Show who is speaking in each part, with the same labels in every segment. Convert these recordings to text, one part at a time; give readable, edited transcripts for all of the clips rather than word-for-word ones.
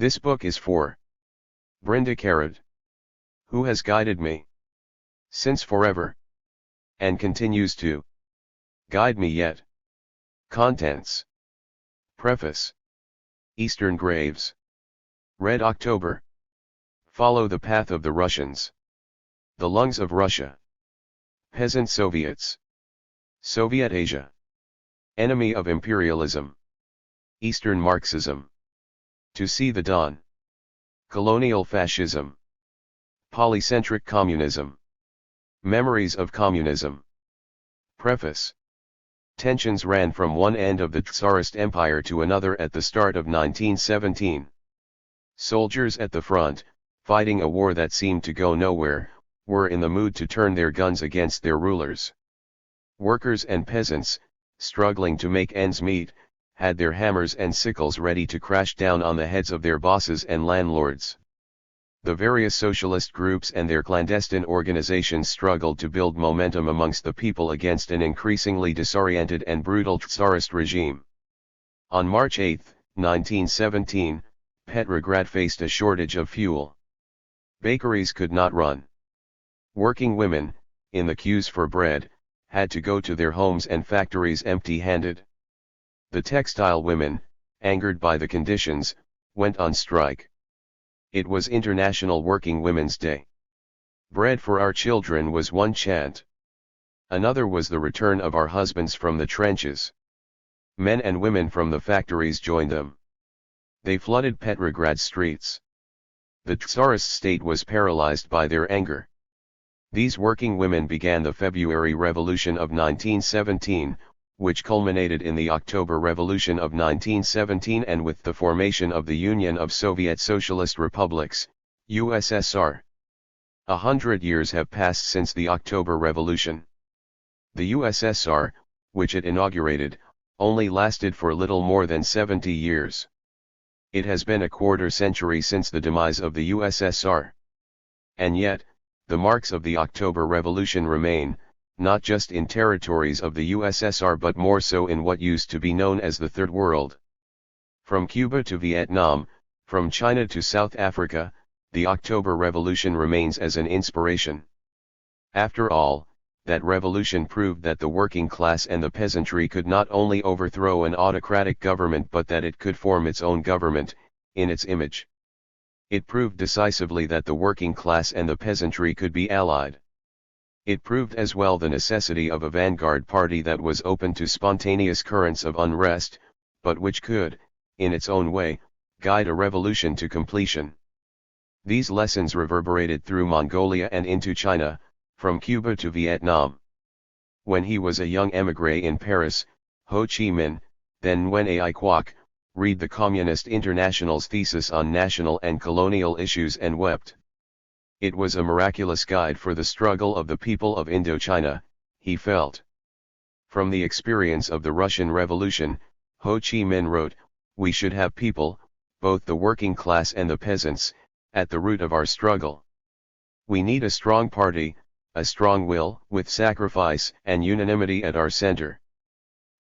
Speaker 1: This book is for Brenda Carrot, who has guided me since forever, and continues to guide me yet. Contents. Preface. Eastern Graves. Red October. Follow the path of the Russians. The lungs of Russia. Peasant Soviets. Soviet Asia. Enemy of imperialism. Eastern Marxism. To see the dawn. Colonial fascism. Polycentric communism. Memories of communism. Preface. Tensions ran from one end of the Tsarist Empire to another at the start of 1917. Soldiers at the front, fighting a war that seemed to go nowhere, were in the mood to turn their guns against their rulers. Workers and peasants, struggling to make ends meet, had their hammers and sickles ready to crash down on the heads of their bosses and landlords. The various socialist groups and their clandestine organizations struggled to build momentum amongst the people against an increasingly disoriented and brutal Tsarist regime. On March 8, 1917, Petrograd faced a shortage of fuel. Bakeries could not run. Working women, in the queues for bread, had to go to their homes and factories empty-handed. The textile women, angered by the conditions, went on strike. It was International Working Women's Day. Bread for our children was one chant. Another was the return of our husbands from the trenches. Men and women from the factories joined them. They flooded Petrograd streets. The Tsarist state was paralyzed by their anger. These working women began the February Revolution of 1917, which culminated in the October Revolution of 1917 and with the formation of the Union of Soviet Socialist Republics, USSR. 100 years have passed since the October Revolution. The USSR, which it inaugurated, only lasted for little more than 70 years. It has been a quarter century since the demise of the USSR. And yet, the marks of the October Revolution remain, not just in territories of the USSR but more so in what used to be known as the Third World. From Cuba to Vietnam, from China to South Africa, the October Revolution remains as an inspiration. After all, that revolution proved that the working class and the peasantry could not only overthrow an autocratic government but that it could form its own government, in its image. It proved decisively that the working class and the peasantry could be allied. It proved as well the necessity of a vanguard party that was open to spontaneous currents of unrest, but which could, in its own way, guide a revolution to completion. These lessons reverberated through Mongolia and into China, from Cuba to Vietnam. When he was a young émigré in Paris, Ho Chi Minh, then Nguyen Ai Quoc, read the Communist International's thesis on national and colonial issues and wept. It was a miraculous guide for the struggle of the people of Indochina, he felt. From the experience of the Russian Revolution, Ho Chi Minh wrote, "We should have people, both the working class and the peasants, at the root of our struggle. We need a strong party, a strong will, with sacrifice and unanimity at our center."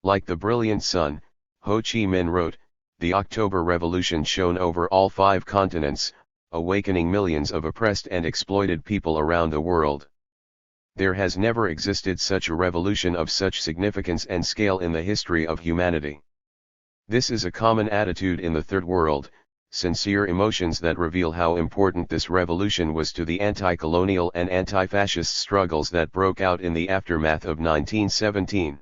Speaker 1: Like the brilliant sun, Ho Chi Minh wrote, the October Revolution shone over all 5 continents, awakening millions of oppressed and exploited people around the world. There has never existed such a revolution of such significance and scale in the history of humanity. This is a common attitude in the Third World, sincere emotions that reveal how important this revolution was to the anti-colonial and anti-fascist struggles that broke out in the aftermath of 1917.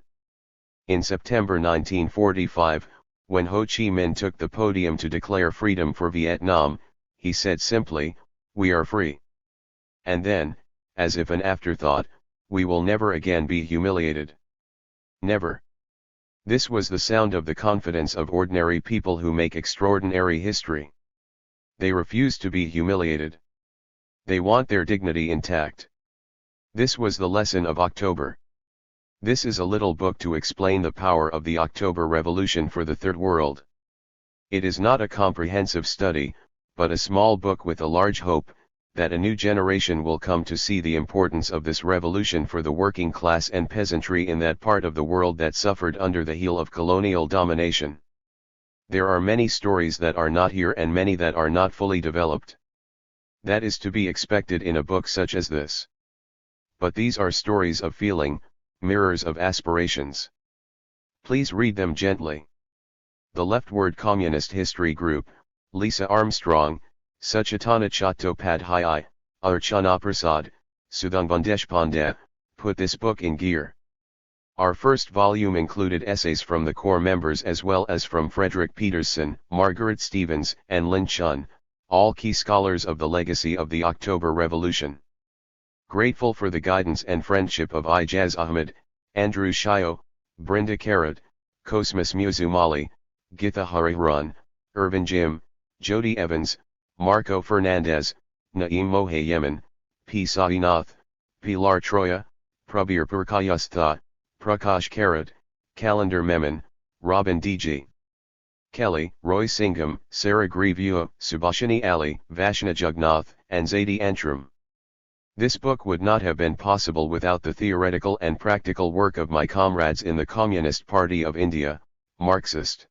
Speaker 1: In September 1945, when Ho Chi Minh took the podium to declare freedom for Vietnam, he said simply, "We are free." And then, as if an afterthought, "We will never again be humiliated." Never. This was the sound of the confidence of ordinary people who make extraordinary history. They refuse to be humiliated. They want their dignity intact. This was the lesson of October. This is a little book to explain the power of the October Revolution for the Third World. It is not a comprehensive study, but a small book with a large hope, that a new generation will come to see the importance of this revolution for the working class and peasantry in that part of the world that suffered under the heel of colonial domination. There are many stories that are not here and many that are not fully developed. That is to be expected in a book such as this. But these are stories of feeling, mirrors of aspirations. Please read them gently. The Leftward Communist History Group, Lisa Armstrong, Suchatana Chattopadhyay, Archana Prasad, Sudhanban Deshpande, put this book in gear. Our first volume included essays from the core members as well as from Frederick Peterson, Margaret Stevens, and Lin Chun, all key scholars of the legacy of the October Revolution. Grateful for the guidance and friendship of Ijaz Ahmed, Andrew Shio, Brenda Karad, Cosmas Muzumali, Githa Hariharan, Irvin Jim, Jody Evans, Marco Fernandez, Naeem Mohayemen, P. Sainath, Pilar Troya, Prabir Purkayastha, Prakash Karad, Calendar Memon, Robin D.G. Kelly, Roy Singham, Sarah Grevua, Subhashini Ali, Vashna Jugnath, and Zaidi Antrim. This book would not have been possible without the theoretical and practical work of my comrades in the Communist Party of India, Marxist.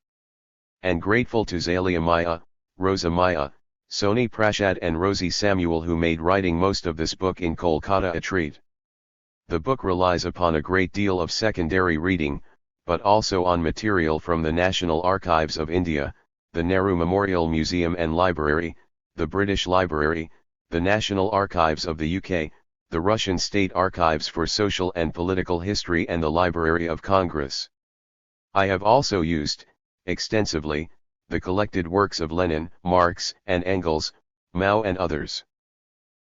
Speaker 1: And grateful to Zalia Maya, Rosa Maya, Soni Prashad and Rosie Samuel who made writing most of this book in Kolkata a treat. The book relies upon a great deal of secondary reading, but also on material from the National Archives of India, the Nehru Memorial Museum and Library, the British Library, the National Archives of the UK, the Russian State Archives for Social and Political History and the Library of Congress. I have also used, extensively, the collected works of Lenin, Marx and Engels, Mao and others.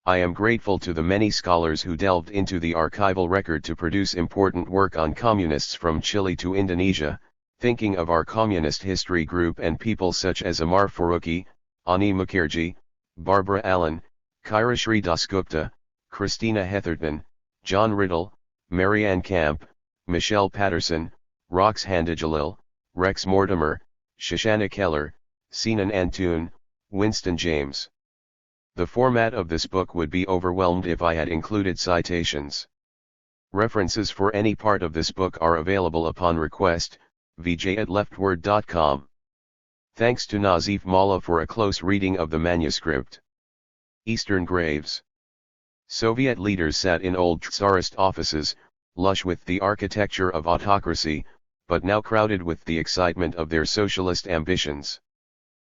Speaker 1: I am grateful to the many scholars who delved into the archival record to produce important work on communists from Chile to Indonesia, thinking of our communist history group and people such as Amar Farooqi, Ani Mukherjee, Barbara Allen, Kairashri Dasgupta, Christina Hetherton, John Riddle, Marianne Camp, Michelle Patterson, Rox Handajalil, Rex Mortimer, Shoshana Keller, Sinan Antoon, Winston James. The format of this book would be overwhelmed if I had included citations. References for any part of this book are available upon request, vijay@leftword.com. Thanks to Nazif Malla for a close reading of the manuscript. Eastern Graves. Soviet leaders sat in old Tsarist offices, lush with the architecture of autocracy, but now crowded with the excitement of their socialist ambitions.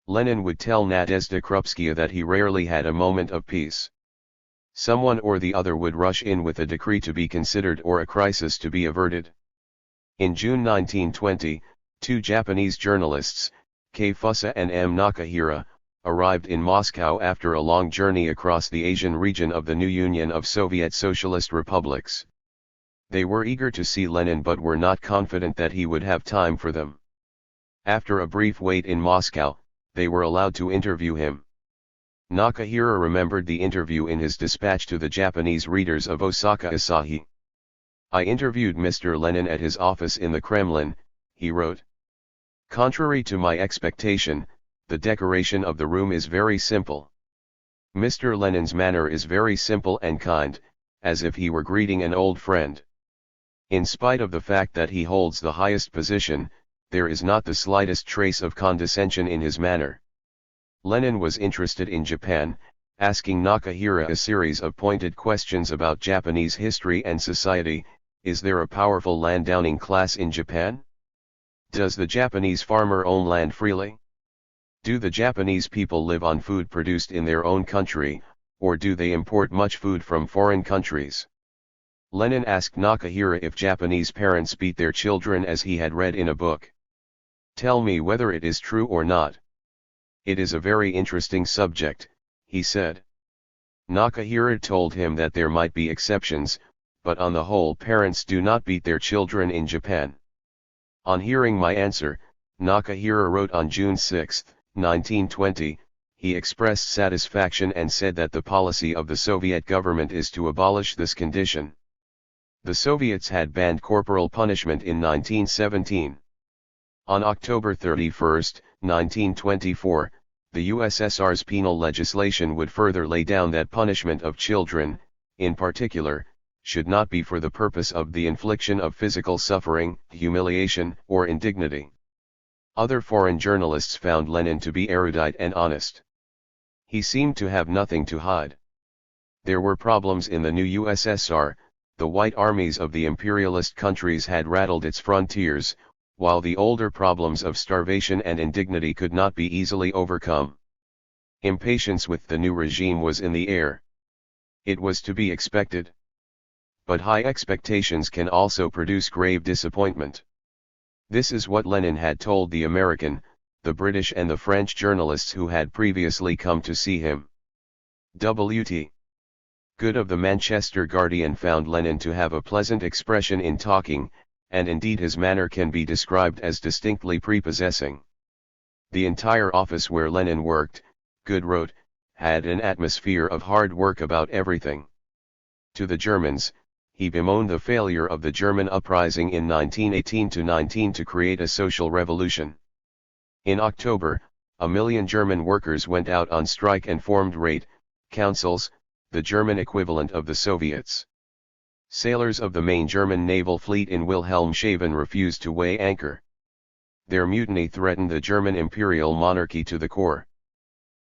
Speaker 1: Lenin would tell Nadezhda Krupskaya that he rarely had a moment of peace. Someone or the other would rush in with a decree to be considered or a crisis to be averted. In June 1920, two Japanese journalists, K. Fusa and M. Nakahira, arrived in Moscow after a long journey across the Asian region of the new Union of Soviet Socialist Republics. They were eager to see Lenin but were not confident that he would have time for them. After a brief wait in Moscow, they were allowed to interview him. Nakahira remembered the interview in his dispatch to the Japanese readers of Osaka Asahi. I interviewed Mr. Lenin at his office in the Kremlin, he wrote. Contrary to my expectation, the decoration of the room is very simple. Mr. Lenin's manner is very simple and kind, as if he were greeting an old friend. In spite of the fact that he holds the highest position, there is not the slightest trace of condescension in his manner. Lenin was interested in Japan, asking Nakahira a series of pointed questions about Japanese history and society. Is there a powerful landowning class in Japan? Does the Japanese farmer own land freely? Do the Japanese people live on food produced in their own country, or do they import much food from foreign countries? Lenin asked Nakahira if Japanese parents beat their children as he had read in a book. Tell me whether it is true or not. It is a very interesting subject, he said. Nakahira told him that there might be exceptions, but on the whole parents do not beat their children in Japan. On hearing my answer, Nakahira wrote on June 6, 1920, he expressed satisfaction and said that the policy of the Soviet government is to abolish this condition. The Soviets had banned corporal punishment in 1917. On October 31, 1924, the USSR's penal legislation would further lay down that punishment of children, in particular, should not be for the purpose of the infliction of physical suffering, humiliation, or indignity. Other foreign journalists found Lenin to be erudite and honest. He seemed to have nothing to hide. There were problems in the new USSR, the white armies of the imperialist countries had rattled its frontiers, while the older problems of starvation and indignity could not be easily overcome. Impatience with the new regime was in the air. It was to be expected. But high expectations can also produce grave disappointment. This is what Lenin had told the American, the British and the French journalists who had previously come to see him. W.T. Good of the Manchester Guardian found Lenin to have a pleasant expression in talking, and indeed his manner can be described as distinctly prepossessing. The entire office where Lenin worked, Good wrote, had an atmosphere of hard work about everything. To the Germans, he bemoaned the failure of the German uprising in 1918-19 to create a social revolution. In October, 1 million German workers went out on strike and formed Rate councils, the German equivalent of the Soviets. Sailors of the main German naval fleet in Wilhelmshaven refused to weigh anchor. Their mutiny threatened the German imperial monarchy to the core.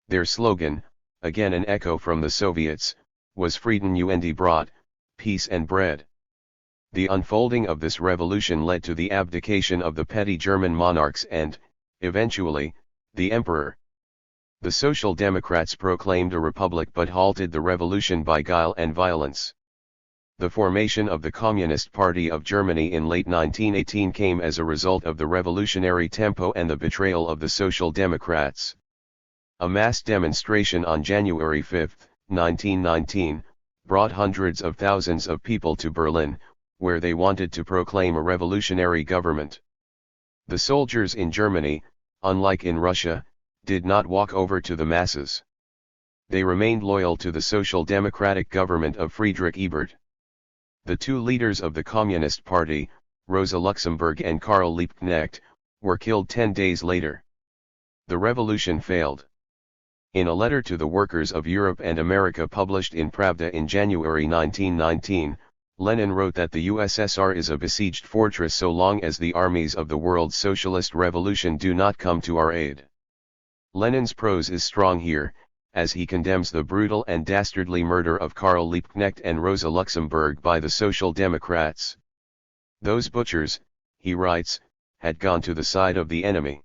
Speaker 1: Their slogan, again an echo from the Soviets, was Frieden und Brot, peace and bread. The unfolding of this revolution led to the abdication of the petty German monarchs and, eventually, the emperor. The Social Democrats proclaimed a republic but halted the revolution by guile and violence. The formation of the Communist Party of Germany in late 1918 came as a result of the revolutionary tempo and the betrayal of the Social Democrats. A mass demonstration on January 5, 1919, brought hundreds of thousands of people to Berlin, where they wanted to proclaim a revolutionary government. The soldiers in Germany, unlike in Russia, did not walk over to the masses. They remained loyal to the Social Democratic government of Friedrich Ebert. The two leaders of the Communist Party, Rosa Luxemburg and Karl Liebknecht, were killed 10 days later. The revolution failed. In a letter to the workers of Europe and America published in Pravda in January 1919, Lenin wrote that the USSR is a besieged fortress so long as the armies of the world's socialist revolution do not come to our aid. Lenin's prose is strong here, as he condemns the brutal and dastardly murder of Karl Liebknecht and Rosa Luxemburg by the Social Democrats. Those butchers, he writes, had gone to the side of the enemy.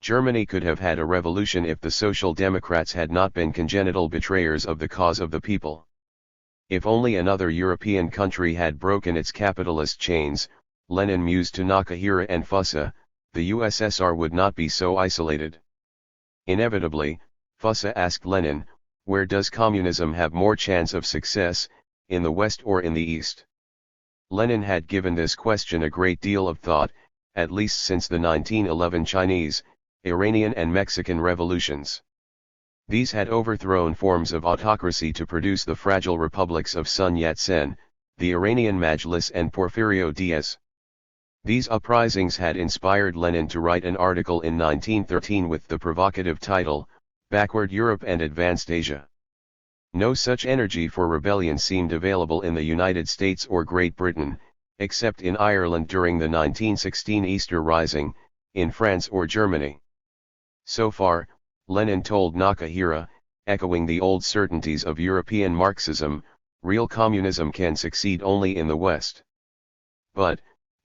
Speaker 1: Germany could have had a revolution if the Social Democrats had not been congenital betrayers of the cause of the people. If only another European country had broken its capitalist chains, Lenin mused to Nakahira and Fussa, the USSR would not be so isolated. Inevitably, Fussa asked Lenin, where does communism have more chance of success, in the West or in the East? Lenin had given this question a great deal of thought, at least since the 1911 Chinese, Iranian and Mexican revolutions. These had overthrown forms of autocracy to produce the fragile republics of Sun Yat-sen, the Iranian Majlis and Porfirio Diaz. These uprisings had inspired Lenin to write an article in 1913 with the provocative title, Backward Europe and Advanced Asia. No such energy for rebellion seemed available in the United States or Great Britain, except in Ireland during the 1916 Easter Rising, in France or Germany. So far, Lenin told Nakahira, echoing the old certainties of European Marxism, real communism can succeed only in the West. But,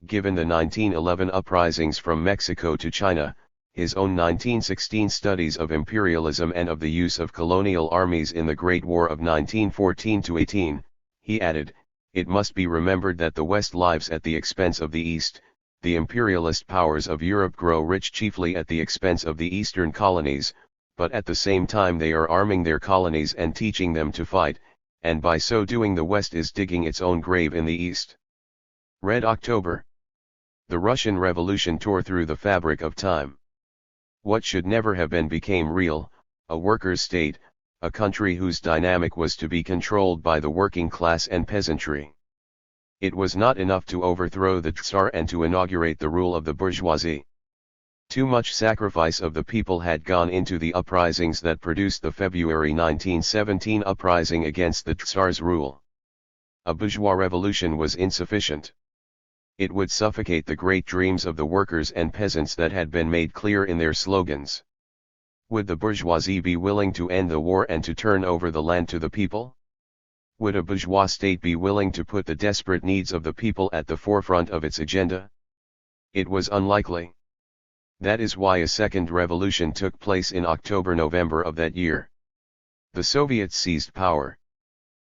Speaker 1: given the 1911 uprisings from Mexico to China, his own 1916 studies of imperialism and of the use of colonial armies in the Great War of 1914-18, he added, it must be remembered that the West lives at the expense of the East. The imperialist powers of Europe grow rich chiefly at the expense of the eastern colonies, but at the same time they are arming their colonies and teaching them to fight, and by so doing the West is digging its own grave in the East. Red October. The Russian Revolution tore through the fabric of time. What should never have been became real, a workers' state, a country whose dynamic was to be controlled by the working class and peasantry. It was not enough to overthrow the Tsar and to inaugurate the rule of the bourgeoisie. Too much sacrifice of the people had gone into the uprisings that produced the February 1917 uprising against the Tsar's rule. A bourgeois revolution was insufficient. It would suffocate the great dreams of the workers and peasants that had been made clear in their slogans. Would the bourgeoisie be willing to end the war and to turn over the land to the people? Would a bourgeois state be willing to put the desperate needs of the people at the forefront of its agenda? It was unlikely. That is why a second revolution took place in October-November of that year. The Soviets seized power.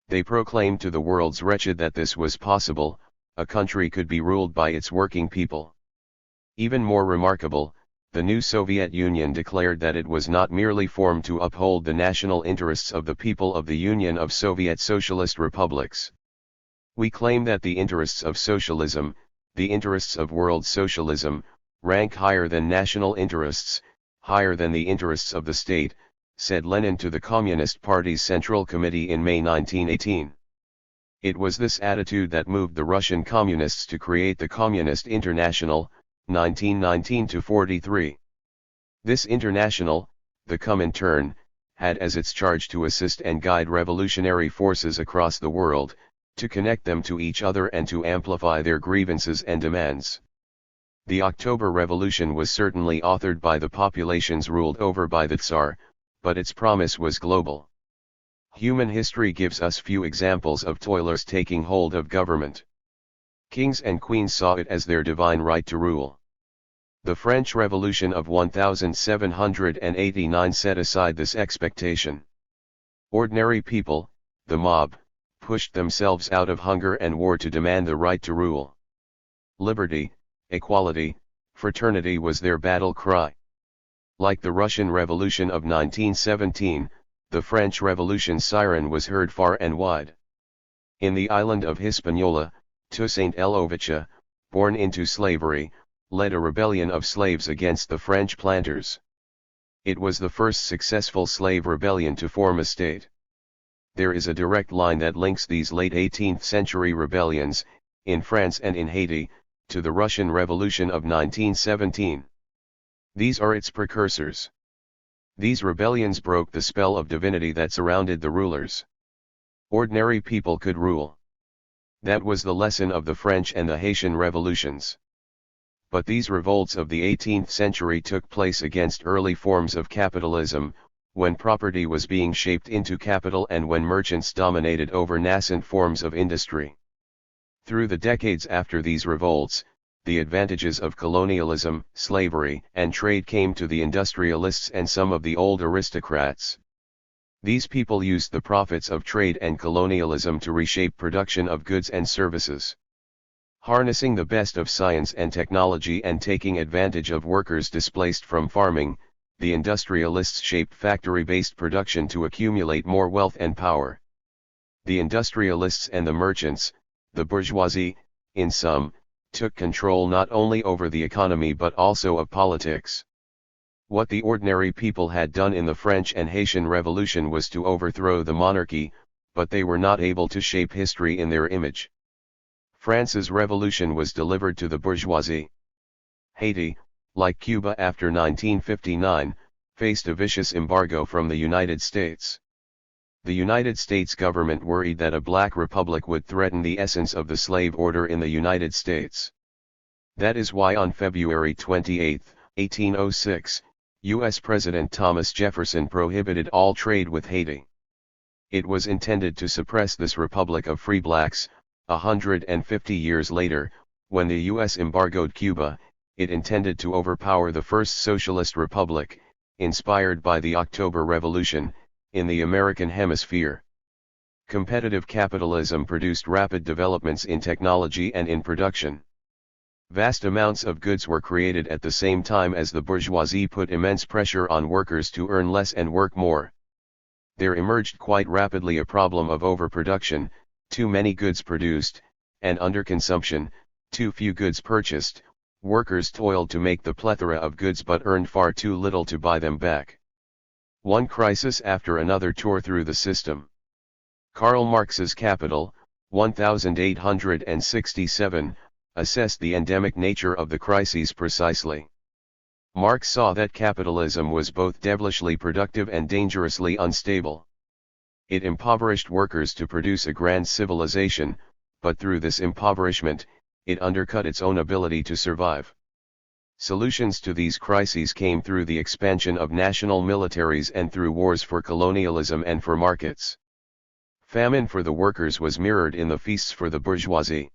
Speaker 1: They proclaimed to the world's wretched that this was possible, a country could be ruled by its working people. Even more remarkable, the new Soviet Union declared that it was not merely formed to uphold the national interests of the people of the Union of Soviet Socialist Republics. We claim that the interests of socialism, the interests of world socialism, rank higher than national interests, higher than the interests of the state, said Lenin to the Communist Party's Central Committee in May 1918. It was this attitude that moved the Russian Communists to create the Communist International, 1919-43. This international, the Comintern, had as its charge to assist and guide revolutionary forces across the world, to connect them to each other and to amplify their grievances and demands. The October Revolution was certainly authored by the populations ruled over by the Tsar, but its promise was global. Human history gives us few examples of toilers taking hold of government. Kings and queens saw it as their divine right to rule. The French Revolution of 1789 set aside this expectation. Ordinary people, the mob, pushed themselves out of hunger and war to demand the right to rule. Liberty, equality, fraternity was their battle cry. Like the Russian Revolution of 1917, the French Revolution siren was heard far and wide. In the island of Hispaniola, Toussaint L'Ouverture, born into slavery, led a rebellion of slaves against the French planters. It was the first successful slave rebellion to form a state. There is a direct line that links these late 18th century rebellions, in France and in Haiti, to the Russian Revolution of 1917. These are its precursors. These rebellions broke the spell of divinity that surrounded the rulers. Ordinary people could rule. That was the lesson of the French and the Haitian revolutions. But these revolts of the 18th century took place against early forms of capitalism, when property was being shaped into capital and when merchants dominated over nascent forms of industry. Through the decades after these revolts, the advantages of colonialism, slavery, and trade came to the industrialists and some of the old aristocrats. These people used the profits of trade and colonialism to reshape production of goods and services. Harnessing the best of science and technology and taking advantage of workers displaced from farming, the industrialists shaped factory-based production to accumulate more wealth and power. The industrialists and the merchants, the bourgeoisie, in sum, took control not only over the economy but also of politics. What the ordinary people had done in the French and Haitian Revolution was to overthrow the monarchy, but they were not able to shape history in their image. France's revolution was delivered to the bourgeoisie. Haiti, like Cuba after 1959, faced a vicious embargo from the United States. The United States government worried that a black republic would threaten the essence of the slave order in the United States. That is why on February 28, 1806, U.S. President Thomas Jefferson prohibited all trade with Haiti. It was intended to suppress this republic of free blacks. 150 years later, when the U.S. embargoed Cuba, it intended to overpower the first socialist republic, inspired by the October Revolution, in the American hemisphere. Competitive capitalism produced rapid developments in technology and in production. Vast amounts of goods were created at the same time as the bourgeoisie put immense pressure on workers to earn less and work more. There emerged quite rapidly a problem of overproduction, too many goods produced, and underconsumption, too few goods purchased. Workers toiled to make the plethora of goods but earned far too little to buy them back. One crisis after another tore through the system. Karl Marx's Capital, 1867, assessed the endemic nature of the crises precisely. Marx saw that capitalism was both devilishly productive and dangerously unstable. It impoverished workers to produce a grand civilization, but through this impoverishment, it undercut its own ability to survive. Solutions to these crises came through the expansion of national militaries and through wars for colonialism and for markets. Famine for the workers was mirrored in the feasts for the bourgeoisie.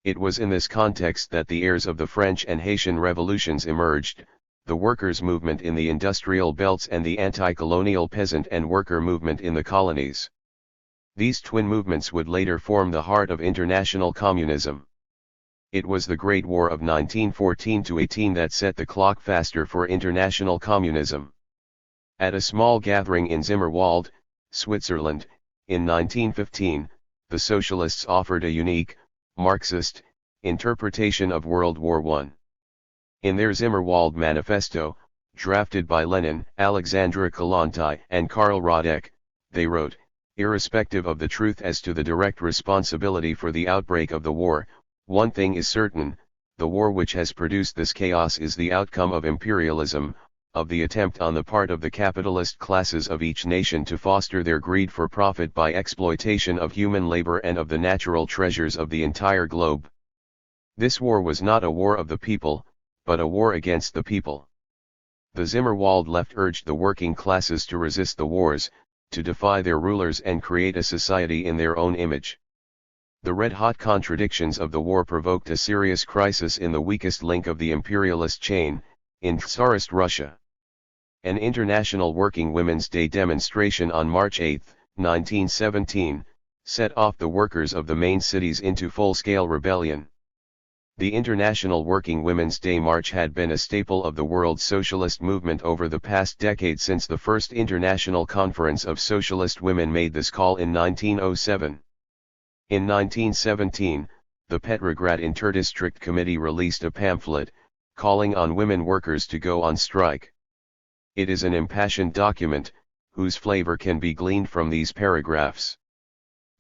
Speaker 1: It was in this context that the heirs of the French and Haitian revolutions emerged, the workers' movement in the industrial belts and the anti-colonial peasant and worker movement in the colonies. These twin movements would later form the heart of international communism. It was the Great War of 1914-18 that set the clock faster for international communism. At a small gathering in Zimmerwald, Switzerland, in 1915, the socialists offered a unique, Marxist, interpretation of World War I. In their Zimmerwald manifesto, drafted by Lenin, Alexandra Kollontai and Karl Radek, they wrote, "Irrespective of the truth as to the direct responsibility for the outbreak of the war, one thing is certain, the war which has produced this chaos is the outcome of imperialism, of the attempt on the part of the capitalist classes of each nation to foster their greed for profit by exploitation of human labor and of the natural treasures of the entire globe. This war was not a war of the people, but a war against the people." The Zimmerwald left urged the working classes to resist the wars, to defy their rulers and create a society in their own image. The red-hot contradictions of the war provoked a serious crisis in the weakest link of the imperialist chain, in Tsarist Russia. An International Working Women's Day demonstration on March 8, 1917, set off the workers of the main cities into full-scale rebellion. The International Working Women's Day March had been a staple of the world socialist movement over the past decade since the first International Conference of Socialist Women made this call in 1907. In 1917, the Petrograd Interdistrict Committee released a pamphlet, calling on women workers to go on strike. It is an impassioned document, whose flavor can be gleaned from these paragraphs.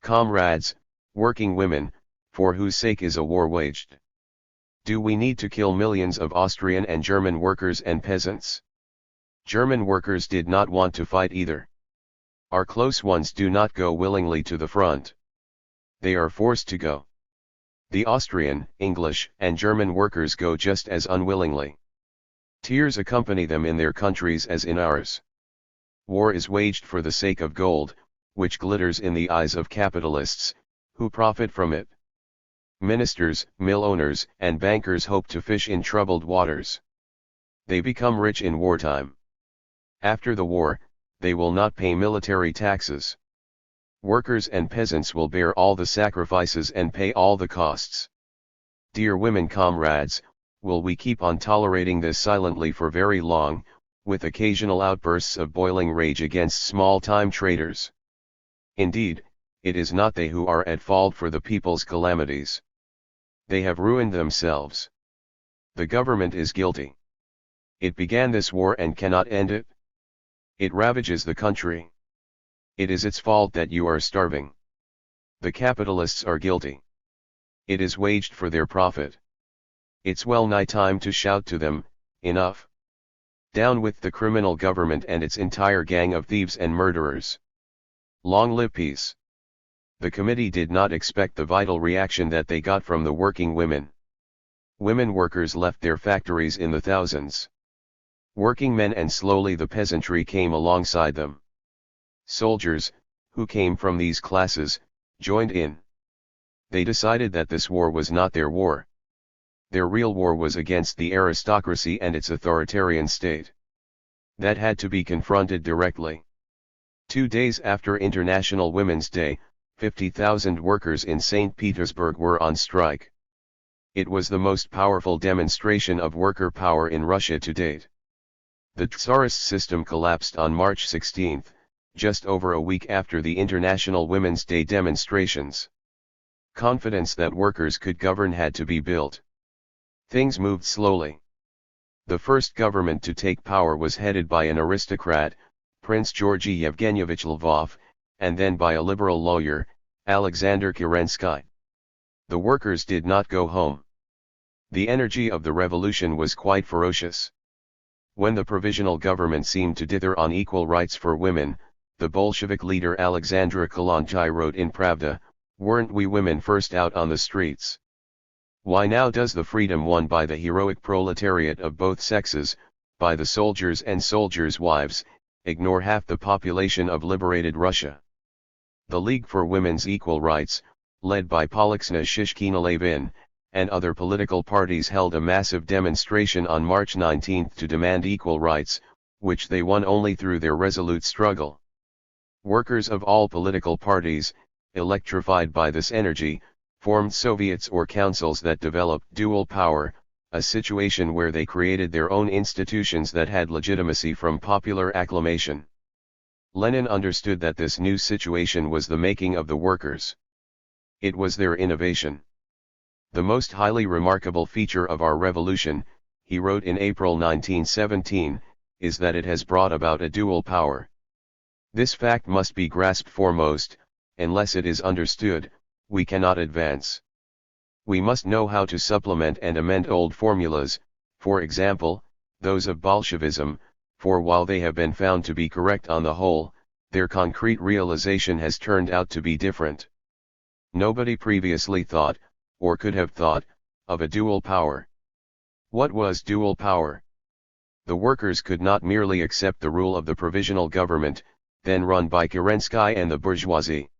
Speaker 1: Comrades, working women, for whose sake is a war waged? Do we need to kill millions of Austrian and German workers and peasants? German workers did not want to fight either. Our close ones do not go willingly to the front. They are forced to go. The Austrian, English, and German workers go just as unwillingly. Tears accompany them in their countries as in ours. War is waged for the sake of gold, which glitters in the eyes of capitalists, who profit from it. Ministers, mill owners, and bankers hope to fish in troubled waters. They become rich in wartime. After the war, they will not pay military taxes. Workers and peasants will bear all the sacrifices and pay all the costs. Dear women comrades, will we keep on tolerating this silently for very long, with occasional outbursts of boiling rage against small-time traitors? Indeed, it is not they who are at fault for the people's calamities. They have ruined themselves. The government is guilty. It began this war and cannot end it. It ravages the country. It is its fault that you are starving. The capitalists are guilty. It is waged for their profit. It's well nigh time to shout to them, enough. Down with the criminal government and its entire gang of thieves and murderers. Long live peace. The committee did not expect the vital reaction that they got from the working women. Women workers left their factories in the thousands. Working men and slowly the peasantry came alongside them. Soldiers, who came from these classes, joined in. They decided that this war was not their war. Their real war was against the aristocracy and its authoritarian state. That had to be confronted directly. 2 days after International Women's Day, 50,000 workers in St. Petersburg were on strike. It was the most powerful demonstration of worker power in Russia to date. The Tsarist system collapsed on March 16, just over a week after the International Women's Day demonstrations. Confidence that workers could govern had to be built. Things moved slowly. The first government to take power was headed by an aristocrat, Prince Georgy Yevgenyevich Lvov, and then by a liberal lawyer, Alexander Kerensky. The workers did not go home. The energy of the revolution was quite ferocious. When the provisional government seemed to dither on equal rights for women, the Bolshevik leader Alexandra Kollontai wrote in Pravda, "Weren't we women first out on the streets? Why now does the freedom won by the heroic proletariat of both sexes, by the soldiers and soldiers' wives, ignore half the population of liberated Russia? The League for Women's Equal Rights, led by Polexna Shishkina-Levin, and other political parties held a massive demonstration on March 19 to demand equal rights, which they won only through their resolute struggle. Workers of all political parties, electrified by this energy, formed Soviets or councils that developed dual power, a situation where they created their own institutions that had legitimacy from popular acclamation. Lenin understood that this new situation was the making of the workers. It was their innovation. The most highly remarkable feature of our revolution, he wrote in April 1917, is that it has brought about a dual power. This fact must be grasped foremost. Unless it is understood, we cannot advance. We must know how to supplement and amend old formulas, for example, those of Bolshevism, for while they have been found to be correct on the whole, their concrete realization has turned out to be different. Nobody previously thought, or could have thought, of a dual power. What was dual power? The workers could not merely accept the rule of the provisional government, then run by Kerensky and the bourgeoisie.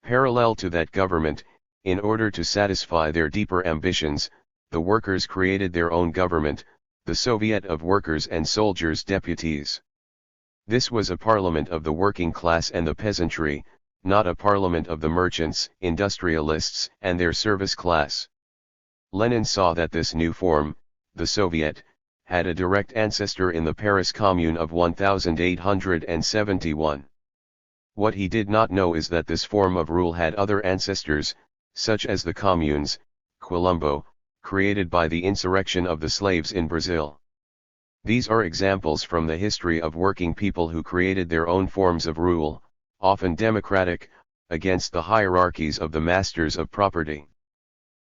Speaker 1: Parallel to that government, in order to satisfy their deeper ambitions, the workers created their own government, the Soviet of Workers' and Soldiers' Deputies. This was a parliament of the working class and the peasantry, not a parliament of the merchants, industrialists, and their service class. Lenin saw that this new form, the Soviet, had a direct ancestor in the Paris Commune of 1871. What he did not know is that this form of rule had other ancestors, such as the communes, Quilombo, created by the insurrection of the slaves in Brazil. These are examples from the history of working people who created their own forms of rule, often democratic, against the hierarchies of the masters of property.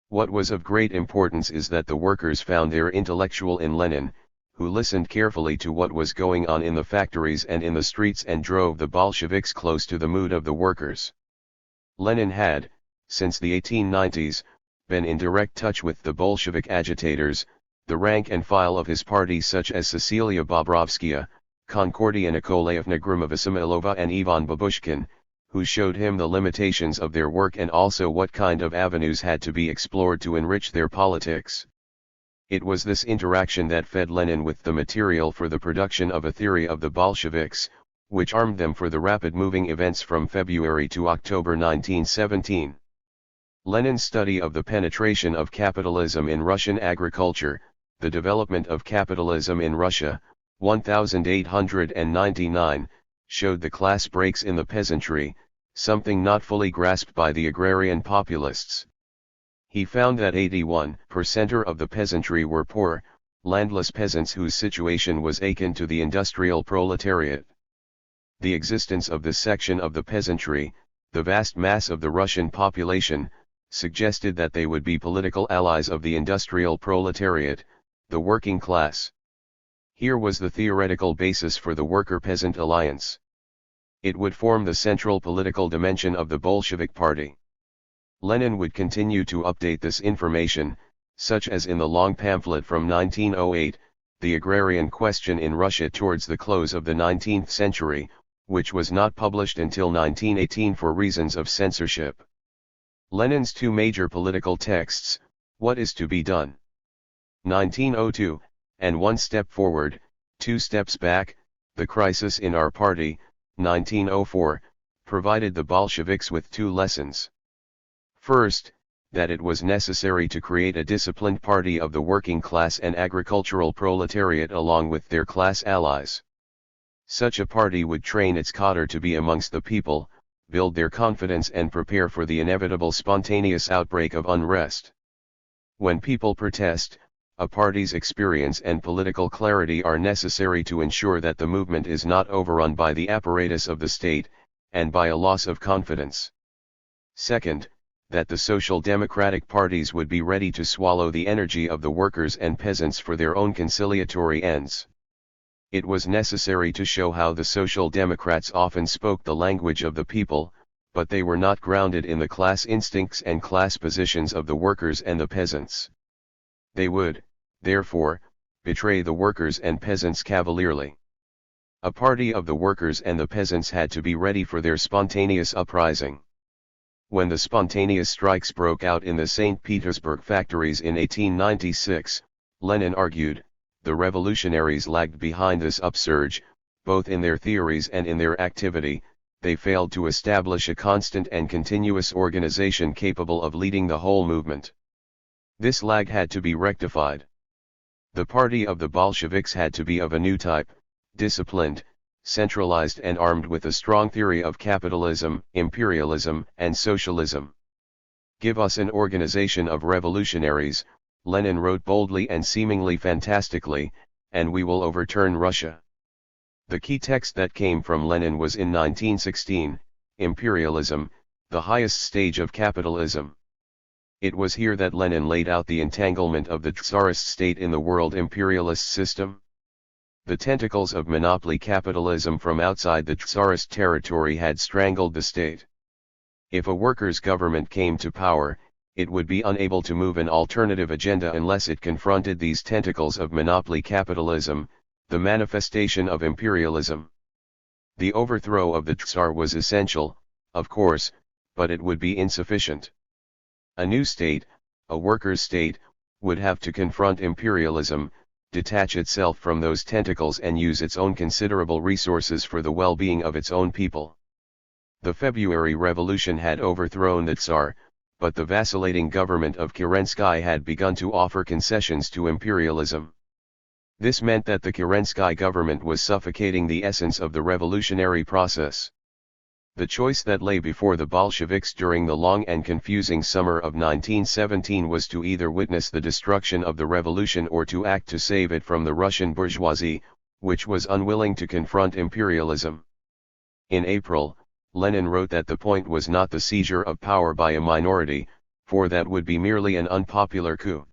Speaker 1: What was of great importance is that the workers found their intellectual in Lenin, who listened carefully to what was going on in the factories and in the streets and drove the Bolsheviks close to the mood of the workers. Lenin had, since the 1890s, been in direct touch with the Bolshevik agitators, the rank and file of his party such as Cecilia Bobrovskaya, Concordia Nikolaevna Gromova-Samilova and Ivan Babushkin, who showed him the limitations of their work and also what kind of avenues had to be explored to enrich their politics. It was this interaction that fed Lenin with the material for the production of a theory of the Bolsheviks, which armed them for the rapid-moving events from February to October 1917. Lenin's study of the penetration of capitalism in Russian agriculture, the development of capitalism in Russia, 1899, showed the class breaks in the peasantry, something not fully grasped by the agrarian populists. He found that 81% of the peasantry were poor, landless peasants whose situation was akin to the industrial proletariat. The existence of this section of the peasantry, the vast mass of the Russian population, suggested that they would be political allies of the industrial proletariat, the working class. Here was the theoretical basis for the worker-peasant alliance. It would form the central political dimension of the Bolshevik Party. Lenin would continue to update this information, such as in the long pamphlet from 1908, The Agrarian Question in Russia towards the close of the 19th century, which was not published until 1918 for reasons of censorship. Lenin's two major political texts, What is to be Done? 1902, and One Step Forward, Two Steps Back, The Crisis in Our Party, 1904, provided the Bolsheviks with two lessons. First, that it was necessary to create a disciplined party of the working class and agricultural proletariat along with their class allies. Such a party would train its cadre to be amongst the people, build their confidence and prepare for the inevitable spontaneous outbreak of unrest. When people protest, a party's experience and political clarity are necessary to ensure that the movement is not overrun by the apparatus of the state, and by a loss of confidence. Second, that the social democratic parties would be ready to swallow the energy of the workers and peasants for their own conciliatory ends. It was necessary to show how the social democrats often spoke the language of the people, but they were not grounded in the class instincts and class positions of the workers and the peasants. They would, therefore, betray the workers and peasants cavalierly. A party of the workers and the peasants had to be ready for their spontaneous uprising. When the spontaneous strikes broke out in the St. Petersburg factories in 1896, Lenin argued, the revolutionaries lagged behind this upsurge, both in their theories and in their activity. They failed to establish a constant and continuous organization capable of leading the whole movement. This lag had to be rectified. The party of the Bolsheviks had to be of a new type, disciplined, centralized and armed with a strong theory of capitalism, imperialism, and socialism. Give us an organization of revolutionaries, Lenin wrote boldly and seemingly fantastically, and we will overturn Russia. The key text that came from Lenin was in 1916, Imperialism, the highest stage of capitalism. It was here that Lenin laid out the entanglement of the Tsarist state in the world imperialist system. The tentacles of monopoly capitalism from outside the Tsarist territory had strangled the state. If a workers' government came to power, it would be unable to move an alternative agenda unless it confronted these tentacles of monopoly capitalism, the manifestation of imperialism. The overthrow of the Tsar was essential, of course, but it would be insufficient. A new state, a workers' state, would have to confront imperialism, detach itself from those tentacles and use its own considerable resources for the well-being of its own people. The February Revolution had overthrown the Tsar, but the vacillating government of Kerensky had begun to offer concessions to imperialism. This meant that the Kerensky government was suffocating the essence of the revolutionary process. The choice that lay before the Bolsheviks during the long and confusing summer of 1917 was to either witness the destruction of the revolution or to act to save it from the Russian bourgeoisie, which was unwilling to confront imperialism. In April, Lenin wrote that the point was not the seizure of power by a minority, for that would be merely an unpopular coup.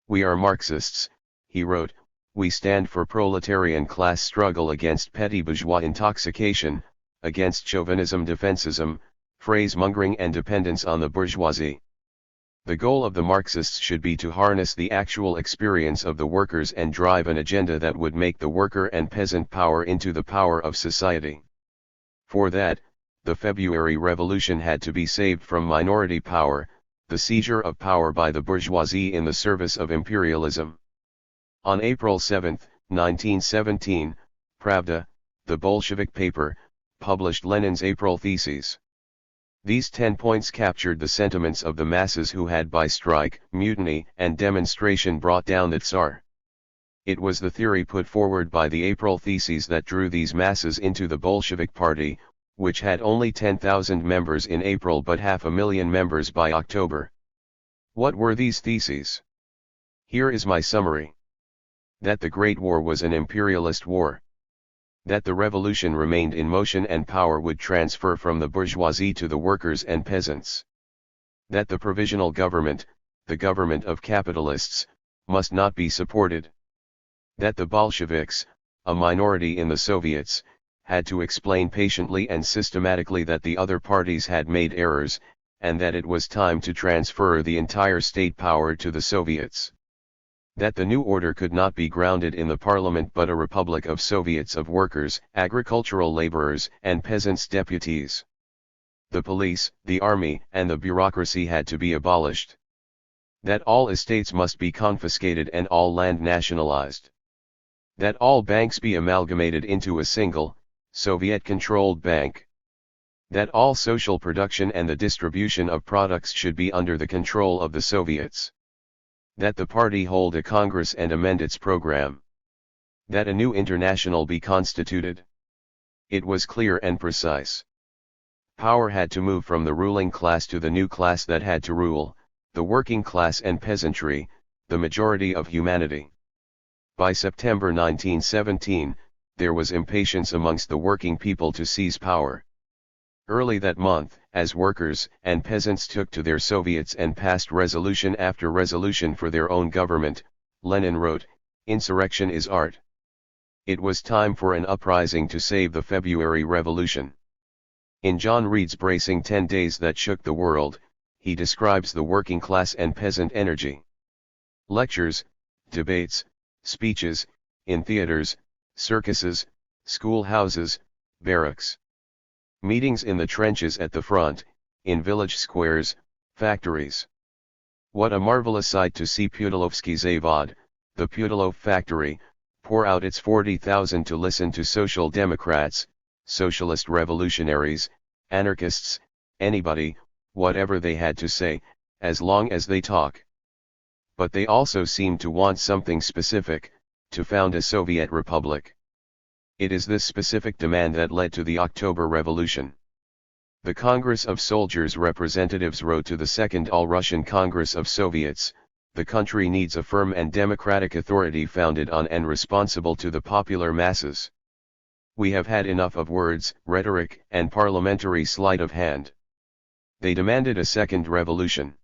Speaker 1: We are Marxists, he wrote, we stand for proletarian class struggle against petty bourgeois intoxication, against chauvinism, defensism, phrase-mongering and dependence on the bourgeoisie. The goal of the Marxists should be to harness the actual experience of the workers and drive an agenda that would make the worker and peasant power into the power of society. For that, the February Revolution had to be saved from minority power, the seizure of power by the bourgeoisie in the service of imperialism. On April 7, 1917, Pravda, the Bolshevik paper, published Lenin's April theses. These 10 points captured the sentiments of the masses who had by strike, mutiny, and demonstration brought down the Tsar. It was the theory put forward by the April theses that drew these masses into the Bolshevik Party, which had only 10,000 members in April but 500,000 members by October. What were these theses? Here is my summary. That the Great War was an imperialist war. That the revolution remained in motion and power would transfer from the bourgeoisie to the workers and peasants. That the provisional government, the government of capitalists, must not be supported. That the Bolsheviks, a minority in the Soviets, had to explain patiently and systematically that the other parties had made errors, and that it was time to transfer the entire state power to the Soviets. That the new order could not be grounded in the parliament but a republic of Soviets of workers, agricultural laborers, and peasants' deputies. The police, the army, and the bureaucracy had to be abolished. That all estates must be confiscated and all land nationalized. That all banks be amalgamated into a single, Soviet-controlled bank. That all social production and the distribution of products should be under the control of the Soviets. That the party hold a Congress and amend its program. That a new international be constituted. It was clear and precise. Power had to move from the ruling class to the new class that had to rule, the working class and peasantry, the majority of humanity. By September 1917, there was impatience amongst the working people to seize power. Early that month, as workers and peasants took to their Soviets and passed resolution after resolution for their own government, Lenin wrote, "Insurrection is art." It was time for an uprising to save the February Revolution. In John Reed's bracing 10 Days That Shook the World, he describes the working class and peasant energy. Lectures, debates, speeches, in theaters, circuses, schoolhouses, barracks. Meetings in the trenches at the front, in village squares, factories. What a marvelous sight to see Putilovsky Zavod, the Putilov factory, pour out its 40,000 to listen to social democrats, socialist revolutionaries, anarchists, anybody, whatever they had to say, as long as they talk. But they also seem to want something specific, to found a Soviet republic. It is this specific demand that led to the October Revolution. The Congress of Soldiers' Representatives wrote to the Second All-Russian Congress of Soviets, "The country needs a firm and democratic authority founded on and responsible to the popular masses. We have had enough of words, rhetoric, and parliamentary sleight of hand." They demanded a second revolution.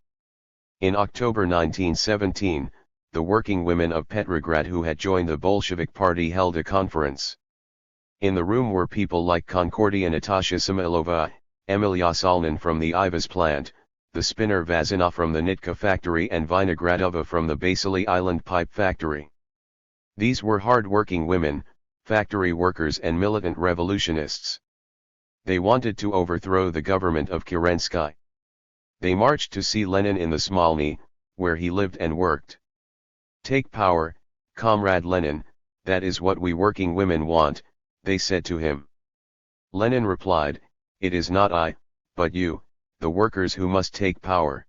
Speaker 1: In October 1917, the working women of Petrograd who had joined the Bolshevik Party held a conference. In the room were people like Concordia Natasha Samilova, Emil Yasalnin from the Ivas plant, the spinner Vazina from the Nitka factory and Vinogradova from the Basily Island pipe factory. These were hard-working women, factory workers and militant revolutionists. They wanted to overthrow the government of Kerensky. They marched to see Lenin in the Smolny, where he lived and worked. "Take power, Comrade Lenin, that is what we working women want," they said to him. Lenin replied, "It is not I, but you, the workers who must take power.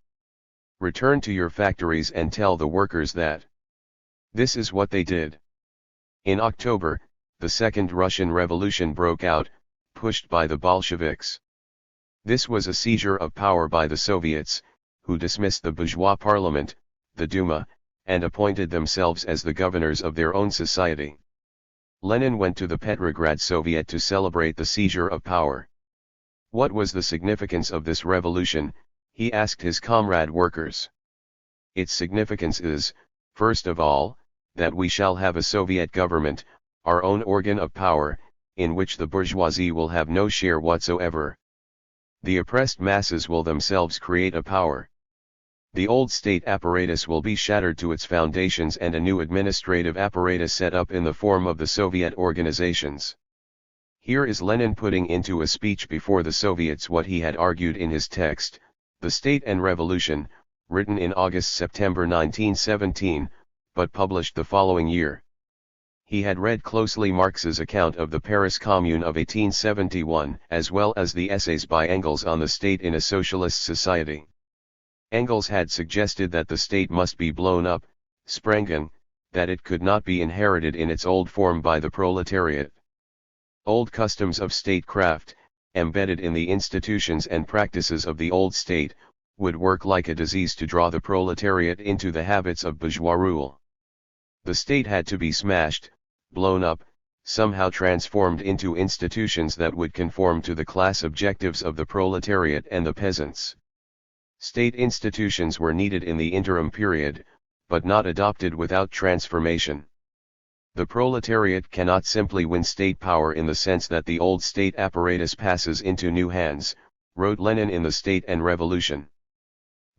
Speaker 1: Return to your factories and tell the workers that." This is what they did. In October, the Second Russian Revolution broke out, pushed by the Bolsheviks. This was a seizure of power by the Soviets, who dismissed the bourgeois parliament, the Duma, and appointed themselves as the governors of their own society. Lenin went to the Petrograd Soviet to celebrate the seizure of power. What was the significance of this revolution, he asked his comrade workers. Its significance is, first of all, that we shall have a Soviet government, our own organ of power, in which the bourgeoisie will have no share whatsoever. The oppressed masses will themselves create a power. The old state apparatus will be shattered to its foundations and a new administrative apparatus set up in the form of the Soviet organizations. Here is Lenin putting into a speech before the Soviets what he had argued in his text, The State and Revolution, written in August-September 1917, but published the following year. He had read closely Marx's account of the Paris Commune of 1871, as well as the essays by Engels on the state in a socialist society. Engels had suggested that the state must be blown up, sprengen, that it could not be inherited in its old form by the proletariat. Old customs of statecraft, embedded in the institutions and practices of the old state, would work like a disease to draw the proletariat into the habits of bourgeois rule. The state had to be smashed, blown up, somehow transformed into institutions that would conform to the class objectives of the proletariat and the peasants. State institutions were needed in the interim period, but not adopted without transformation. The proletariat cannot simply win state power in the sense that the old state apparatus passes into new hands, wrote Lenin in The State and Revolution.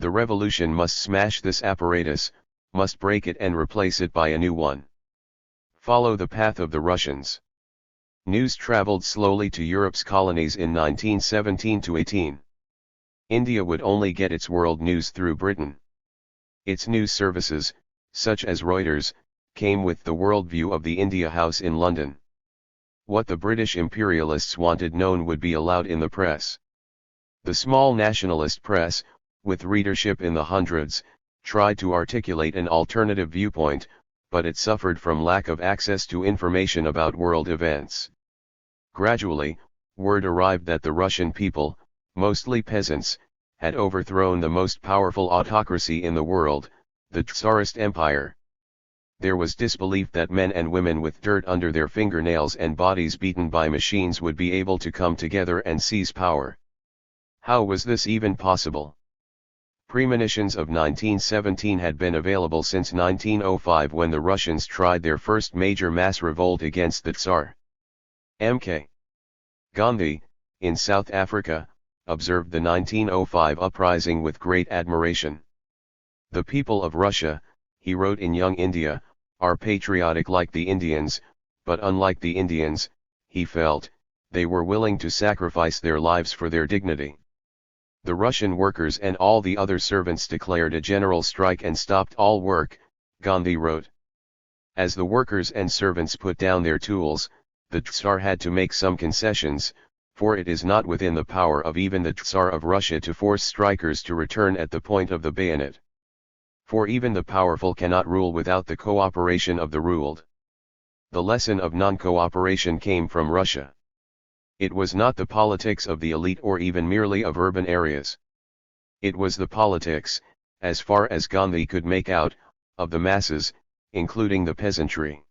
Speaker 1: The revolution must smash this apparatus, must break it and replace it by a new one. Follow the path of the Russians. News traveled slowly to Europe's colonies in 1917-18. India would only get its world news through Britain. Its news services, such as Reuters, came with the worldview of the India House in London. What the British imperialists wanted known would be allowed in the press. The small nationalist press, with readership in the hundreds, tried to articulate an alternative viewpoint, but it suffered from lack of access to information about world events. Gradually, word arrived that the Russian people, mostly peasants, had overthrown the most powerful autocracy in the world, the Tsarist Empire. There was disbelief that men and women with dirt under their fingernails and bodies beaten by machines would be able to come together and seize power. How was this even possible? Premonitions of 1917 had been available since 1905 when the Russians tried their first major mass revolt against the Tsar. M.K. Gandhi, in South Africa, observed the 1905 uprising with great admiration. The people of Russia, he wrote in Young India, are patriotic like the Indians, but unlike the Indians, he felt, they were willing to sacrifice their lives for their dignity. The Russian workers and all the other servants declared a general strike and stopped all work, Gandhi wrote. As the workers and servants put down their tools, the Tsar had to make some concessions, for it is not within the power of even the Tsar of Russia to force strikers to return at the point of the bayonet. For even the powerful cannot rule without the cooperation of the ruled. The lesson of non-cooperation came from Russia. It was not the politics of the elite or even merely of urban areas. It was the politics, as far as Gandhi could make out, of the masses, including the peasantry.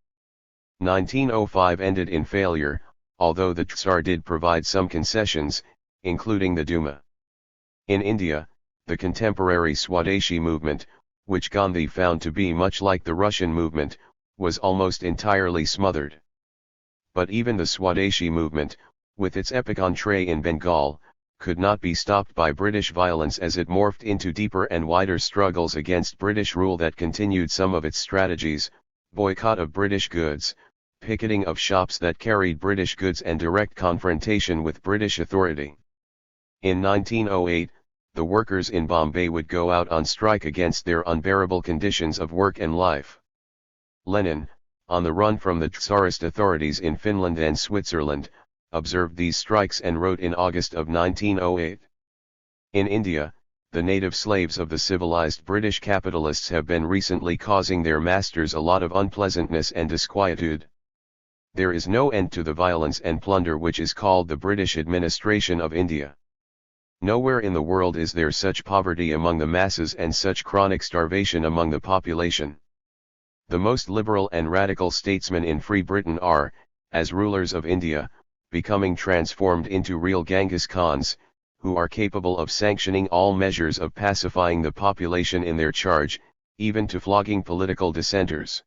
Speaker 1: 1905 ended in failure, although the Tsar did provide some concessions, including the Duma. In India, the contemporary Swadeshi movement, which Gandhi found to be much like the Russian movement, was almost entirely smothered. But even the Swadeshi movement, with its epic entree in Bengal, could not be stopped by British violence as it morphed into deeper and wider struggles against British rule that continued some of its strategies: boycott of British goods, picketing of shops that carried British goods, and direct confrontation with British authority. In 1908, the workers in Bombay would go out on strike against their unbearable conditions of work and life. Lenin, on the run from the Tsarist authorities in Finland and Switzerland, observed these strikes and wrote in August of 1908. In India, the native slaves of the civilized British capitalists have been recently causing their masters a lot of unpleasantness and disquietude. There is no end to the violence and plunder which is called the British administration of India. Nowhere in the world is there such poverty among the masses and such chronic starvation among the population. The most liberal and radical statesmen in Free Britain are, as rulers of India, becoming transformed into real Genghis Khans, who are capable of sanctioning all measures of pacifying the population in their charge, even to flogging political dissenters.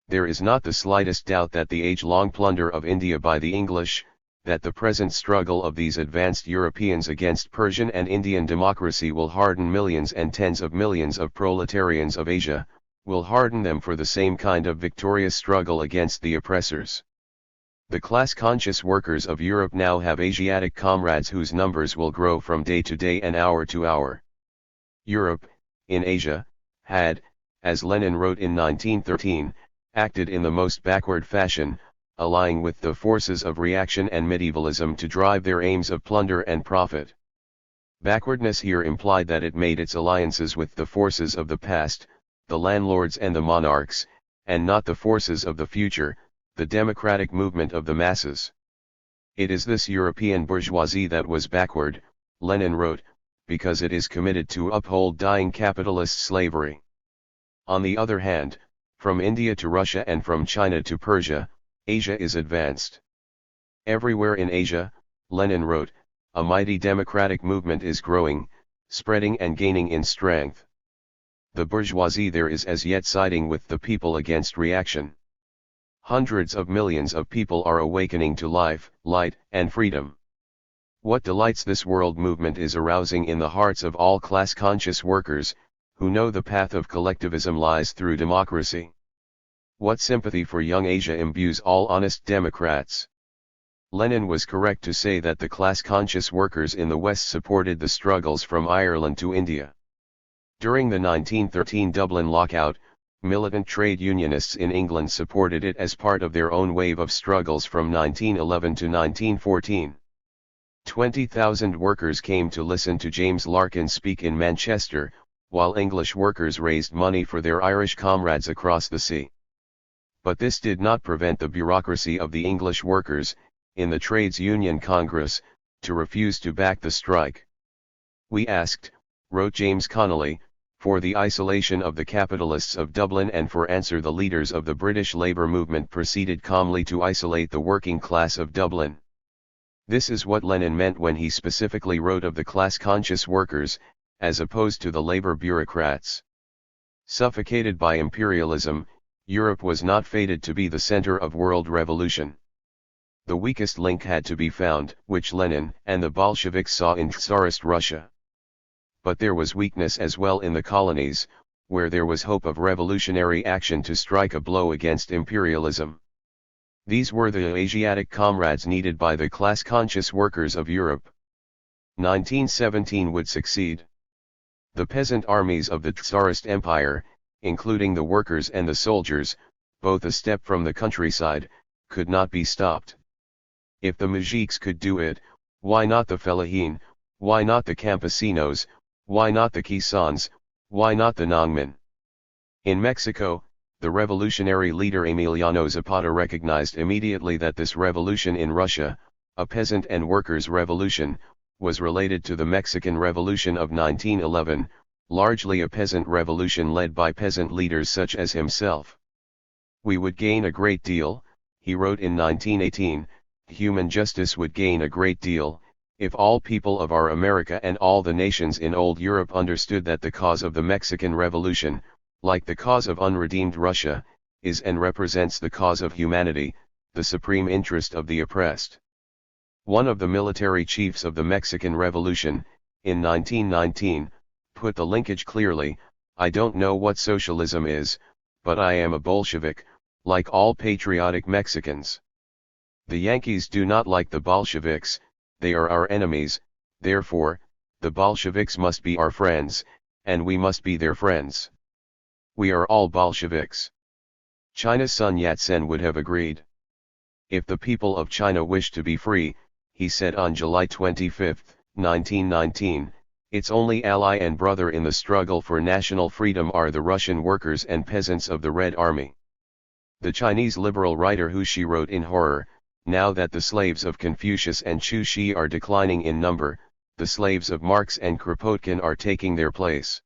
Speaker 1: There is not the slightest doubt that the age-long plunder of India by the English, that the present struggle of these advanced Europeans against Persian and Indian democracy will harden millions and tens of millions of proletarians of Asia, will harden them for the same kind of victorious struggle against the oppressors. The class-conscious workers of Europe now have Asiatic comrades whose numbers will grow from day to day and hour to hour. Europe, in Asia, had, as Lenin wrote in 1913, acted in the most backward fashion, allying with the forces of reaction and medievalism to drive their aims of plunder and profit. Backwardness here implied that it made its alliances with the forces of the past, the landlords and the monarchs, and not the forces of the future, the democratic movement of the masses. It is this European bourgeoisie that was backward, Lenin wrote, because it is committed to uphold dying capitalist slavery. On the other hand, from India to Russia and from China to Persia, Asia is advanced. Everywhere in Asia, Lenin wrote, a mighty democratic movement is growing, spreading and gaining in strength. The bourgeoisie there is as yet siding with the people against reaction. Hundreds of millions of people are awakening to life, light, and freedom. What delights this world movement is arousing in the hearts of all class-conscious workers, who know the path of collectivism lies through democracy. What sympathy for young Asia imbues all honest Democrats. Lenin was correct to say that the class-conscious workers in the West supported the struggles from Ireland to India. During the 1913 Dublin lockout, militant trade unionists in England supported it as part of their own wave of struggles from 1911 to 1914. 20,000 workers came to listen to James Larkin speak in Manchester, while English workers raised money for their Irish comrades across the sea. But this did not prevent the bureaucracy of the English workers, in the Trades Union Congress, to refuse to back the strike. We asked, wrote James Connolly, for the isolation of the capitalists of Dublin, and for answer the leaders of the British labour movement proceeded calmly to isolate the working class of Dublin. This is what Lenin meant when he specifically wrote of the class-conscious workers, as opposed to the labour bureaucrats. Suffocated by imperialism, Europe was not fated to be the centre of world revolution. The weakest link had to be found, which Lenin and the Bolsheviks saw in Tsarist Russia. But there was weakness as well in the colonies, where there was hope of revolutionary action to strike a blow against imperialism. These were the Asiatic comrades needed by the class-conscious workers of Europe. 1917 would succeed. The peasant armies of the Tsarist Empire, including the workers and the soldiers, both a step from the countryside, could not be stopped. If the mujiks could do it, why not the fellahin, why not the campesinos, why not the kisans, why not the nongmen? In Mexico, the revolutionary leader Emiliano Zapata recognized immediately that this revolution in Russia, a peasant and workers' revolution, was related to the Mexican Revolution of 1911, largely a peasant revolution led by peasant leaders such as himself. We would gain a great deal, he wrote in 1918, human justice would gain a great deal, if all people of our America and all the nations in old Europe understood that the cause of the Mexican Revolution, like the cause of unredeemed Russia, is and represents the cause of humanity, the supreme interest of the oppressed. One of the military chiefs of the Mexican Revolution, in 1919, put the linkage clearly: I don't know what socialism is, but I am a Bolshevik, like all patriotic Mexicans. The Yankees do not like the Bolsheviks, they are our enemies, therefore, the Bolsheviks must be our friends, and we must be their friends. We are all Bolsheviks. China's Sun Yat-sen would have agreed. If the people of China wish to be free, he said on July 25, 1919, its only ally and brother in the struggle for national freedom are the Russian workers and peasants of the Red Army. The Chinese liberal writer Hu Shi wrote in horror, now that the slaves of Confucius and Chu Shi are declining in number, the slaves of Marx and Kropotkin are taking their place.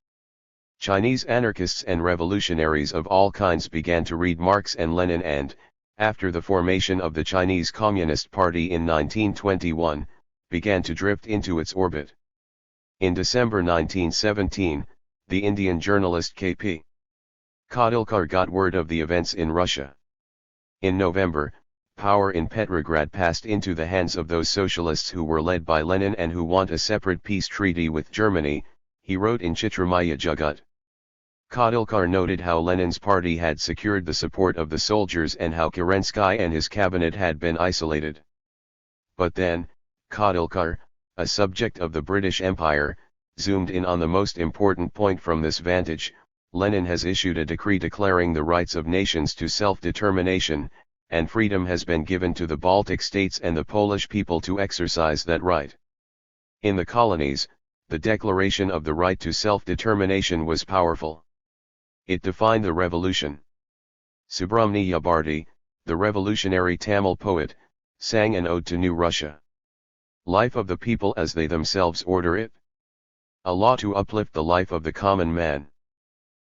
Speaker 1: Chinese anarchists and revolutionaries of all kinds began to read Marx and Lenin and, after the formation of the Chinese Communist Party in 1921, began to drift into its orbit. In December 1917, the Indian journalist K.P. Kodilkar got word of the events in Russia. In November, power in Petrograd passed into the hands of those socialists who were led by Lenin and who want a separate peace treaty with Germany, he wrote in Chitramaya Jagat. Kodilkar noted how Lenin's party had secured the support of the soldiers and how Kerensky and his cabinet had been isolated. But then, Kodilkar, a subject of the British Empire, zoomed in on the most important point from this vantage: Lenin has issued a decree declaring the rights of nations to self-determination, and freedom has been given to the Baltic states and the Polish people to exercise that right. In the colonies, the declaration of the right to self-determination was powerful. It defined the revolution. Subramanya Bharati, the revolutionary Tamil poet, sang an ode to New Russia. Life of the people as they themselves order it. A law to uplift the life of the common man.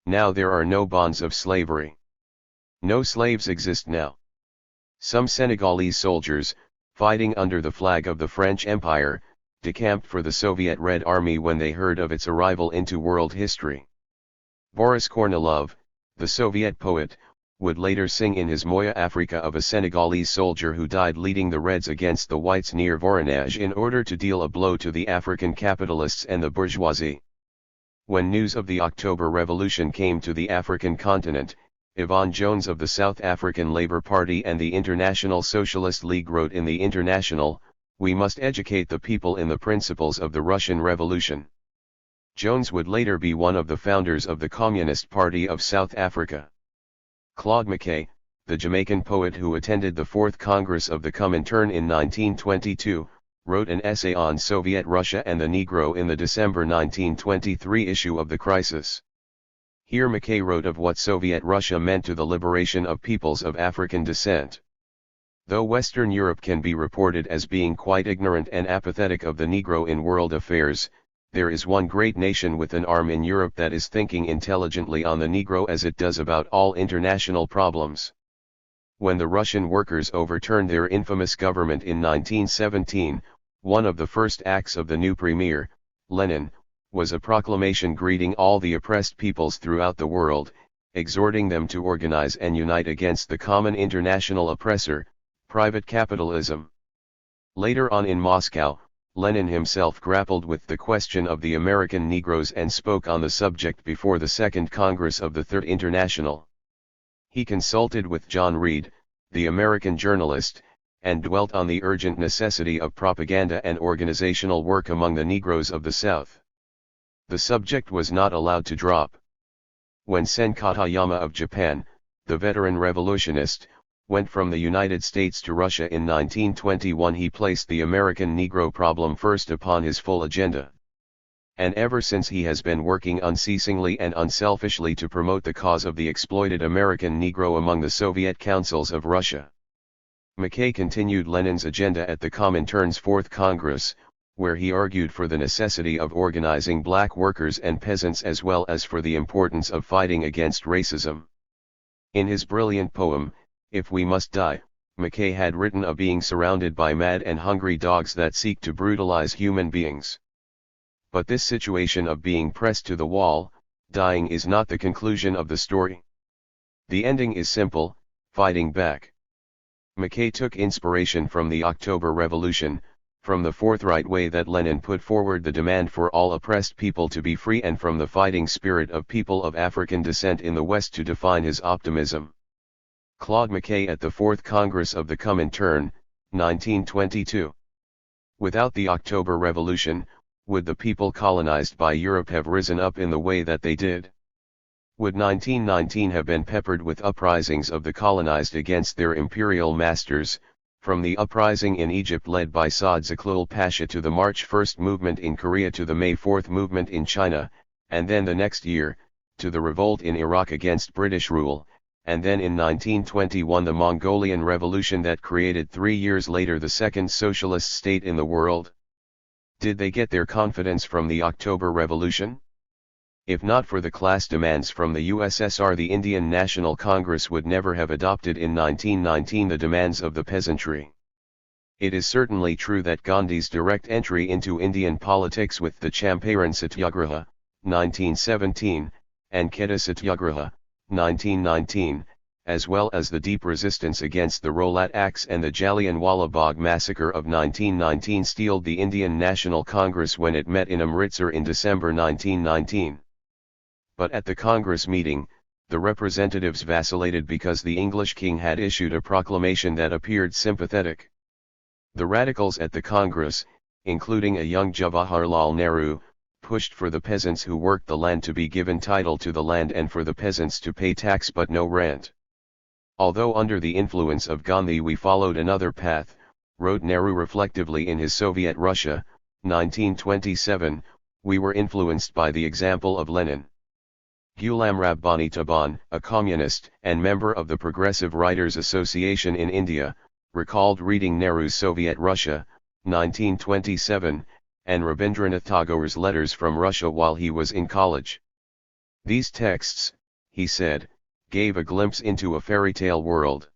Speaker 1: Now there are no bonds of slavery. No slaves exist now. Some Senegalese soldiers, fighting under the flag of the French Empire, decamped for the Soviet Red Army when they heard of its arrival into world history. Boris Kornilov, the Soviet poet, would later sing in his Moya Africa of a Senegalese soldier who died leading the Reds against the Whites near Voronezh in order to deal a blow to the African capitalists and the bourgeoisie. When news of the October Revolution came to the African continent, Yvonne Jones of the South African Labour Party and the International Socialist League wrote in the International, "We must educate the people in the principles of the Russian Revolution." Jones would later be one of the founders of the Communist Party of South Africa. Claude McKay, the Jamaican poet who attended the Fourth Congress of the Comintern in 1922, wrote an essay on Soviet Russia and the Negro in the December 1923 issue of The Crisis. Here McKay wrote of what Soviet Russia meant to the liberation of peoples of African descent. Though Western Europe can be reported as being quite ignorant and apathetic of the Negro in world affairs, there is one great nation with an arm in Europe that is thinking intelligently on the Negro as it does about all international problems. When the Russian workers overturned their infamous government in 1917, one of the first acts of the new premier, Lenin, was a proclamation greeting all the oppressed peoples throughout the world, exhorting them to organize and unite against the common international oppressor, Private capitalism. Later on in Moscow, Lenin himself grappled with the question of the American Negroes and spoke on the subject before the Second Congress of the Third International. He consulted with John Reed, the American journalist, and dwelt on the urgent necessity of propaganda and organizational work among the Negroes of the South. The subject was not allowed to drop. When Sen Katayama of Japan, the veteran revolutionist, went from the United States to Russia in 1921, he placed the American Negro problem first upon his full agenda. And ever since he has been working unceasingly and unselfishly to promote the cause of the exploited American Negro among the Soviet councils of Russia. Mackay continued Lenin's agenda at the Comintern's Fourth Congress, where he argued for the necessity of organizing black workers and peasants as well as for the importance of fighting against racism. In his brilliant poem, If We Must Die, Mackay had written of being surrounded by mad and hungry dogs that seek to brutalize human beings. But this situation of being pressed to the wall, dying, is not the conclusion of the story. The ending is simple: fighting back. Mackay took inspiration from the October Revolution, from the forthright way that Lenin put forward the demand for all oppressed people to be free, and from the fighting spirit of people of African descent in the West to define his optimism. Claude Mackay at the Fourth Congress of the Comintern, 1922. Without the October Revolution, would the people colonized by Europe have risen up in the way that they did? Would 1919 have been peppered with uprisings of the colonized against their imperial masters, from the uprising in Egypt led by Saad Zaghloul Pasha to the March 1st movement in Korea to the May 4th movement in China, and then the next year, to the revolt in Iraq against British rule, and then in 1921 the Mongolian Revolution that created 3 years later the second socialist state in the world? Did they get their confidence from the October Revolution? If not for the class demands from the USSR, the Indian National Congress would never have adopted in 1919 the demands of the peasantry. It is certainly true that Gandhi's direct entry into Indian politics with the Champaran Satyagraha, 1917, and Kheda Satyagraha, 1919, as well as the deep resistance against the Rowlatt Acts and the Jallianwala Bagh massacre of 1919 steeled the Indian National Congress when it met in Amritsar in December 1919. But at the Congress meeting, the representatives vacillated because the English king had issued a proclamation that appeared sympathetic. The radicals at the Congress, including a young Jawaharlal Nehru, pushed for the peasants who worked the land to be given title to the land and for the peasants to pay tax but no rent. Although under the influence of Gandhi we followed another path, wrote Nehru reflectively in his Soviet Russia, 1927, we were influenced by the example of Lenin. Ghulam Rabbani Taban, a communist and member of the Progressive Writers Association in India, recalled reading Nehru's Soviet Russia, 1927, and Rabindranath Tagore's letters from Russia while he was in college. These texts, he said, gave a glimpse into a fairy tale world.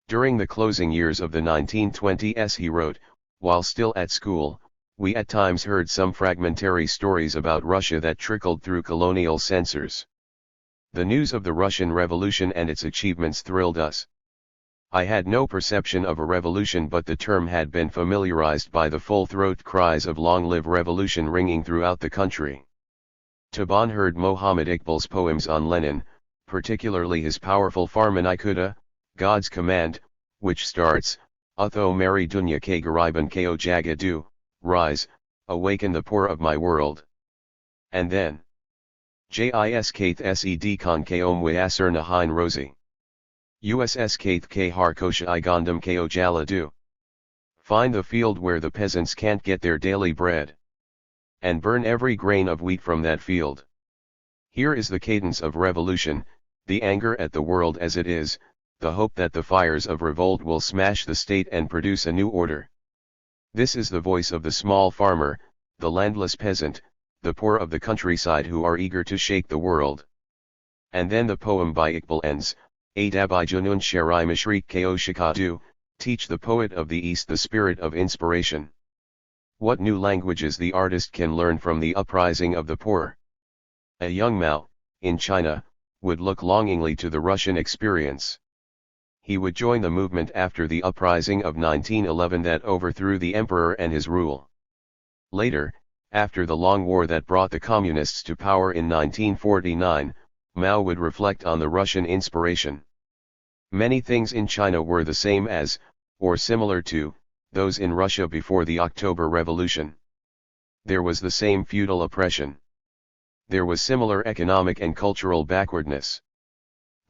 Speaker 1: During the closing years of the 1920s, he wrote, while still at school, we at times heard some fragmentary stories about Russia that trickled through colonial censors. The news of the Russian Revolution and its achievements thrilled us. I had no perception of a revolution, but the term had been familiarized by the full-throat cries of "Long live revolution" ringing throughout the country. Taban heard Mohammad Iqbal's poems on Lenin, particularly his powerful Farman-i-Khuda, God's Command, which starts, Utho Mary Dunya ke Gariban ko Jagadu, rise, awaken the poor of my world. And then, Jis Kaith Sed Khan Kom Wyasur Nahin Rosi. USS Kaith K Har Kosha I Gandam Ko Jaladu. Find the field where the peasants can't get their daily bread. And burn every grain of wheat from that field. Here is the cadence of revolution, the anger at the world as it is, the hope that the fires of revolt will smash the state and produce a new order. This is the voice of the small farmer, the landless peasant, the poor of the countryside who are eager to shake the world. And then the poem by Iqbal ends, Adabi Junun Sharai Mashriq Ko Shikadu, teach the poet of the East the spirit of inspiration. What new languages the artist can learn from the uprising of the poor. A young Mao, in China, would look longingly to the Russian experience. He would join the movement after the uprising of 1911 that overthrew the emperor and his rule. Later, after the long war that brought the communists to power in 1949, Mao would reflect on the Russian inspiration. Many things in China were the same as, or similar to, those in Russia before the October Revolution. There was the same feudal oppression. There was similar economic and cultural backwardness.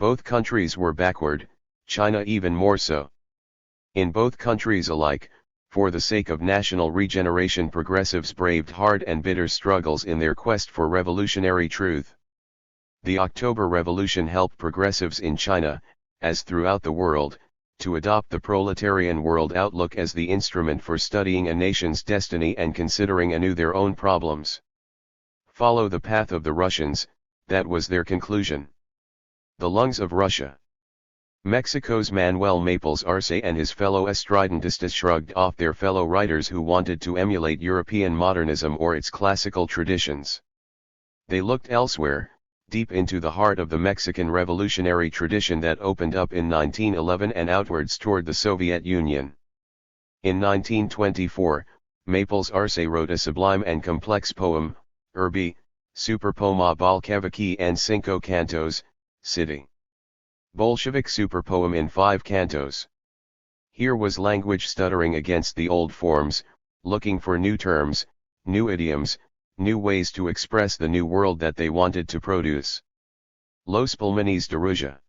Speaker 1: Both countries were backward, China even more so. In both countries alike, for the sake of national regeneration, progressives braved hard and bitter struggles in their quest for revolutionary truth. The October Revolution helped progressives in China, as throughout the world, to adopt the proletarian world outlook as the instrument for studying a nation's destiny and considering anew their own problems. Follow the path of the Russians, that was their conclusion. The lungs of Russia. Mexico's Manuel Maples Arce and his fellow estridentistas shrugged off their fellow writers who wanted to emulate European modernism or its classical traditions. They looked elsewhere, deep into the heart of the Mexican revolutionary tradition that opened up in 1911 and outwards toward the Soviet Union. In 1924, Maples Arce wrote a sublime and complex poem, Urbi, Superpoma Bolsheviki and Cinco Cantos, City. Bolshevik superpoem in 5 cantos. Here was language stuttering against the old forms, looking for new terms, new idioms, new ways to express the new world that they wanted to produce. Los pulmones de Rusia.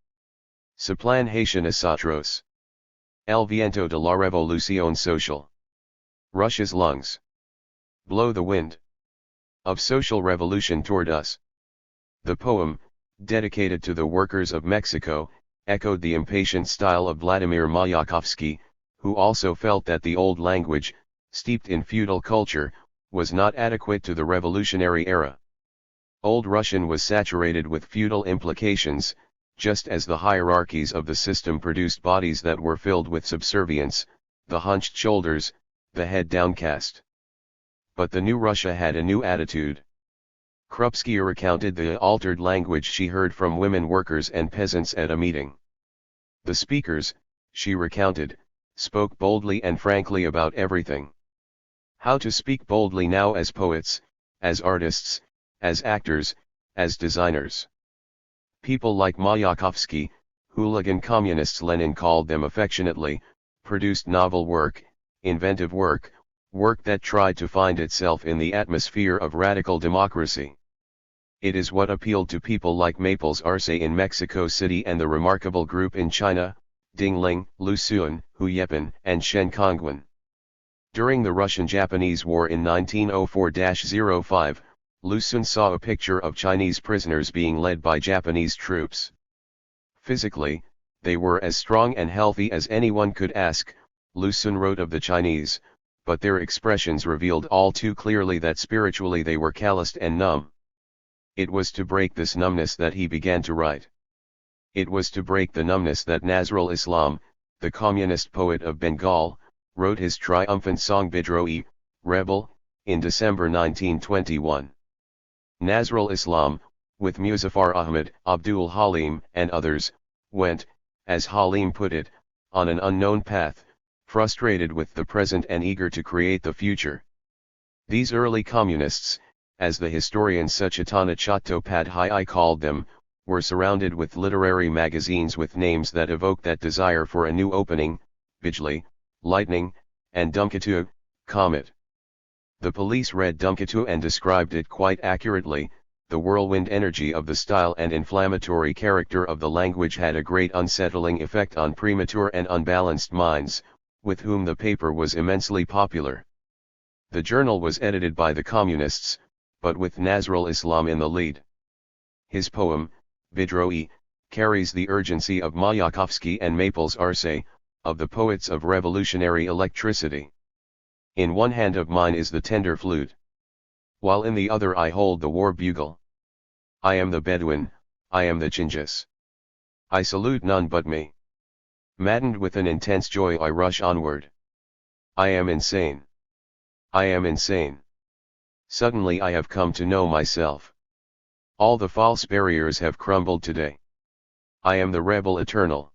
Speaker 1: Soplan Haitian nosotros. El viento de la revolución social. Russia's lungs. Blow the wind of social revolution toward us. The poem, dedicated to the workers of Mexico, echoed the impatient style of Vladimir Mayakovsky, who also felt that the old language, steeped in feudal culture, was not adequate to the revolutionary era. Old Russian was saturated with feudal implications, just as the hierarchies of the system produced bodies that were filled with subservience, the hunched shoulders, the head downcast. But the new Russia had a new attitude. Krupskaya recounted the altered language she heard from women workers and peasants at a meeting. The speakers, she recounted, spoke boldly and frankly about everything. How to speak boldly now as poets, as artists, as actors, as designers. People like Mayakovsky, hooligan communists Lenin called them affectionately, produced novel work, inventive work, work that tried to find itself in the atmosphere of radical democracy. It is what appealed to people like Maples Arce in Mexico City and the remarkable group in China, Dingling, Lusun, Huyepan, and Shen Kongwan. During the Russian-Japanese War in 1904-05, Lusun saw a picture of Chinese prisoners being led by Japanese troops. Physically, they were as strong and healthy as anyone could ask, Lusun wrote of the Chinese, but their expressions revealed all too clearly that spiritually they were calloused and numb. It was to break this numbness that he began to write. It was to break the numbness that Nazrul Islam, the communist poet of Bengal, wrote his triumphant song Bidrohi, Rebel, in December 1921. Nazrul Islam, with Muzaffar Ahmad, Abdul Halim and others, went, as Halim put it, on an unknown path, frustrated with the present and eager to create the future. These early communists, as the historian Suchatana Chattopadhyay called them, were surrounded with literary magazines with names that evoke that desire for a new opening, Bijli, lightning, and Dhumketu, comet. The police read Dhumketu and described it quite accurately. The whirlwind energy of the style and inflammatory character of the language had a great unsettling effect on premature and unbalanced minds, with whom the paper was immensely popular. The journal was edited by the communists, but with Nazrul Islam in the lead. His poem, Bidrohi, carries the urgency of Mayakovsky and Maples Arce, of the poets of revolutionary electricity. In one hand of mine is the tender flute, while in the other I hold the war bugle. I am the Bedouin, I am the Chinggis. I salute none but me. Maddened with an intense joy I rush onward. I am insane. I am insane. Suddenly I have come to know myself. All the false barriers have crumbled today. I am the rebel eternal.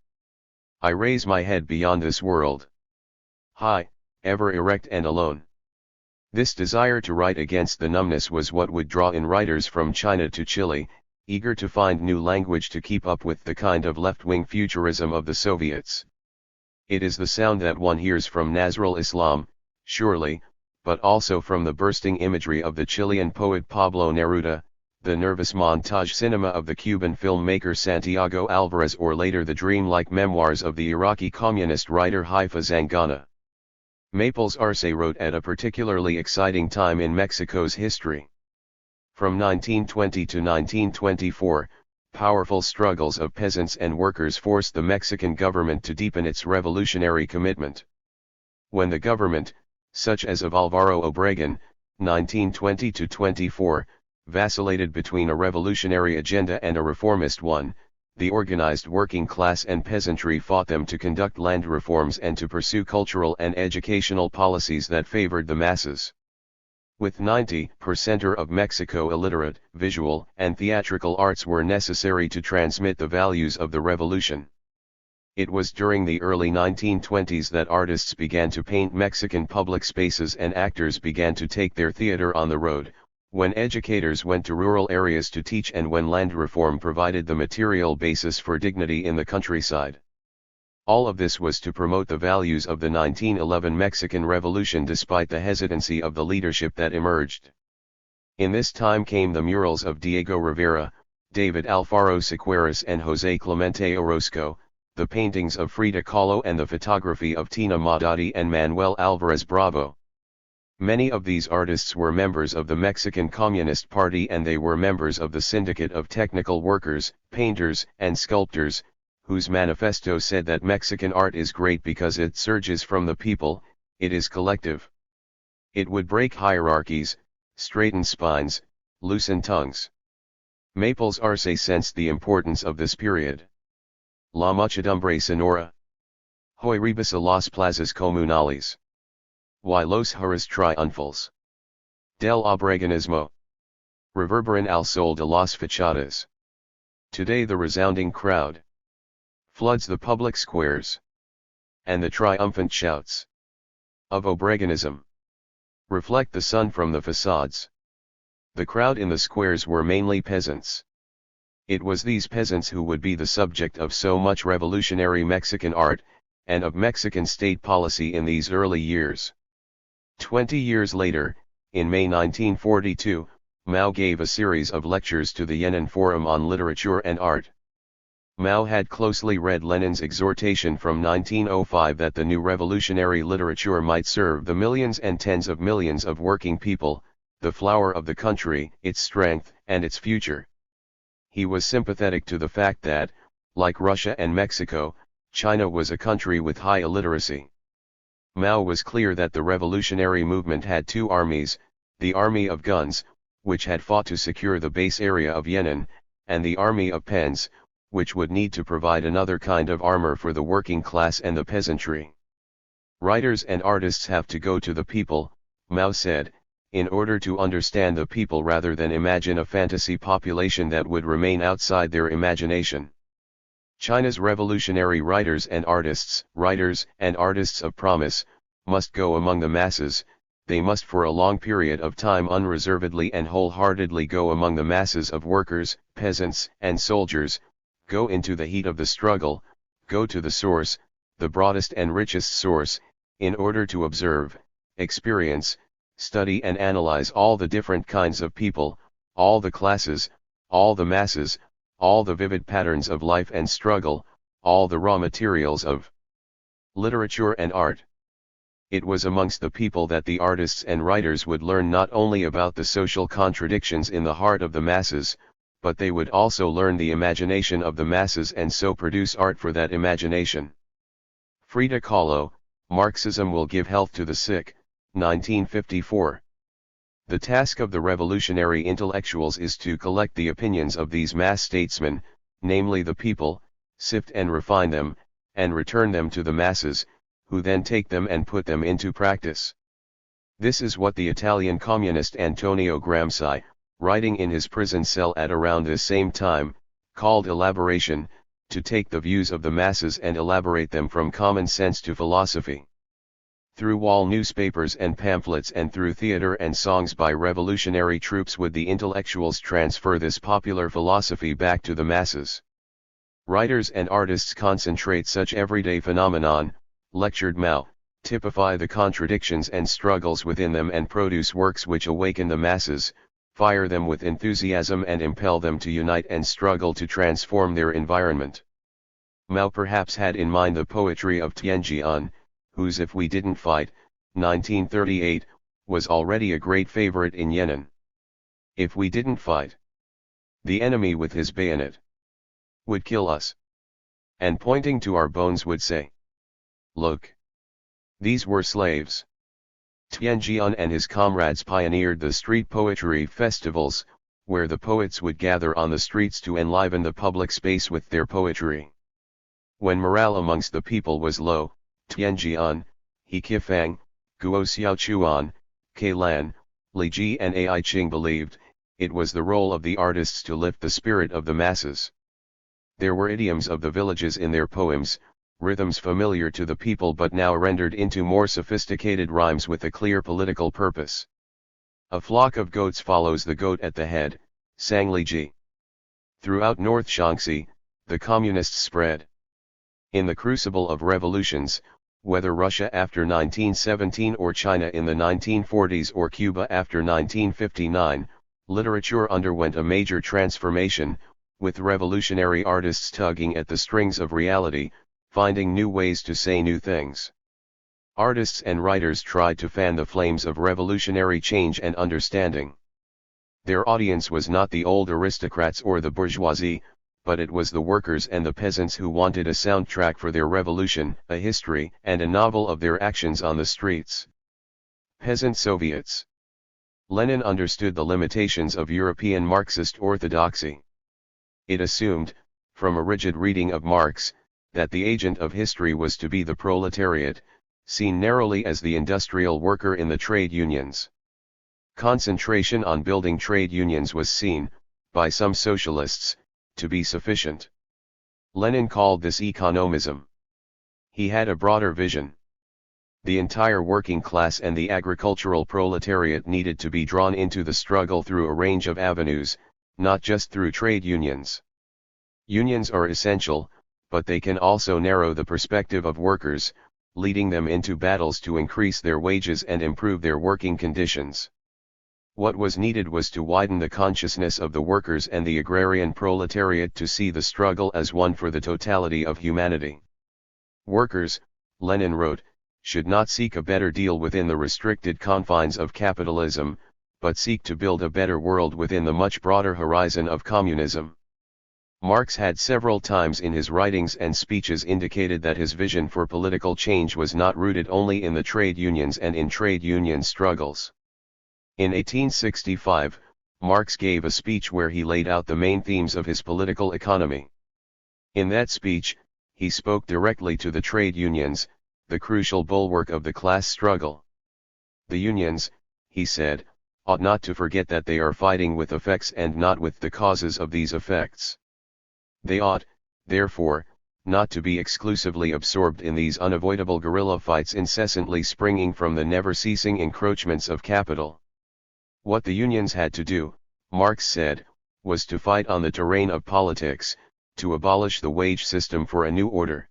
Speaker 1: I raise my head beyond this world. High, ever erect and alone. This desire to write against the numbness was what would draw in writers from China to Chile, eager to find new language to keep up with the kind of left-wing futurism of the Soviets. It is the sound that one hears from Nazrul Islam, surely, but also from the bursting imagery of the Chilean poet Pablo Neruda, the nervous montage cinema of the Cuban filmmaker Santiago Alvarez, or later the dreamlike memoirs of the Iraqi communist writer Haifa Zangana. Maples Arce wrote at a particularly exciting time in Mexico's history. From 1920 to 1924, powerful struggles of peasants and workers forced the Mexican government to deepen its revolutionary commitment. When the government, such as of Álvaro Obregón, 1920 to 24, vacillated between a revolutionary agenda and a reformist one, the organized working class and peasantry fought them to conduct land reforms and to pursue cultural and educational policies that favored the masses. With 90% of Mexico illiterate, visual and theatrical arts were necessary to transmit the values of the revolution. It was during the early 1920s that artists began to paint Mexican public spaces and actors began to take their theater on the road, when educators went to rural areas to teach, and when land reform provided the material basis for dignity in the countryside. All of this was to promote the values of the 1911 Mexican Revolution despite the hesitancy of the leadership that emerged. In this time came the murals of Diego Rivera, David Alfaro Siqueiros and José Clemente Orozco, the paintings of Frida Kahlo and the photography of Tina Modotti and Manuel Álvarez Bravo. Many of these artists were members of the Mexican Communist Party, and they were members of the Syndicate of Technical Workers, Painters, and Sculptors, whose manifesto said that Mexican art is great because it surges from the people, it is collective. It would break hierarchies, straighten spines, loosen tongues. Maples Arce sensed the importance of this period. La muchedumbre sonora. Hoy rebasa las plazas comunales. Y los juros triunfales. Del Obregonismo. Reverberan al sol de las fachadas. Today the resounding crowd floods the public squares, and the triumphant shouts of Obregonism reflect the sun from the facades. The crowd in the squares were mainly peasants. It was these peasants who would be the subject of so much revolutionary Mexican art, and of Mexican state policy in these early years. 20 years later, in May 1942, Mao gave a series of lectures to the Yan'an Forum on Literature and Art. Mao had closely read Lenin's exhortation from 1905 that the new revolutionary literature might serve the millions and tens of millions of working people, the flower of the country, its strength, and its future. He was sympathetic to the fact that, like Russia and Mexico, China was a country with high illiteracy. Mao was clear that the revolutionary movement had two armies, the army of guns, which had fought to secure the base area of Yan'an, and the army of pens, which would need to provide another kind of armor for the working class and the peasantry. Writers and artists have to go to the people, Mao said, in order to understand the people rather than imagine a fantasy population that would remain outside their imagination. China's revolutionary writers and artists of promise, must go among the masses. They must for a long period of time unreservedly and wholeheartedly go among the masses of workers, peasants, and soldiers, go into the heat of the struggle, go to the source, the broadest and richest source, in order to observe, experience, study and analyze all the different kinds of people, all the classes, all the masses, all the vivid patterns of life and struggle, all the raw materials of literature and art. It was amongst the people that the artists and writers would learn not only about the social contradictions in the heart of the masses, but they would also learn the imagination of the masses and so produce art for that imagination. Frida Kahlo, Marxism will give health to the sick, 1954. The task of the revolutionary intellectuals is to collect the opinions of these mass statesmen, namely the people, sift and refine them, and return them to the masses, who then take them and put them into practice. This is what the Italian communist Antonio Gramsci, writing in his prison cell at around this same time, called elaboration, to take the views of the masses and elaborate them from common sense to philosophy. Through wall newspapers and pamphlets and through theater and songs by revolutionary troops would the intellectuals transfer this popular philosophy back to the masses. Writers and artists concentrate such everyday phenomenon, lectured Mao, typify the contradictions and struggles within them and produce works which awaken the masses, fire them with enthusiasm and impel them to unite and struggle to transform their environment. Mao perhaps had in mind the poetry of Tianjian, whose If We Didn't Fight, 1938, was already a great favorite in Yan'an. If we didn't fight, the enemy with his bayonet would kill us, and pointing to our bones would say, "Look, these were slaves." Tianjian and his comrades pioneered the street poetry festivals, where the poets would gather on the streets to enliven the public space with their poetry. When morale amongst the people was low, Tianjian, He Kifang, Guo Xiaochuan, Kailan, Li Ji and Ai Qing believed, it was the role of the artists to lift the spirit of the masses. There were idioms of the villages in their poems, rhythms familiar to the people but now rendered into more sophisticated rhymes with a clear political purpose. A flock of goats follows the goat at the head, sang Li Ji. Throughout North Shaanxi, the communists spread. In the crucible of revolutions, whether Russia after 1917 or China in the 1940s or Cuba after 1959, literature underwent a major transformation, with revolutionary artists tugging at the strings of reality, finding new ways to say new things. Artists and writers tried to fan the flames of revolutionary change and understanding. Their audience was not the old aristocrats or the bourgeoisie, but it was the workers and the peasants who wanted a soundtrack for their revolution, a history and a novel of their actions on the streets. Peasant Soviets. Lenin understood the limitations of European Marxist orthodoxy. It assumed, from a rigid reading of Marx, that the agent of history was to be the proletariat, seen narrowly as the industrial worker in the trade unions. Concentration on building trade unions was seen, by some socialists, to be sufficient. Lenin called this economism. He had a broader vision. The entire working class and the agricultural proletariat needed to be drawn into the struggle through a range of avenues, not just through trade unions. Unions are essential, but they can also narrow the perspective of workers, leading them into battles to increase their wages and improve their working conditions. What was needed was to widen the consciousness of the workers and the agrarian proletariat to see the struggle as one for the totality of humanity. Workers, Lenin wrote, should not seek a better deal within the restricted confines of capitalism, but seek to build a better world within the much broader horizon of communism. Marx had several times in his writings and speeches indicated that his vision for political change was not rooted only in the trade unions and in trade union struggles. In 1865, Marx gave a speech where he laid out the main themes of his political economy. In that speech, he spoke directly to the trade unions, the crucial bulwark of the class struggle. The unions, he said, ought not to forget that they are fighting with effects and not with the causes of these effects. They ought, therefore, not to be exclusively absorbed in these unavoidable guerrilla fights incessantly springing from the never-ceasing encroachments of capital. What the unions had to do, Marx said, was to fight on the terrain of politics, to abolish the wage system for a new order.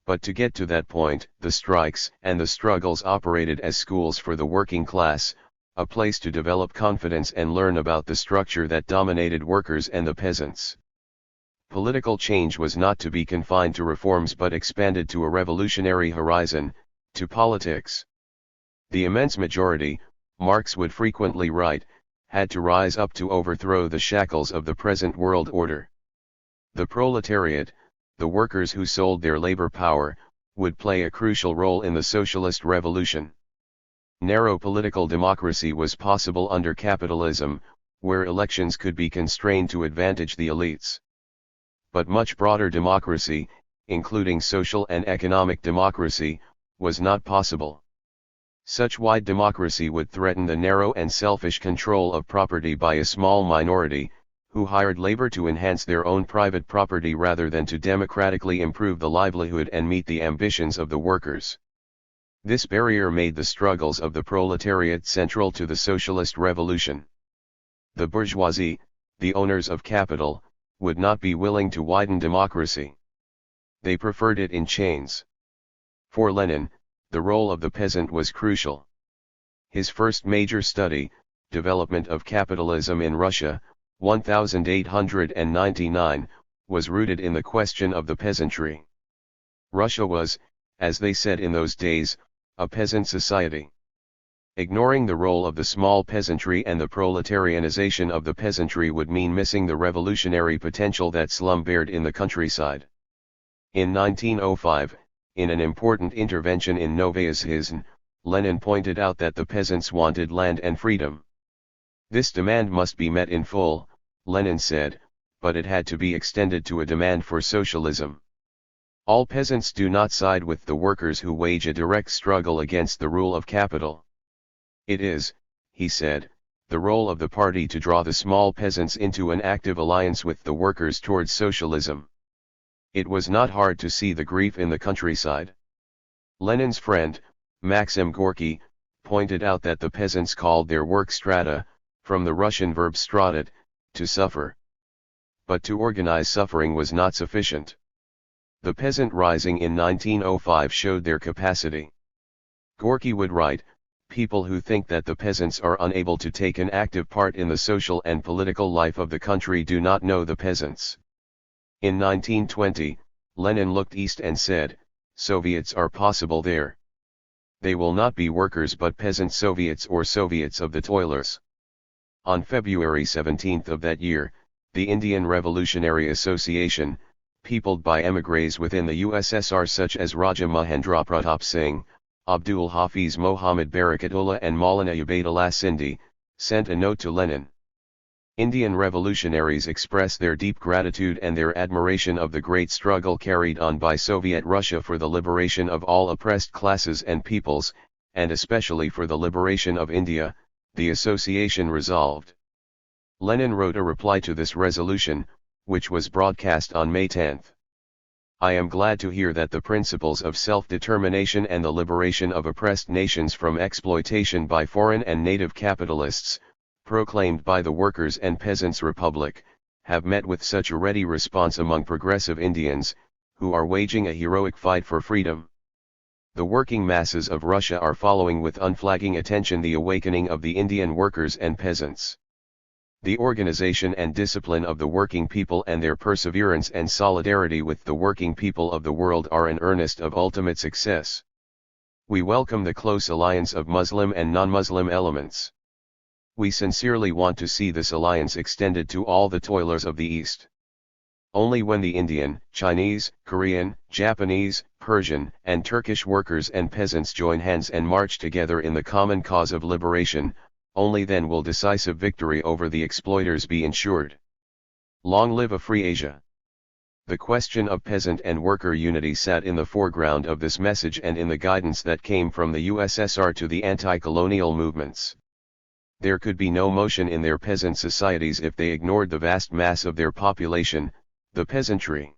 Speaker 1: But to get to that point, the strikes and the struggles operated as schools for the working class, a place to develop confidence and learn about the structure that dominated workers and the peasants. Political change was not to be confined to reforms but expanded to a revolutionary horizon, to politics. The immense majority, Marx would frequently write, had to rise up to overthrow the shackles of the present world order. The proletariat, the workers who sold their labor power, would play a crucial role in the socialist revolution. Narrow political democracy was possible under capitalism, where elections could be constrained to advantage the elites. But much broader democracy, including social and economic democracy, was not possible. Such wide democracy would threaten the narrow and selfish control of property by a small minority, who hired labor to enhance their own private property rather than to democratically improve the livelihood and meet the ambitions of the workers. This barrier made the struggles of the proletariat central to the socialist revolution. The bourgeoisie, the owners of capital, would not be willing to widen democracy. They preferred it in chains. For Lenin, the role of the peasant was crucial. His first major study, Development of Capitalism in Russia, 1899, was rooted in the question of the peasantry. Russia was, as they said in those days, a peasant society. Ignoring the role of the small peasantry and the proletarianization of the peasantry would mean missing the revolutionary potential that slumbered in the countryside. In 1905, in an important intervention in Novaya Zhizn, Lenin pointed out that the peasants wanted land and freedom. This demand must be met in full, Lenin said, but it had to be extended to a demand for socialism. All peasants do not side with the workers who wage a direct struggle against the rule of capital. It is, he said, the role of the party to draw the small peasants into an active alliance with the workers towards socialism. It was not hard to see the grief in the countryside. Lenin's friend, Maxim Gorky, pointed out that the peasants called their work strata, from the Russian verb stradat, to suffer. But to organize suffering was not sufficient. The peasant rising in 1905 showed their capacity. Gorky would write, "People who think that the peasants are unable to take an active part in the social and political life of the country do not know the peasants." In 1920, Lenin looked east and said, "Soviets are possible there. They will not be workers but peasant Soviets or Soviets of the toilers." On February 17 of that year, the Indian Revolutionary Association, peopled by émigrés within the USSR such as Raja Mahendra Pratap Singh, Abdul Hafiz Mohammad Barakatullah and Maulana Ubaidullah Sindhi, sent a note to Lenin. Indian revolutionaries express their deep gratitude and their admiration of the great struggle carried on by Soviet Russia for the liberation of all oppressed classes and peoples, and especially for the liberation of India, the association resolved. Lenin wrote a reply to this resolution, which was broadcast on May 10. I am glad to hear that the principles of self-determination and the liberation of oppressed nations from exploitation by foreign and native capitalists, proclaimed by the Workers' and Peasants' Republic, have met with such a ready response among progressive Indians, who are waging a heroic fight for freedom. The working masses of Russia are following with unflagging attention the awakening of the Indian workers and peasants. The organization and discipline of the working people and their perseverance and solidarity with the working people of the world are an earnest of ultimate success. We welcome the close alliance of Muslim and non-Muslim elements. We sincerely want to see this alliance extended to all the toilers of the East. Only when the Indian, Chinese, Korean, Japanese, Persian, and Turkish workers and peasants join hands and march together in the common cause of liberation, only then will decisive victory over the exploiters be ensured. Long live a free Asia! The question of peasant and worker unity sat in the foreground of this message and in the guidance that came from the USSR to the anti-colonial movements. There could be no motion in their peasant societies if they ignored the vast mass of their population, the peasantry.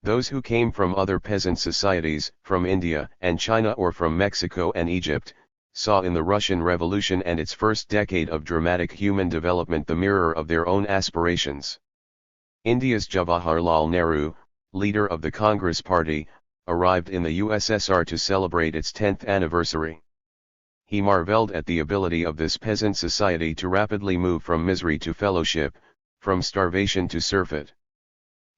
Speaker 1: Those who came from other peasant societies, from India and China or from Mexico and Egypt, saw in the Russian Revolution and its first decade of dramatic human development the mirror of their own aspirations. India's Jawaharlal Nehru, leader of the Congress Party, arrived in the USSR to celebrate its 10th anniversary. He marveled at the ability of this peasant society to rapidly move from misery to fellowship, from starvation to surfeit.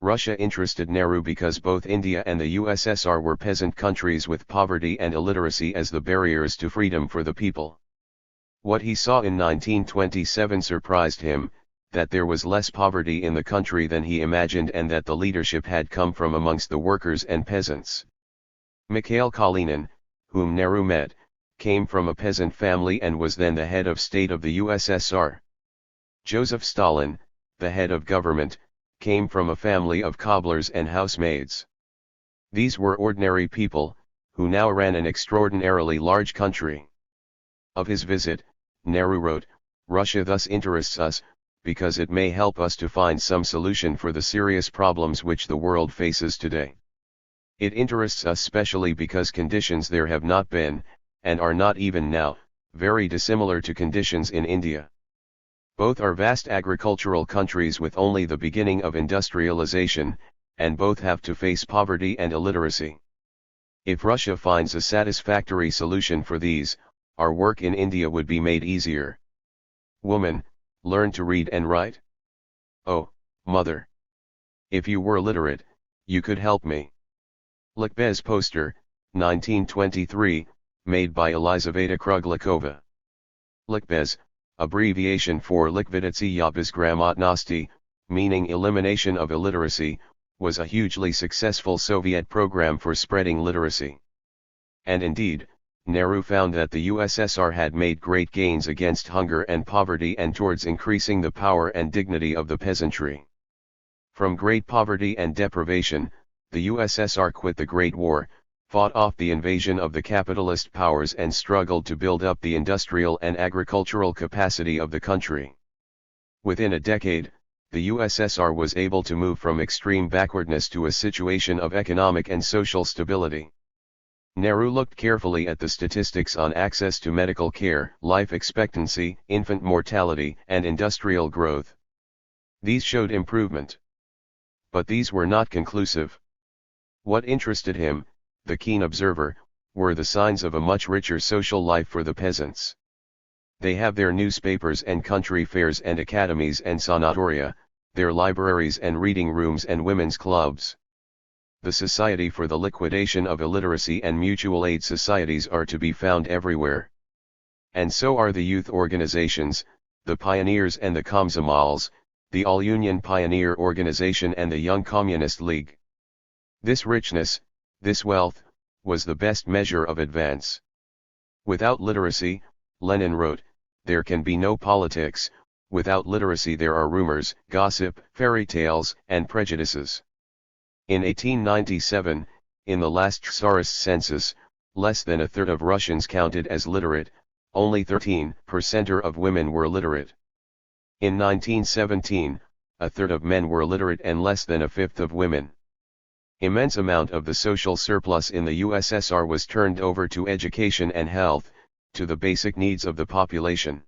Speaker 1: Russia interested Nehru because both India and the USSR were peasant countries with poverty and illiteracy as the barriers to freedom for the people. What he saw in 1927 surprised him, that there was less poverty in the country than he imagined and that the leadership had come from amongst the workers and peasants. Mikhail Kalinin, whom Nehru met, came from a peasant family and was then the head of state of the USSR. Joseph Stalin, the head of government, came from a family of cobblers and housemaids. These were ordinary people, who now ran an extraordinarily large country. Of his visit, Nehru wrote, "Russia thus interests us, because it may help us to find some solution for the serious problems which the world faces today. It interests us specially because conditions there have not been, and are not even now, very dissimilar to conditions in India. Both are vast agricultural countries with only the beginning of industrialization, and both have to face poverty and illiteracy. If Russia finds a satisfactory solution for these, our work in India would be made easier. Woman, learn to read and write? Oh, mother! If you were literate, you could help me. Likhbez poster, 1923, made by Elizaveta Kruglikova. Likhbez, abbreviation for Likvidatsiya bezgramotnosti, meaning elimination of illiteracy, was a hugely successful Soviet program for spreading literacy. And indeed, Nehru found that the USSR had made great gains against hunger and poverty and towards increasing the power and dignity of the peasantry. From great poverty and deprivation, the USSR quit the Great War, fought off the invasion of the capitalist powers and struggled to build up the industrial and agricultural capacity of the country. Within a decade, the USSR was able to move from extreme backwardness to a situation of economic and social stability. Nehru looked carefully at the statistics on access to medical care, life expectancy, infant mortality, and industrial growth. These showed improvement. But these were not conclusive. What interested him, the keen observer, were the signs of a much richer social life for the peasants. They have their newspapers and country fairs and academies and sanatoria, their libraries and reading rooms and women's clubs. The Society for the Liquidation of Illiteracy and mutual aid societies are to be found everywhere. And so are the youth organizations, the Pioneers and the Komsomols, the All-Union Pioneer Organization and the Young Communist League. This richness, this wealth, was the best measure of advance. Without literacy, Lenin wrote, there can be no politics. Without literacy there are rumors, gossip, fairy tales, and prejudices. In 1897, in the last Tsarist census, less than a third of Russians counted as literate, only 13% of women were literate. In 1917, a third of men were literate and less than a fifth of women. Immense amount of the social surplus in the USSR was turned over to education and health, to the basic needs of the population.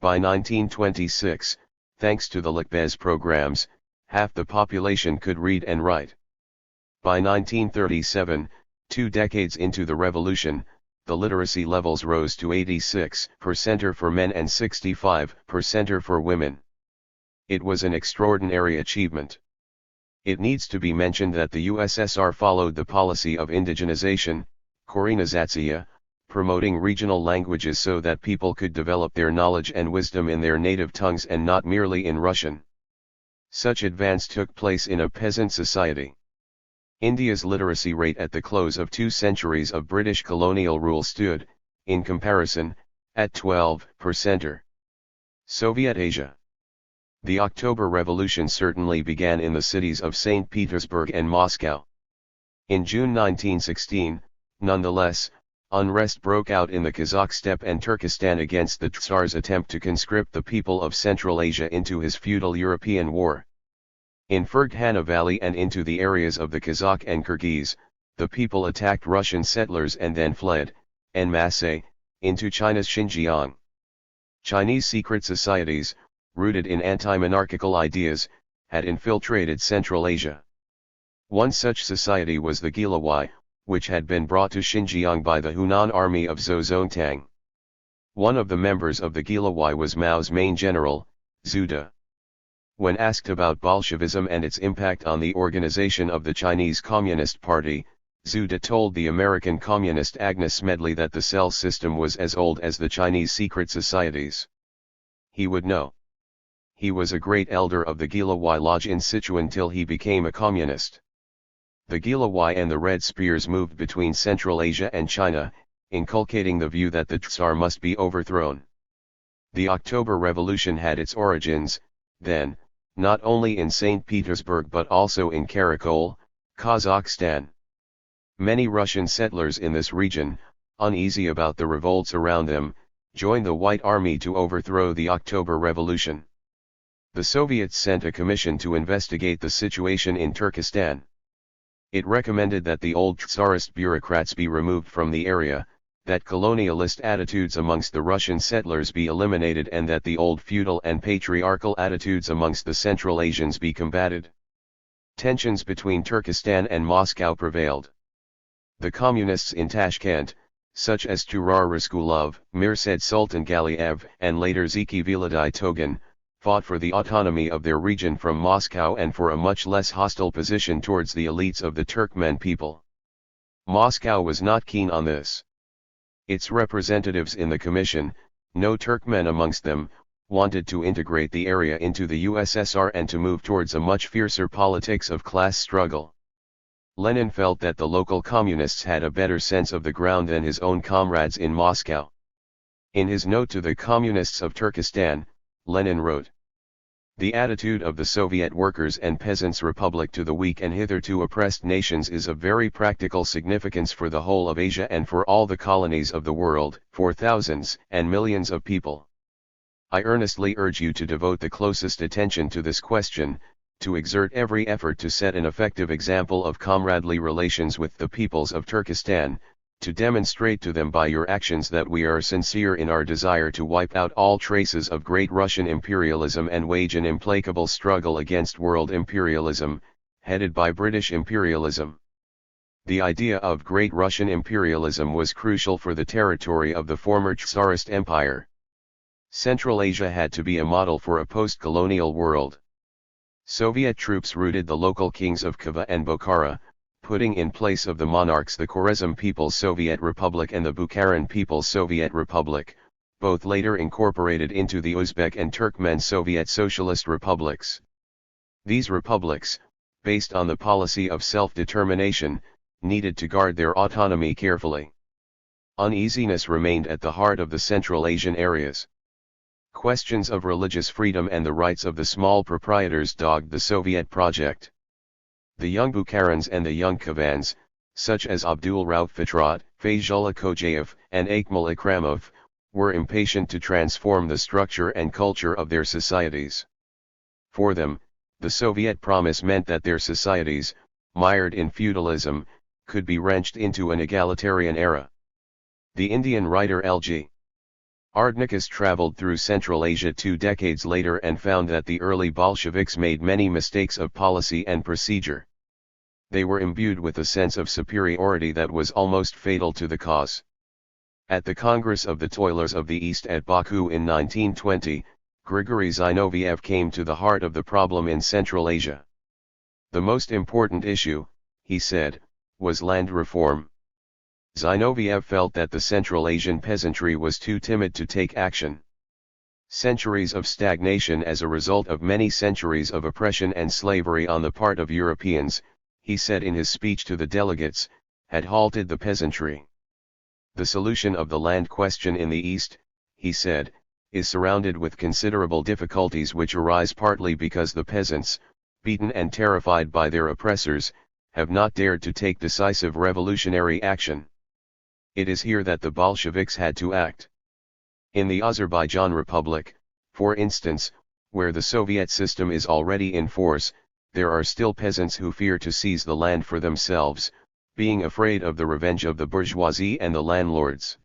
Speaker 1: By 1926, thanks to the Likhbez programs, half the population could read and write. By 1937, 2 decades into the revolution, the literacy levels rose to 86% for men and 65% for women. It was an extraordinary achievement. It needs to be mentioned that the USSR followed the policy of indigenization, Korenizatsiya, promoting regional languages so that people could develop their knowledge and wisdom in their native tongues and not merely in Russian. Such advance took place in a peasant society. India's literacy rate at the close of 2 centuries of British colonial rule stood, in comparison, at 12%. Soviet Asia. The October Revolution certainly began in the cities of St. Petersburg and Moscow. In June 1916, nonetheless, unrest broke out in the Kazakh steppe and Turkestan against the Tsar's attempt to conscript the people of Central Asia into his feudal European war. In Ferghana Valley and into the areas of the Kazakh and Kyrgyz, the people attacked Russian settlers and then fled, en masse, into China's Xinjiang. Chinese secret societies, rooted in anti-monarchical ideas, had infiltrated Central Asia. One such society was the Gilawai, which had been brought to Xinjiang by the Hunan army of Zhou Zongtang. One of the members of the Gilawai was Mao's main general, Zhu De. When asked about Bolshevism and its impact on the organization of the Chinese Communist Party, Zhu De told the American communist Agnes Smedley that the cell system was as old as the Chinese secret societies. He would know. He was a great elder of the Gilawai Lodge in Sichuan till he became a communist. The Gilawai and the Red Spears moved between Central Asia and China, inculcating the view that the Tsar must be overthrown. The October Revolution had its origins, then, not only in St. Petersburg but also in Karakol, Kazakhstan. Many Russian settlers in this region, uneasy about the revolts around them, joined the White Army to overthrow the October Revolution. The Soviets sent a commission to investigate the situation in Turkestan. It recommended that the old Tsarist bureaucrats be removed from the area, that colonialist attitudes amongst the Russian settlers be eliminated, and that the old feudal and patriarchal attitudes amongst the Central Asians be combated. Tensions between Turkestan and Moscow prevailed. The communists in Tashkent, such as Turar Raskulov, Mirsaid Sultan Galiev, and later Zeki Viladi Togun, fought for the autonomy of their region from Moscow and for a much less hostile position towards the elites of the Turkmen people. Moscow was not keen on this. Its representatives in the commission, no Turkmen amongst them, wanted to integrate the area into the USSR and to move towards a much fiercer politics of class struggle. Lenin felt that the local communists had a better sense of the ground than his own comrades in Moscow. In his note to the communists of Turkestan, Lenin wrote, "The attitude of the Soviet Workers' and Peasants' Republic to the weak and hitherto oppressed nations is of very practical significance for the whole of Asia and for all the colonies of the world, for thousands and millions of people. I earnestly urge you to devote the closest attention to this question, to exert every effort to set an effective example of comradely relations with the peoples of Turkestan, to demonstrate to them by your actions that we are sincere in our desire to wipe out all traces of great Russian imperialism and wage an implacable struggle against world imperialism, headed by British imperialism." The idea of great Russian imperialism was crucial for the territory of the former Tsarist Empire. Central Asia had to be a model for a post-colonial world. Soviet troops routed the local kings of Khiva and Bokhara, putting in place of the monarchs the Khwarezm People's Soviet Republic and the Bukharan People's Soviet Republic, both later incorporated into the Uzbek and Turkmen Soviet Socialist Republics. These republics, based on the policy of self-determination, needed to guard their autonomy carefully. Uneasiness remained at the heart of the Central Asian areas. Questions of religious freedom and the rights of the small proprietors dogged the Soviet project. The young Bukharans and the young Khivans, such as Abdul Rauf Fitrot, Fayzullah Kojayev, and Akmal Ikramov, were impatient to transform the structure and culture of their societies. For them, the Soviet promise meant that their societies, mired in feudalism, could be wrenched into an egalitarian era. The Indian writer L.G. Ardnikas traveled through Central Asia 2 decades later and found that the early Bolsheviks made many mistakes of policy and procedure. They were imbued with a sense of superiority that was almost fatal to the cause. At the Congress of the Toilers of the East at Baku in 1920, Grigory Zinoviev came to the heart of the problem in Central Asia. The most important issue, he said, was land reform. Zinoviev felt that the Central Asian peasantry was too timid to take action. Centuries of stagnation as a result of many centuries of oppression and slavery on the part of Europeans, he said in his speech to the delegates, had halted the peasantry. The solution of the land question in the East, he said, is surrounded with considerable difficulties which arise partly because the peasants, beaten and terrified by their oppressors, have not dared to take decisive revolutionary action. It is here that the Bolsheviks had to act. In the Azerbaijan Republic, for instance, where the Soviet system is already in force, there are still peasants who fear to seize the land for themselves, being afraid of the revenge of the bourgeoisie and the landlords.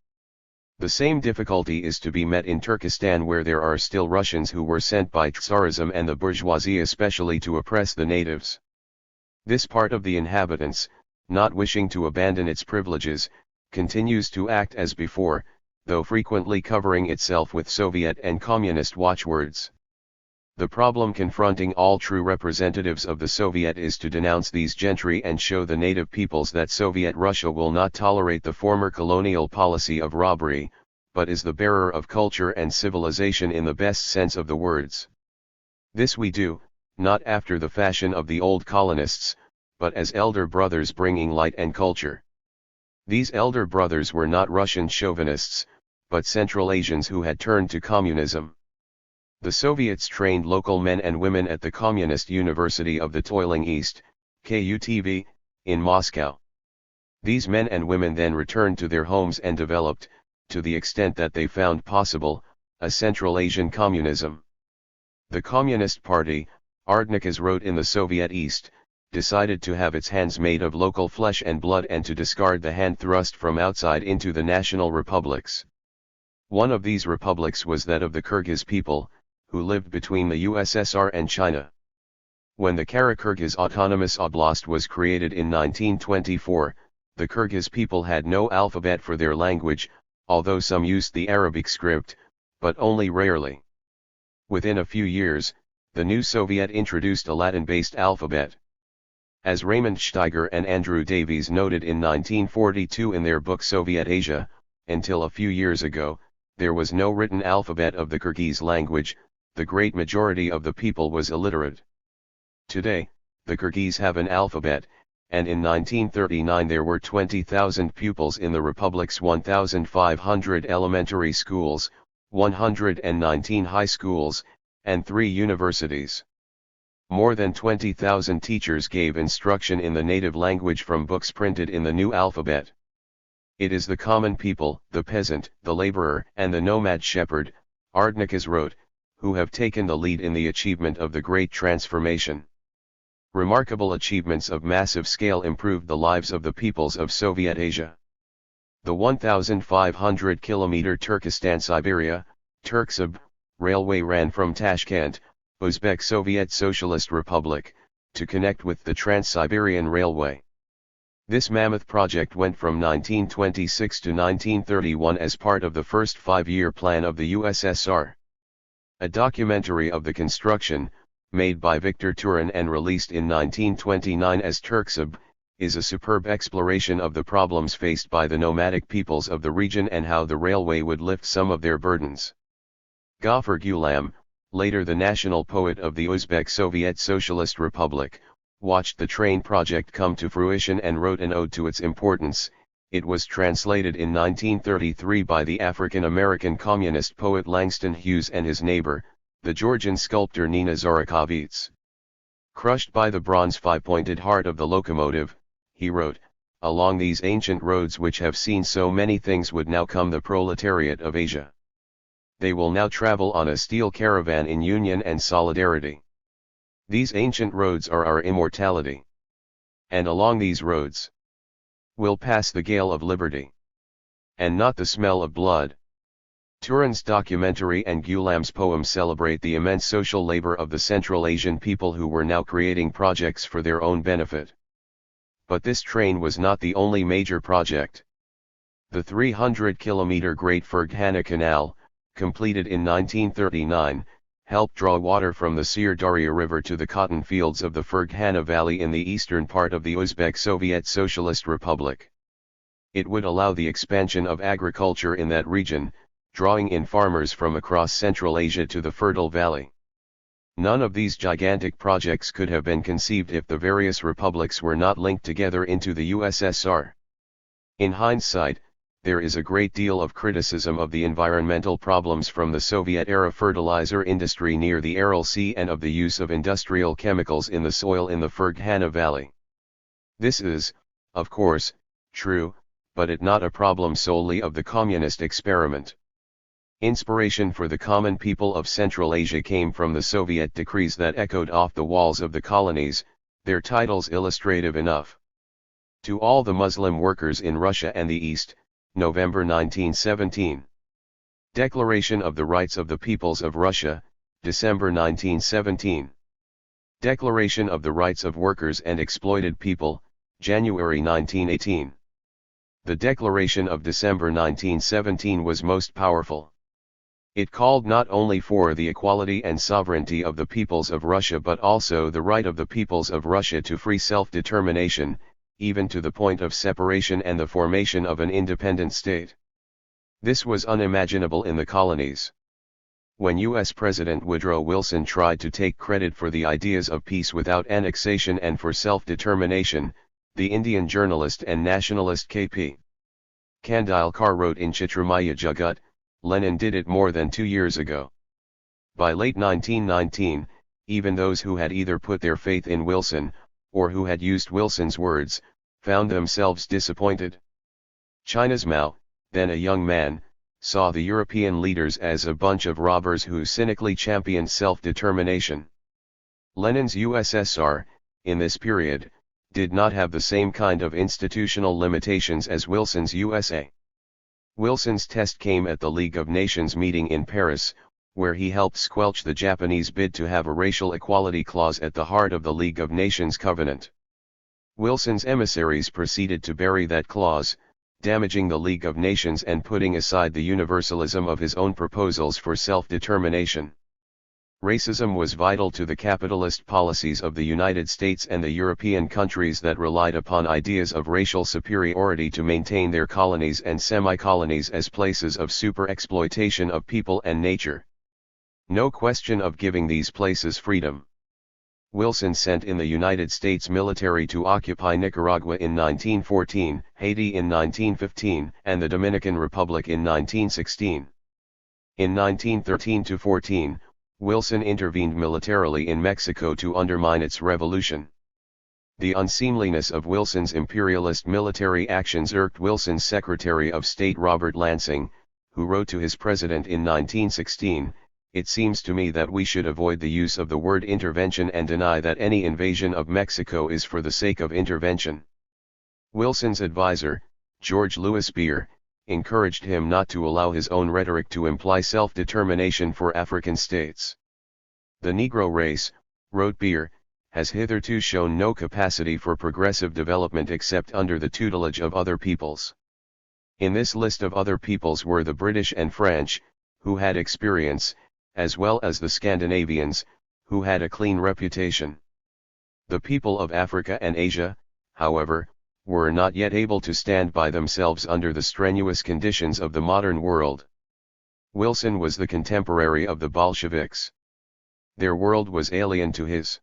Speaker 1: The same difficulty is to be met in Turkestan, where there are still Russians who were sent by Tsarism and the bourgeoisie especially to oppress the natives. This part of the inhabitants, not wishing to abandon its privileges, continues to act as before, though frequently covering itself with Soviet and communist watchwords. The problem confronting all true representatives of the Soviet is to denounce these gentry and show the native peoples that Soviet Russia will not tolerate the former colonial policy of robbery, but is the bearer of culture and civilization in the best sense of the words. This we do, not after the fashion of the old colonists, but as elder brothers bringing light and culture. These elder brothers were not Russian chauvinists, but Central Asians who had turned to communism. The Soviets trained local men and women at the Communist University of the Toiling East, KUTV, in Moscow. These men and women then returned to their homes and developed, to the extent that they found possible, a Central Asian communism. The Communist Party, Ardnikas wrote in the Soviet East, decided to have its hands made of local flesh and blood and to discard the hand thrust from outside into the national republics. One of these republics was that of the Kyrgyz people, who lived between the USSR and China. When the Kara-Kyrgyz Autonomous Oblast was created in 1924, the Kyrgyz people had no alphabet for their language, although some used the Arabic script, but only rarely. Within a few years, the new Soviet introduced a Latin-based alphabet. As Raymond Steiger and Andrew Davies noted in 1942 in their book Soviet Asia, until a few years ago, there was no written alphabet of the Kyrgyz language, the great majority of the people was illiterate. Today, the Kyrgyz have an alphabet, and in 1939 there were 20,000 pupils in the republic's 1,500 elementary schools, 119 high schools, and 3 universities. More than 20,000 teachers gave instruction in the native language from books printed in the new alphabet. It is the common people, the peasant, the laborer, and the nomad shepherd, Ardnikas wrote, who have taken the lead in the achievement of the great transformation. Remarkable achievements of massive scale improved the lives of the peoples of Soviet Asia. The 1,500-kilometer Turkestan-Siberia, Turksib, railway ran from Tashkent, Uzbek Soviet Socialist Republic, to connect with the Trans-Siberian Railway. This mammoth project went from 1926 to 1931 as part of the first 5-year plan of the USSR. A documentary of the construction, made by Victor Turin and released in 1929 as Turksib, is a superb exploration of the problems faced by the nomadic peoples of the region and how the railway would lift some of their burdens. Ghaffar Ghulam, later the national poet of the Uzbek Soviet Socialist Republic, watched the train project come to fruition and wrote an ode to its importance. It was translated in 1933 by the African-American communist poet Langston Hughes and his neighbor, the Georgian sculptor Nina Zorakovits. Crushed by the bronze 5-pointed heart of the locomotive, he wrote, along these ancient roads which have seen so many things would now come the proletariat of Asia. They will now travel on a steel caravan in union and solidarity. These ancient roads are our immortality. And along these roads will pass the gale of liberty. And not the smell of blood. Turin's documentary and Ghulam's poem celebrate the immense social labor of the Central Asian people who were now creating projects for their own benefit. But this train was not the only major project. The 300-kilometer Great Ferghana Canal, completed in 1939, helped draw water from the Syr Darya River to the cotton fields of the Ferghana Valley in the eastern part of the Uzbek Soviet Socialist Republic. It would allow the expansion of agriculture in that region, drawing in farmers from across Central Asia to the fertile valley. None of these gigantic projects could have been conceived if the various republics were not linked together into the USSR. In hindsight, there is a great deal of criticism of the environmental problems from the Soviet-era fertilizer industry near the Aral Sea and of the use of industrial chemicals in the soil in the Ferghana Valley. This is, of course, true, but it not a problem solely of the communist experiment. Inspiration for the common people of Central Asia came from the Soviet decrees that echoed off the walls of the colonies, their titles illustrative enough. To all the Muslim workers in Russia and the East, November 1917. Declaration of the Rights of the Peoples of Russia, December 1917. Declaration of the Rights of Workers and Exploited People, January 1918. The Declaration of December 1917 was most powerful. It called not only for the equality and sovereignty of the peoples of Russia but also the right of the peoples of Russia to free self-determination, even to the point of separation and the formation of an independent state. This was unimaginable in the colonies. When U.S. President Woodrow Wilson tried to take credit for the ideas of peace without annexation and for self-determination, the Indian journalist and nationalist K.P. Kandilkar wrote in Chitramaya Jagat, Lenin did it more than 2 years ago. By late 1919, even those who had either put their faith in Wilson, or who had used Wilson's words, found themselves disappointed. China's Mao, then a young man, saw the European leaders as a bunch of robbers who cynically championed self-determination. Lenin's USSR, in this period, did not have the same kind of institutional limitations as Wilson's USA. Wilson's test came at the League of Nations meeting in Paris, where he helped squelch the Japanese bid to have a racial equality clause at the heart of the League of Nations covenant. Wilson's emissaries proceeded to bury that clause, damaging the League of Nations and putting aside the universalism of his own proposals for self-determination. Racism was vital to the capitalist policies of the United States and the European countries that relied upon ideas of racial superiority to maintain their colonies and semi-colonies as places of super-exploitation of people and nature. No question of giving these places freedom. Wilson sent in the United States military to occupy Nicaragua in 1914, Haiti in 1915, and the Dominican Republic in 1916. In 1913-14, Wilson intervened militarily in Mexico to undermine its revolution. The unseemliness of Wilson's imperialist military actions irked Wilson's Secretary of State Robert Lansing, who wrote to his president in 1916, "It seems to me that we should avoid the use of the word intervention and deny that any invasion of Mexico is for the sake of intervention." Wilson's advisor, George Louis Beer, encouraged him not to allow his own rhetoric to imply self-determination for African states. "The Negro race," wrote Beer, "has hitherto shown no capacity for progressive development except under the tutelage of other peoples." In this list of other peoples were the British and French, who had experience, as well as the Scandinavians, who had a clean reputation. The people of Africa and Asia, however, were not yet able to stand by themselves under the strenuous conditions of the modern world. Wilson was the contemporary of the Bolsheviks. Their world was alien to his.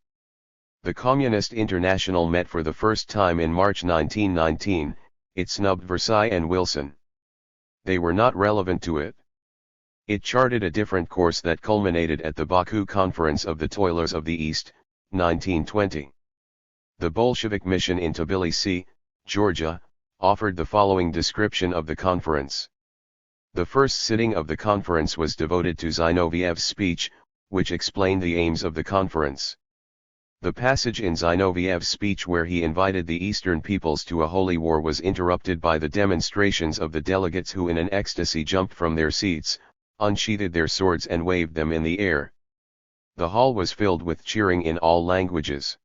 Speaker 1: The Communist International met for the first time in March 1919, it snubbed Versailles and Wilson. They were not relevant to it. It charted a different course that culminated at the Baku Conference of the Toilers of the East, 1920. The Bolshevik mission in Tbilisi, Georgia, offered the following description of the conference. The first sitting of the conference was devoted to Zinoviev's speech, which explained the aims of the conference. The passage in Zinoviev's speech where he invited the Eastern peoples to a holy war was interrupted by the demonstrations of the delegates who in an ecstasy jumped from their seats, unsheathed their swords and waved them in the air. The hall was filled with cheering in all languages.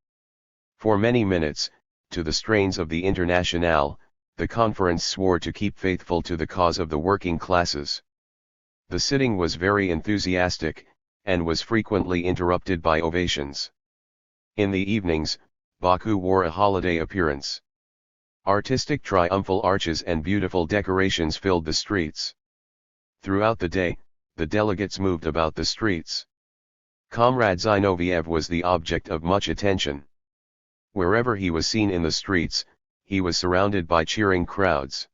Speaker 1: For many minutes, to the strains of the Internationale, the conference swore to keep faithful to the cause of the working classes. The sitting was very enthusiastic, and was frequently interrupted by ovations. In the evenings, Baku wore a holiday appearance. Artistic triumphal arches and beautiful decorations filled the streets. Throughout the day, the delegates moved about the streets. Comrade Zinoviev was the object of much attention. Wherever he was seen in the streets, he was surrounded by cheering crowds.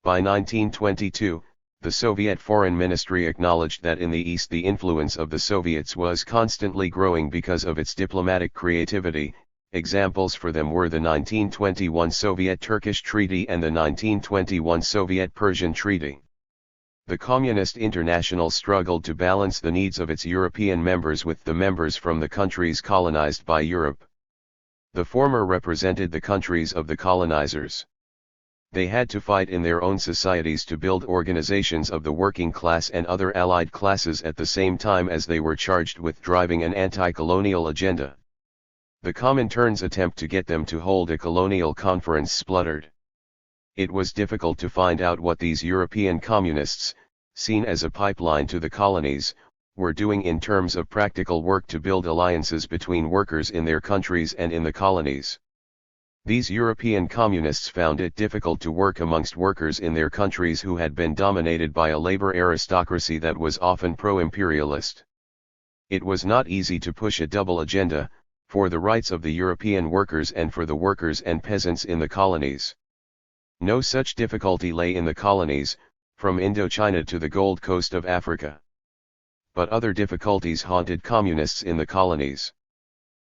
Speaker 1: By 1922, the Soviet Foreign Ministry acknowledged that in the East the influence of the Soviets was constantly growing because of its diplomatic creativity. Examples for them were the 1921 Soviet-Turkish Treaty and the 1921 Soviet-Persian Treaty. The Communist International struggled to balance the needs of its European members with the members from the countries colonized by Europe. The former represented the countries of the colonizers. They had to fight in their own societies to build organizations of the working class and other allied classes at the same time as they were charged with driving an anti-colonial agenda. The Comintern's attempt to get them to hold a colonial conference spluttered. It was difficult to find out what these European communists, seen as a pipeline to the colonies, were doing in terms of practical work to build alliances between workers in their countries and in the colonies. These European communists found it difficult to work amongst workers in their countries who had been dominated by a labor aristocracy that was often pro-imperialist. It was not easy to push a double agenda, for the rights of the European workers and for the workers and peasants in the colonies. No such difficulty lay in the colonies, from Indochina to the Gold Coast of Africa. But other difficulties haunted communists in the colonies.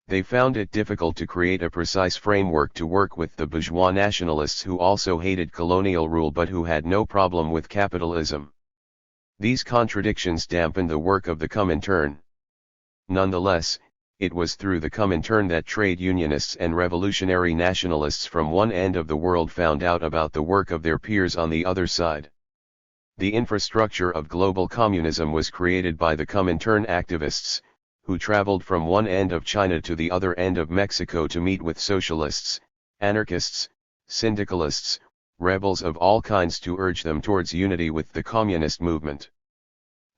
Speaker 1: They found it difficult to create a precise framework to work with the bourgeois nationalists who also hated colonial rule but who had no problem with capitalism. These contradictions dampened the work of the Comintern. Nonetheless, it was through the Comintern that trade unionists and revolutionary nationalists from one end of the world found out about the work of their peers on the other side. The infrastructure of global communism was created by the Comintern activists, who traveled from one end of China to the other end of Mexico to meet with socialists, anarchists, syndicalists, rebels of all kinds to urge them towards unity with the communist movement.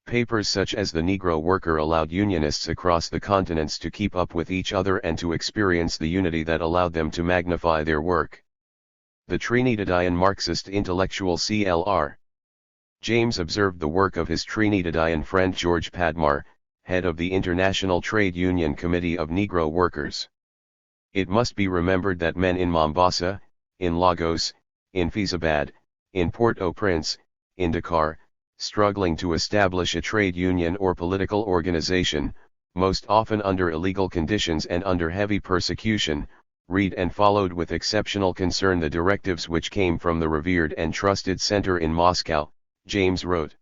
Speaker 1: Papers such as The Negro Worker allowed unionists across the continents to keep up with each other and to experience the unity that allowed them to magnify their work. The Trinidadian Marxist intellectual C.L.R. James observed the work of his Trinidadian friend George Padmar, head of the International Trade Union Committee of Negro Workers. It must be remembered that men in Mombasa, in Lagos, in Faizabad, in Port-au-Prince, in Dakar, struggling to establish a trade union or political organization, most often under illegal conditions and under heavy persecution, read and followed with exceptional concern the directives which came from the revered and trusted center in Moscow, James wrote.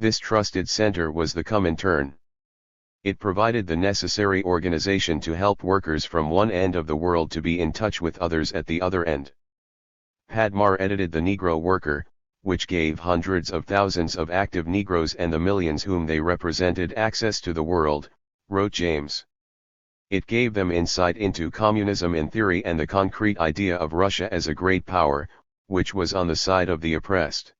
Speaker 1: This trusted center was the Comintern. It provided the necessary organization to help workers from one end of the world to be in touch with others at the other end. Padmar edited The Negro Worker, which gave hundreds of thousands of active Negroes and the millions whom they represented access to the world, wrote James. It gave them insight into communism in theory and the concrete idea of Russia as a great power, which was on the side of the oppressed.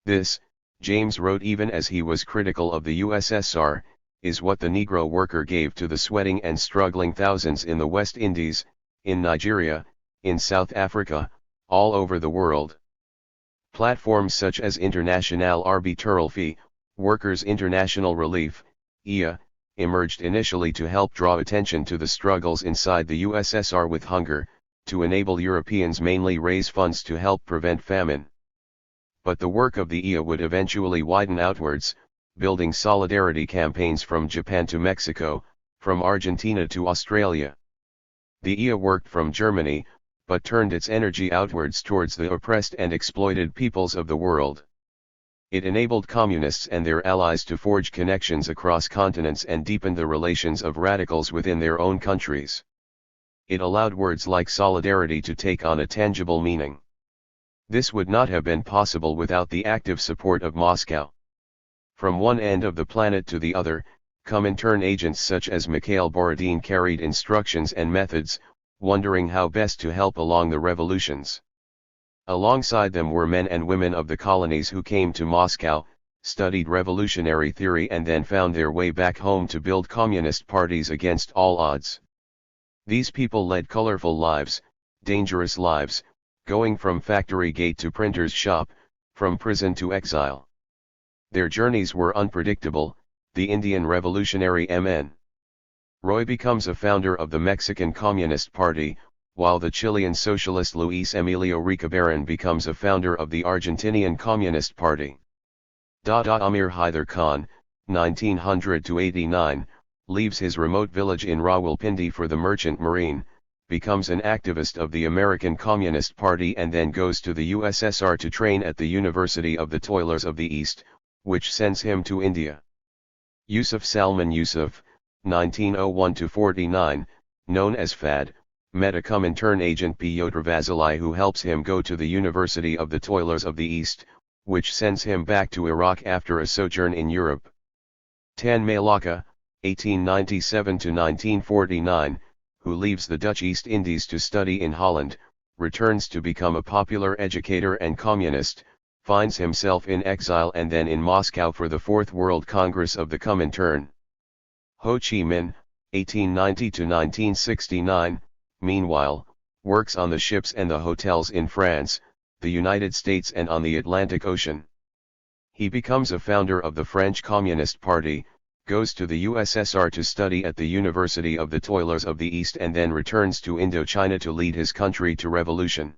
Speaker 1: This, James wrote even as he was critical of the USSR, is what the Negro Worker gave to the sweating and struggling thousands in the West Indies, in Nigeria, in South Africa, all over the world. Platforms such as Internationale Arbeiterhilfe, Workers' International Relief, IA, emerged initially to help draw attention to the struggles inside the USSR with hunger, to enable Europeans mainly raise funds to help prevent famine. But the work of the IA would eventually widen outwards, building solidarity campaigns from Japan to Mexico, from Argentina to Australia. The IA worked from Germany, but turned its energy outwards towards the oppressed and exploited peoples of the world. It enabled communists and their allies to forge connections across continents and deepen the relations of radicals within their own countries. It allowed words like solidarity to take on a tangible meaning. This would not have been possible without the active support of Moscow. From one end of the planet to the other, Comintern agents such as Mikhail Borodin carried instructions and methods, wondering how best to help along the revolutions. Alongside them were men and women of the colonies who came to Moscow, studied revolutionary theory and then found their way back home to build communist parties against all odds. These people led colorful lives, dangerous lives, going from factory gate to printer's shop, from prison to exile. Their journeys were unpredictable. The Indian revolutionary M.N. Roy becomes a founder of the Mexican Communist Party, while the Chilean socialist Luis Emilio Recabarren becomes a founder of the Argentinian Communist Party. Amir Hyder Khan, 1900-89, leaves his remote village in Rawalpindi for the Merchant Marine, becomes an activist of the American Communist Party and then goes to the USSR to train at the University of the Toilers of the East, which sends him to India. Yusuf Salman Yusuf, 1901-49, known as FAD, met a Comintern agent Pyotr Vasily who helps him go to the University of the Toilers of the East, which sends him back to Iraq after a sojourn in Europe. Tan Malaka, 1897-1949, who leaves the Dutch East Indies to study in Holland, returns to become a popular educator and communist, finds himself in exile and then in Moscow for the Fourth World Congress of the Comintern. Ho Chi Minh, 1890-1969, meanwhile, works on the ships and the hotels in France, the United States and on the Atlantic Ocean. He becomes a founder of the French Communist Party, goes to the USSR to study at the University of the Toilers of the East and then returns to Indochina to lead his country to revolution.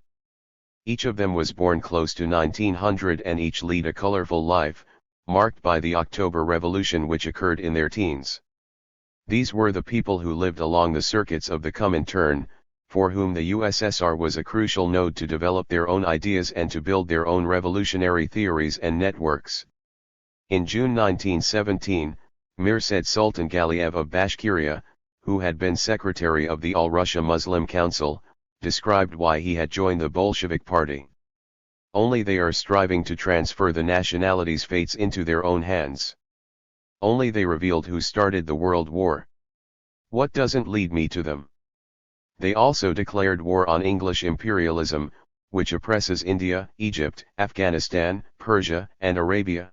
Speaker 1: Each of them was born close to 1900 and each lead a colorful life, marked by the October Revolution which occurred in their teens. These were the people who lived along the circuits of the Comintern, for whom the USSR was a crucial node to develop their own ideas and to build their own revolutionary theories and networks. In June 1917, Mirsaid Sultan Galiev of Bashkiria, who had been secretary of the All-Russia Muslim Council, described why he had joined the Bolshevik Party. Only they are striving to transfer the nationality's fates into their own hands. Only they revealed who started the World War. What doesn't lead me to them? They also declared war on English imperialism, which oppresses India, Egypt, Afghanistan, Persia, and Arabia.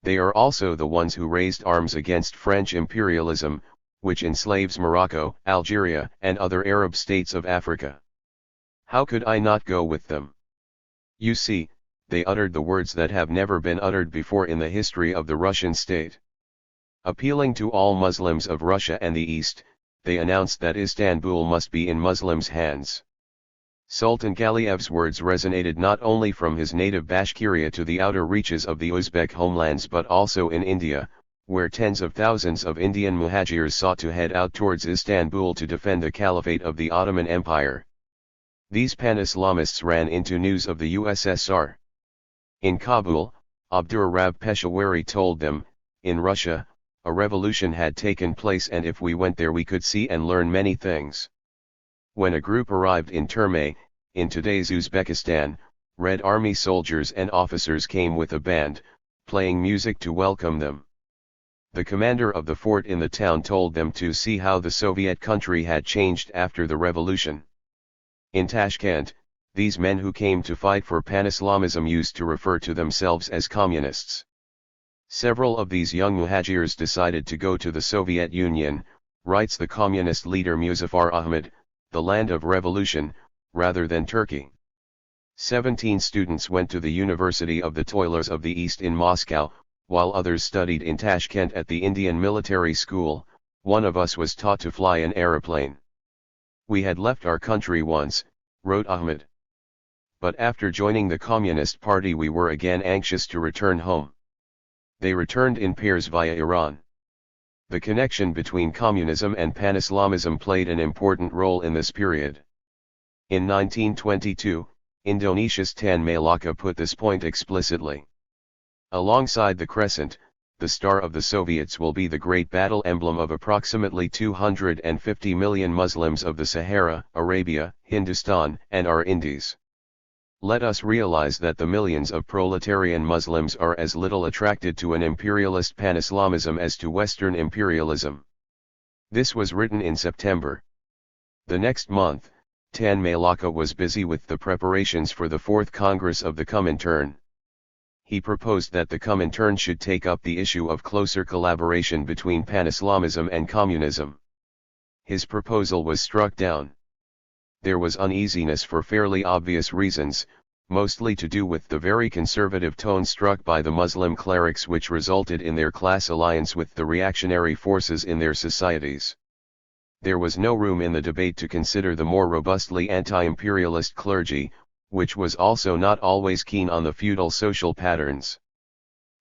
Speaker 1: They are also the ones who raised arms against French imperialism, which enslaves Morocco, Algeria, and other Arab states of Africa. How could I not go with them? You see, they uttered the words that have never been uttered before in the history of the Russian state. Appealing to all Muslims of Russia and the East, they announced that Istanbul must be in Muslims' hands. Sultan Galiev's words resonated not only from his native Bashkiria to the outer reaches of the Uzbek homelands but also in India, where tens of thousands of Indian muhajirs sought to head out towards Istanbul to defend the caliphate of the Ottoman Empire. These pan-Islamists ran into news of the USSR. In Kabul, Abdurrahman Peshawari told them, in Russia, a revolution had taken place and if we went there we could see and learn many things. When a group arrived in Terme, in today's Uzbekistan, Red Army soldiers and officers came with a band, playing music to welcome them. The commander of the fort in the town told them to see how the Soviet country had changed after the revolution. In Tashkent, these men who came to fight for pan-Islamism used to refer to themselves as communists. Several of these young muhajirs decided to go to the Soviet Union, writes the communist leader Muzaffar Ahmad, the land of revolution, rather than Turkey. 17 students went to the University of the Toilers of the East in Moscow, while others studied in Tashkent at the Indian Military School. One of us was taught to fly an aeroplane. We had left our country once, wrote Ahmed. But after joining the Communist Party we were again anxious to return home. They returned in pairs via Iran. The connection between communism and pan-Islamism played an important role in this period. In 1922, Indonesia's Tan Malaka put this point explicitly. Alongside the crescent, the star of the Soviets will be the great battle emblem of approximately 250 million Muslims of the Sahara, Arabia, Hindustan, and our Indies. Let us realize that the millions of proletarian Muslims are as little attracted to an imperialist pan-Islamism as to Western imperialism. This was written in September. The next month, Tan Malaka was busy with the preparations for the 4th Congress of the Comintern. He proposed that the Comintern should take up the issue of closer collaboration between pan-Islamism and communism. His proposal was struck down. There was uneasiness for fairly obvious reasons, mostly to do with the very conservative tone struck by the Muslim clerics which resulted in their class alliance with the reactionary forces in their societies. There was no room in the debate to consider the more robustly anti-imperialist clergy, which was also not always keen on the feudal social patterns.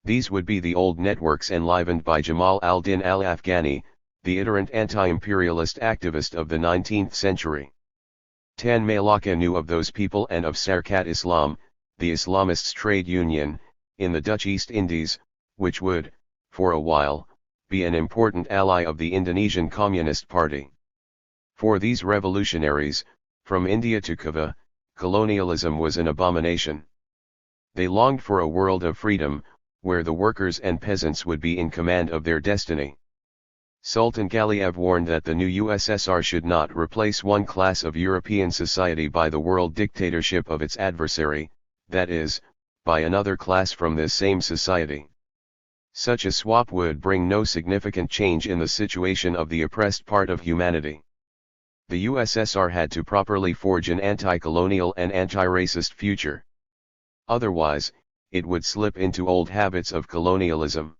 Speaker 1: These would be the old networks enlivened by Jamal al-Din al-Afghani, the iterant anti-imperialist activist of the 19th century. Tan Malaka knew of those people and of Sarkat Islam, the Islamists' trade union, in the Dutch East Indies, which would, for a while, be an important ally of the Indonesian Communist Party. For these revolutionaries, from India to Cuba, colonialism was an abomination. They longed for a world of freedom, where the workers and peasants would be in command of their destiny. Sultan Galiev warned that the new USSR should not replace one class of European society by the world dictatorship of its adversary, that is, by another class from this same society. Such a swap would bring no significant change in the situation of the oppressed part of humanity. The USSR had to properly forge an anti-colonial and anti-racist future. Otherwise, it would slip into old habits of colonialism.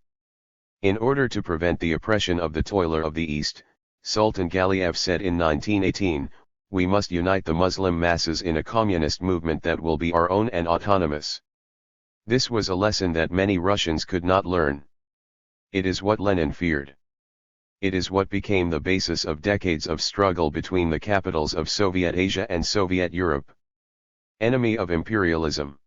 Speaker 1: In order to prevent the oppression of the toiler of the East, Sultan Galiev said in 1918, we must unite the Muslim masses in a communist movement that will be our own and autonomous. This was a lesson that many Russians could not learn. It is what Lenin feared. It is what became the basis of decades of struggle between the capitals of Soviet Asia and Soviet Europe. Enemy of imperialism.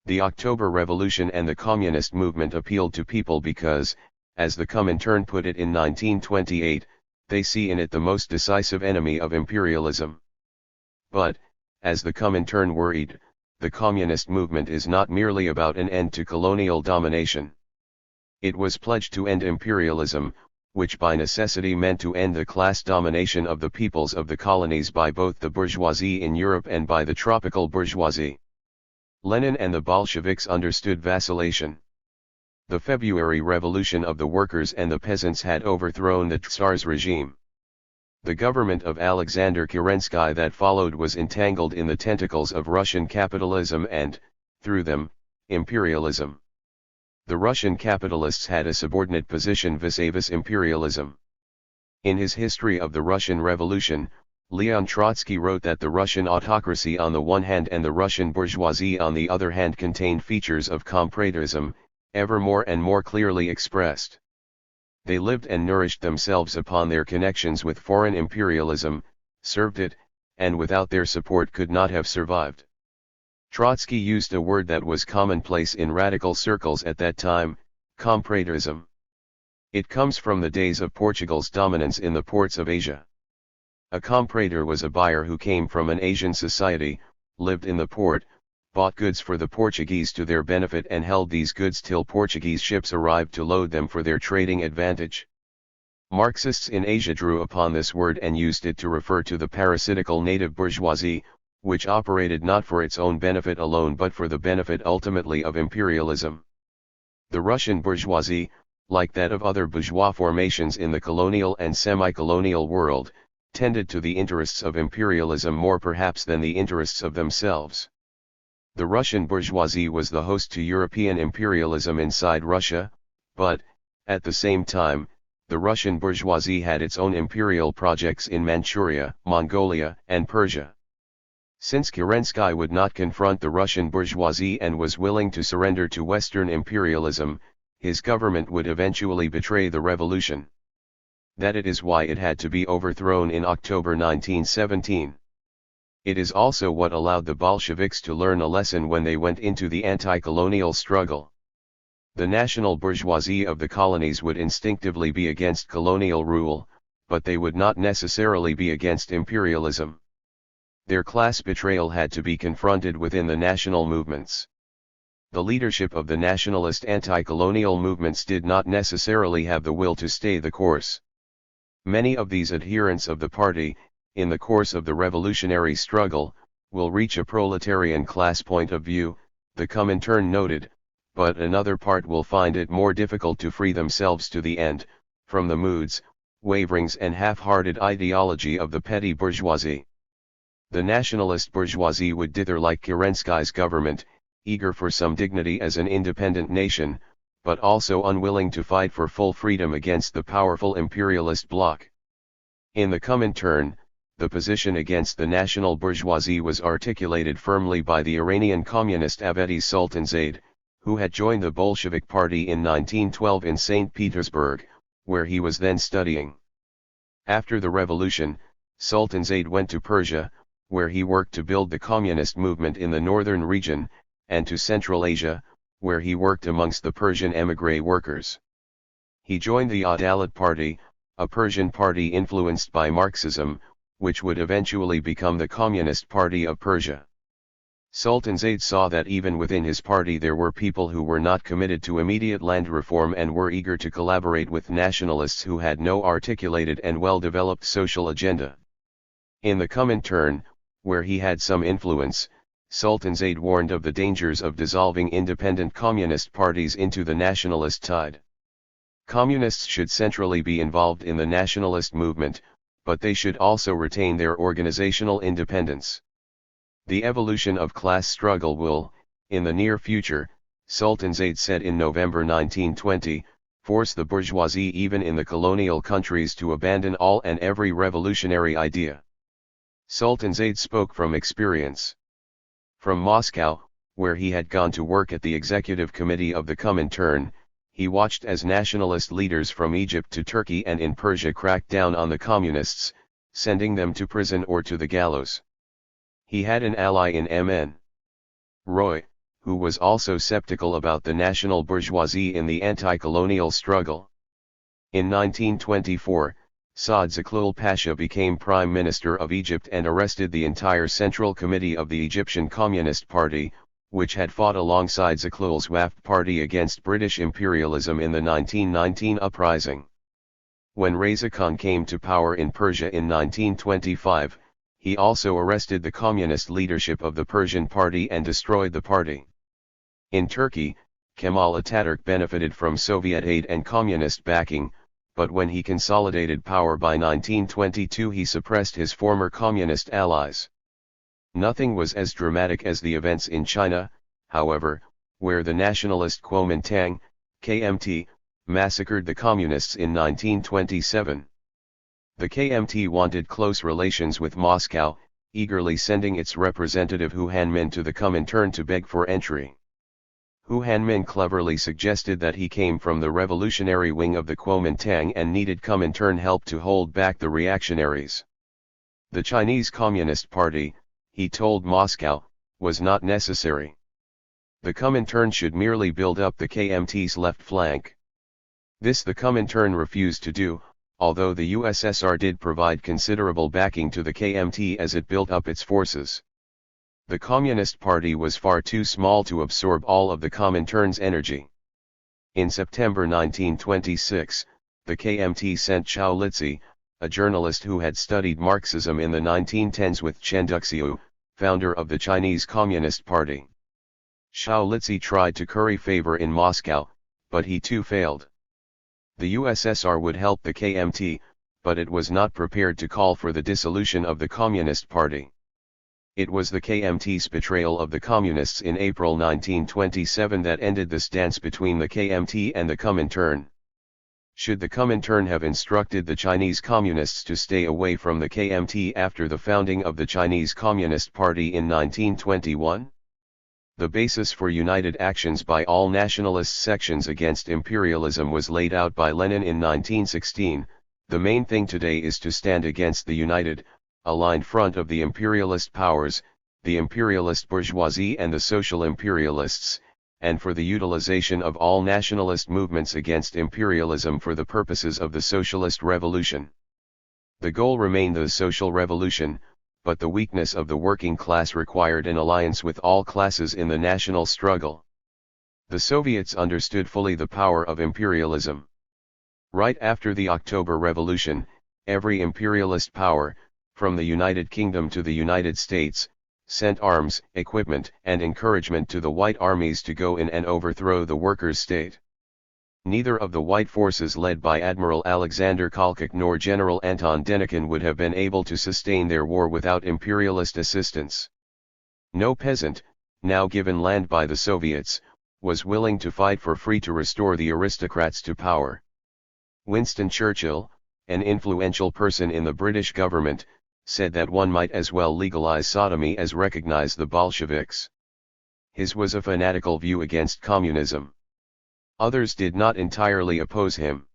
Speaker 1: The October Revolution and the Communist movement appealed to people because, as the Comintern put it in 1928, they see in it the most decisive enemy of imperialism. But, as the Comintern worried, the communist movement is not merely about an end to colonial domination. It was pledged to end imperialism, which by necessity meant to end the class domination of the peoples of the colonies by both the bourgeoisie in Europe and by the tropical bourgeoisie. Lenin and the Bolsheviks understood vacillation. The February Revolution of the workers and the peasants had overthrown the Tsar's regime. The government of Alexander Kerensky that followed was entangled in the tentacles of Russian capitalism and, through them, imperialism. The Russian capitalists had a subordinate position vis-a-vis imperialism. In his History of the Russian Revolution, Leon Trotsky wrote that the Russian autocracy on the one hand and the Russian bourgeoisie on the other hand contained features of compradism, ever more and more clearly expressed. They lived and nourished themselves upon their connections with foreign imperialism, served it, and without their support could not have survived. Trotsky used a word that was commonplace in radical circles at that time, compradism. It comes from the days of Portugal's dominance in the ports of Asia. A comprador was a buyer who came from an Asian society, lived in the port, bought goods for the Portuguese to their benefit and held these goods till Portuguese ships arrived to load them for their trading advantage. Marxists in Asia drew upon this word and used it to refer to the parasitical native bourgeoisie, which operated not for its own benefit alone but for the benefit ultimately of imperialism. The Russian bourgeoisie, like that of other bourgeois formations in the colonial and semi-colonial world, tended to the interests of imperialism more perhaps than the interests of themselves. The Russian bourgeoisie was the host to European imperialism inside Russia, but, at the same time, the Russian bourgeoisie had its own imperial projects in Manchuria, Mongolia, and Persia. Since Kerensky would not confront the Russian bourgeoisie and was willing to surrender to Western imperialism, his government would eventually betray the revolution. That it is why it had to be overthrown in October 1917. It is also what allowed the Bolsheviks to learn a lesson when they went into the anti-colonial struggle. The national bourgeoisie of the colonies would instinctively be against colonial rule, but they would not necessarily be against imperialism. Their class betrayal had to be confronted within the national movements. The leadership of the nationalist anti-colonial movements did not necessarily have the will to stay the course. Many of these adherents of the party, in the course of the revolutionary struggle, will reach a proletarian class point of view, the Comintern noted, but another part will find it more difficult to free themselves to the end, from the moods, waverings and half-hearted ideology of the petty bourgeoisie. The nationalist bourgeoisie would dither like Kerensky's government, eager for some dignity as an independent nation, but also unwilling to fight for full freedom against the powerful imperialist bloc. In the Comintern, the position against the national bourgeoisie was articulated firmly by the Iranian communist Avedi Sultanzade, who had joined the Bolshevik Party in 1912 in St. Petersburg, where he was then studying. After the revolution, Sultanzade went to Persia, where he worked to build the communist movement in the northern region, and to Central Asia, where he worked amongst the Persian émigré workers. He joined the Adalat Party, a Persian party influenced by Marxism, which would eventually become the Communist Party of Persia. Sultanzade saw that even within his party there were people who were not committed to immediate land reform and were eager to collaborate with nationalists who had no articulated and well-developed social agenda. In the Comintern, where he had some influence, Sultanzade warned of the dangers of dissolving independent communist parties into the nationalist tide. Communists should centrally be involved in the nationalist movement, but they should also retain their organizational independence. The evolution of class struggle will, in the near future, Sultanzade said in November 1920, force the bourgeoisie even in the colonial countries to abandon all and every revolutionary idea. Sultanzade spoke from experience. From Moscow, where he had gone to work at the executive committee of the Comintern, he watched as nationalist leaders from Egypt to Turkey and in Persia cracked down on the communists, sending them to prison or to the gallows. He had an ally in M.N. Roy, who was also skeptical about the national bourgeoisie in the anti-colonial struggle. In 1924, Saad Zaghloul Pasha became Prime Minister of Egypt and arrested the entire Central Committee of the Egyptian Communist Party, which had fought alongside Zaghloul's Wafd party against British imperialism in the 1919 uprising. When Reza Khan came to power in Persia in 1925, he also arrested the communist leadership of the Persian party and destroyed the party. In Turkey, Kemal Ataturk benefited from Soviet aid and communist backing, but when he consolidated power by 1922 he suppressed his former communist allies. Nothing was as dramatic as the events in China, however, where the nationalist Kuomintang, KMT, massacred the communists in 1927. The KMT wanted close relations with Moscow, eagerly sending its representative Hu Hanmin to the Comintern to beg for entry. Hu Hanmin cleverly suggested that he came from the revolutionary wing of the Kuomintang and needed Comintern help to hold back the reactionaries. The Chinese Communist Party, he told Moscow, was not necessary. The Comintern should merely build up the KMT's left flank. This the Comintern refused to do, although the USSR did provide considerable backing to the KMT as it built up its forces. The Communist Party was far too small to absorb all of the Comintern's energy. In September 1926, the KMT sent Xiao Litsi, a journalist who had studied Marxism in the 1910s with Chen Duxiu, founder of the Chinese Communist Party. Xiao Litsi tried to curry favor in Moscow, but he too failed. The USSR would help the KMT, but it was not prepared to call for the dissolution of the Communist Party. It was the KMT's betrayal of the Communists in April 1927 that ended the stance between the KMT and the Comintern. Should the Comintern have instructed the Chinese Communists to stay away from the KMT after the founding of the Chinese Communist Party in 1921? The basis for united actions by all nationalist sections against imperialism was laid out by Lenin in 1916. The main thing today is to stand against the united, aligned front of the imperialist powers, the imperialist bourgeoisie and the social imperialists, and for the utilization of all nationalist movements against imperialism for the purposes of the socialist revolution. The goal remained the social revolution, but the weakness of the working class required an alliance with all classes in the national struggle. The Soviets understood fully the power of imperialism. Right after the October Revolution, every imperialist power, from the United Kingdom to the United States, sent arms, equipment, and encouragement to the white armies to go in and overthrow the workers' state. Neither of the white forces led by Admiral Alexander Kolchak nor General Anton Denikin would have been able to sustain their war without imperialist assistance. No peasant, now given land by the Soviets, was willing to fight for free to restore the aristocrats to power. Winston Churchill, an influential person in the British government, said that one might as well legalize sodomy as recognize the Bolsheviks. His was a fanatical view against communism. Others did not entirely oppose him.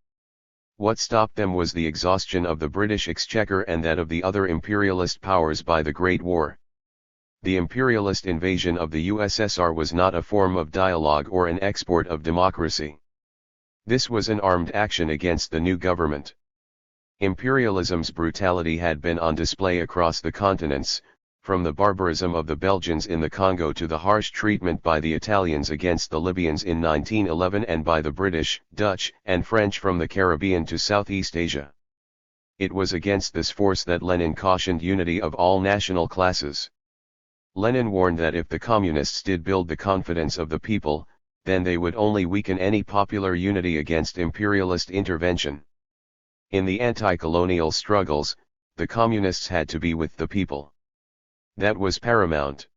Speaker 1: What stopped them was the exhaustion of the British exchequer and that of the other imperialist powers by the Great War. The imperialist invasion of the USSR was not a form of dialogue or an export of democracy. This was an armed action against the new government. Imperialism's brutality had been on display across the continents, from the barbarism of the Belgians in the Congo to the harsh treatment by the Italians against the Libyans in 1911 and by the British, Dutch, and French from the Caribbean to Southeast Asia. It was against this force that Lenin cautioned unity of all national classes. Lenin warned that if the communists did build the confidence of the people, then they would only weaken any popular unity against imperialist intervention. In the anti-colonial struggles, the communists had to be with the people. That was paramount.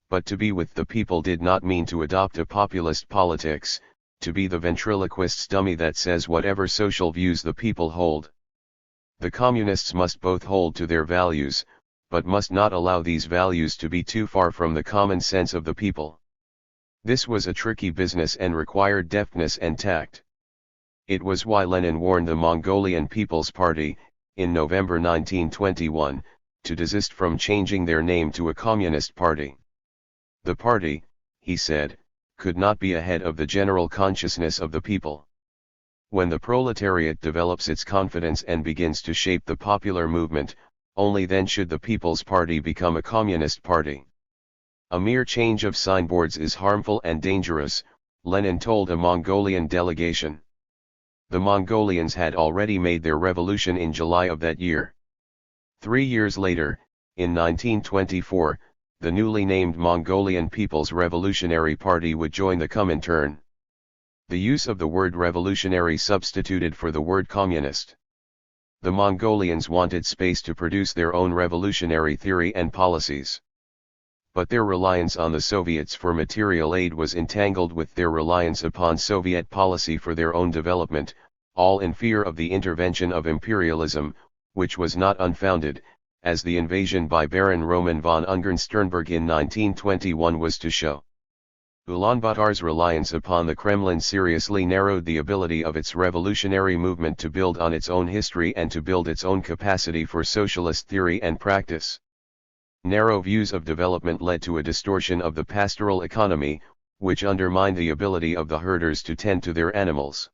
Speaker 1: But to be with the people did not mean to adopt a populist politics, to be the ventriloquist's dummy that says whatever social views the people hold. The communists must both hold to their values, but must not allow these values to be too far from the common sense of the people. This was a tricky business and required deftness and tact. It was why Lenin warned the Mongolian People's Party, in November 1921, to desist from changing their name to a communist party. The party, he said, could not be ahead of the general consciousness of the people. When the proletariat develops its confidence and begins to shape the popular movement, only then should the People's Party become a communist party. A mere change of signboards is harmful and dangerous, Lenin told a Mongolian delegation. The Mongolians had already made their revolution in July of that year. 3 years later, in 1924, the newly named Mongolian People's Revolutionary Party would join the Comintern. The use of the word revolutionary substituted for the word communist. The Mongolians wanted space to produce their own revolutionary theory and policies. But their reliance on the Soviets for material aid was entangled with their reliance upon Soviet policy for their own development, all in fear of the intervention of imperialism, which was not unfounded, as the invasion by Baron Roman von Ungern-Sternberg in 1921 was to show. Ulaanbaatar's reliance upon the Kremlin seriously narrowed the ability of its revolutionary movement to build on its own history and to build its own capacity for socialist theory and practice. Narrow views of development led to a distortion of the pastoral economy, which undermined the ability of the herders to tend to their animals.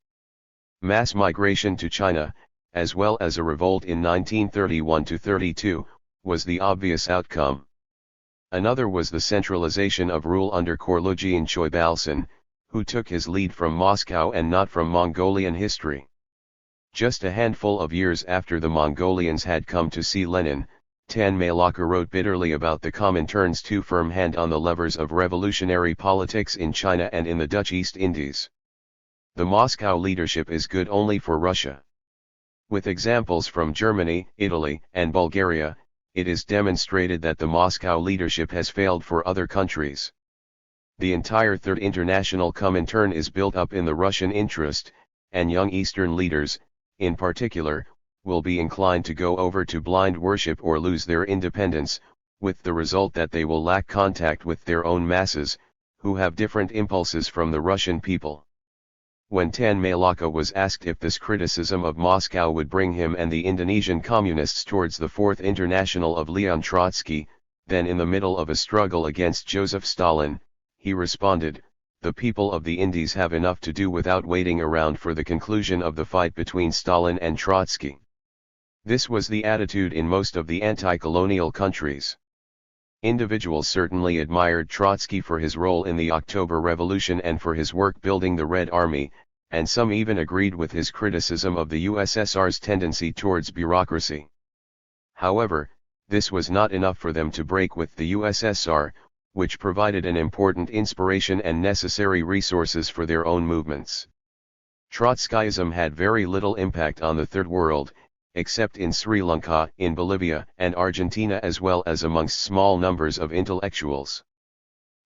Speaker 1: Mass migration to China, as well as a revolt in 1931–32, was the obvious outcome. Another was the centralization of rule under Khorloogiin Choibalsan, who took his lead from Moscow and not from Mongolian history. Just a handful of years after the Mongolians had come to see Lenin, Tanmay Laka wrote bitterly about the Comintern's too firm hand on the levers of revolutionary politics in China and in the Dutch East Indies. The Moscow leadership is good only for Russia. With examples from Germany, Italy, and Bulgaria, it is demonstrated that the Moscow leadership has failed for other countries. The entire Third International Comintern is built up in the Russian interest, and young Eastern leaders, in particular, will be inclined to go over to blind worship or lose their independence, with the result that they will lack contact with their own masses, who have different impulses from the Russian people. When Tanmay Laka was asked if this criticism of Moscow would bring him and the Indonesian communists towards the Fourth International of Leon Trotsky, then in the middle of a struggle against Joseph Stalin, he responded, "The people of the Indies have enough to do without waiting around for the conclusion of the fight between Stalin and Trotsky." This was the attitude in most of the anti-colonial countries. Individuals certainly admired Trotsky for his role in the October Revolution and for his work building the Red Army, and some even agreed with his criticism of the USSR's tendency towards bureaucracy. However, this was not enough for them to break with the USSR, which provided an important inspiration and necessary resources for their own movements. Trotskyism had very little impact on the Third World, except in Sri Lanka, in Bolivia and Argentina, as well as amongst small numbers of intellectuals.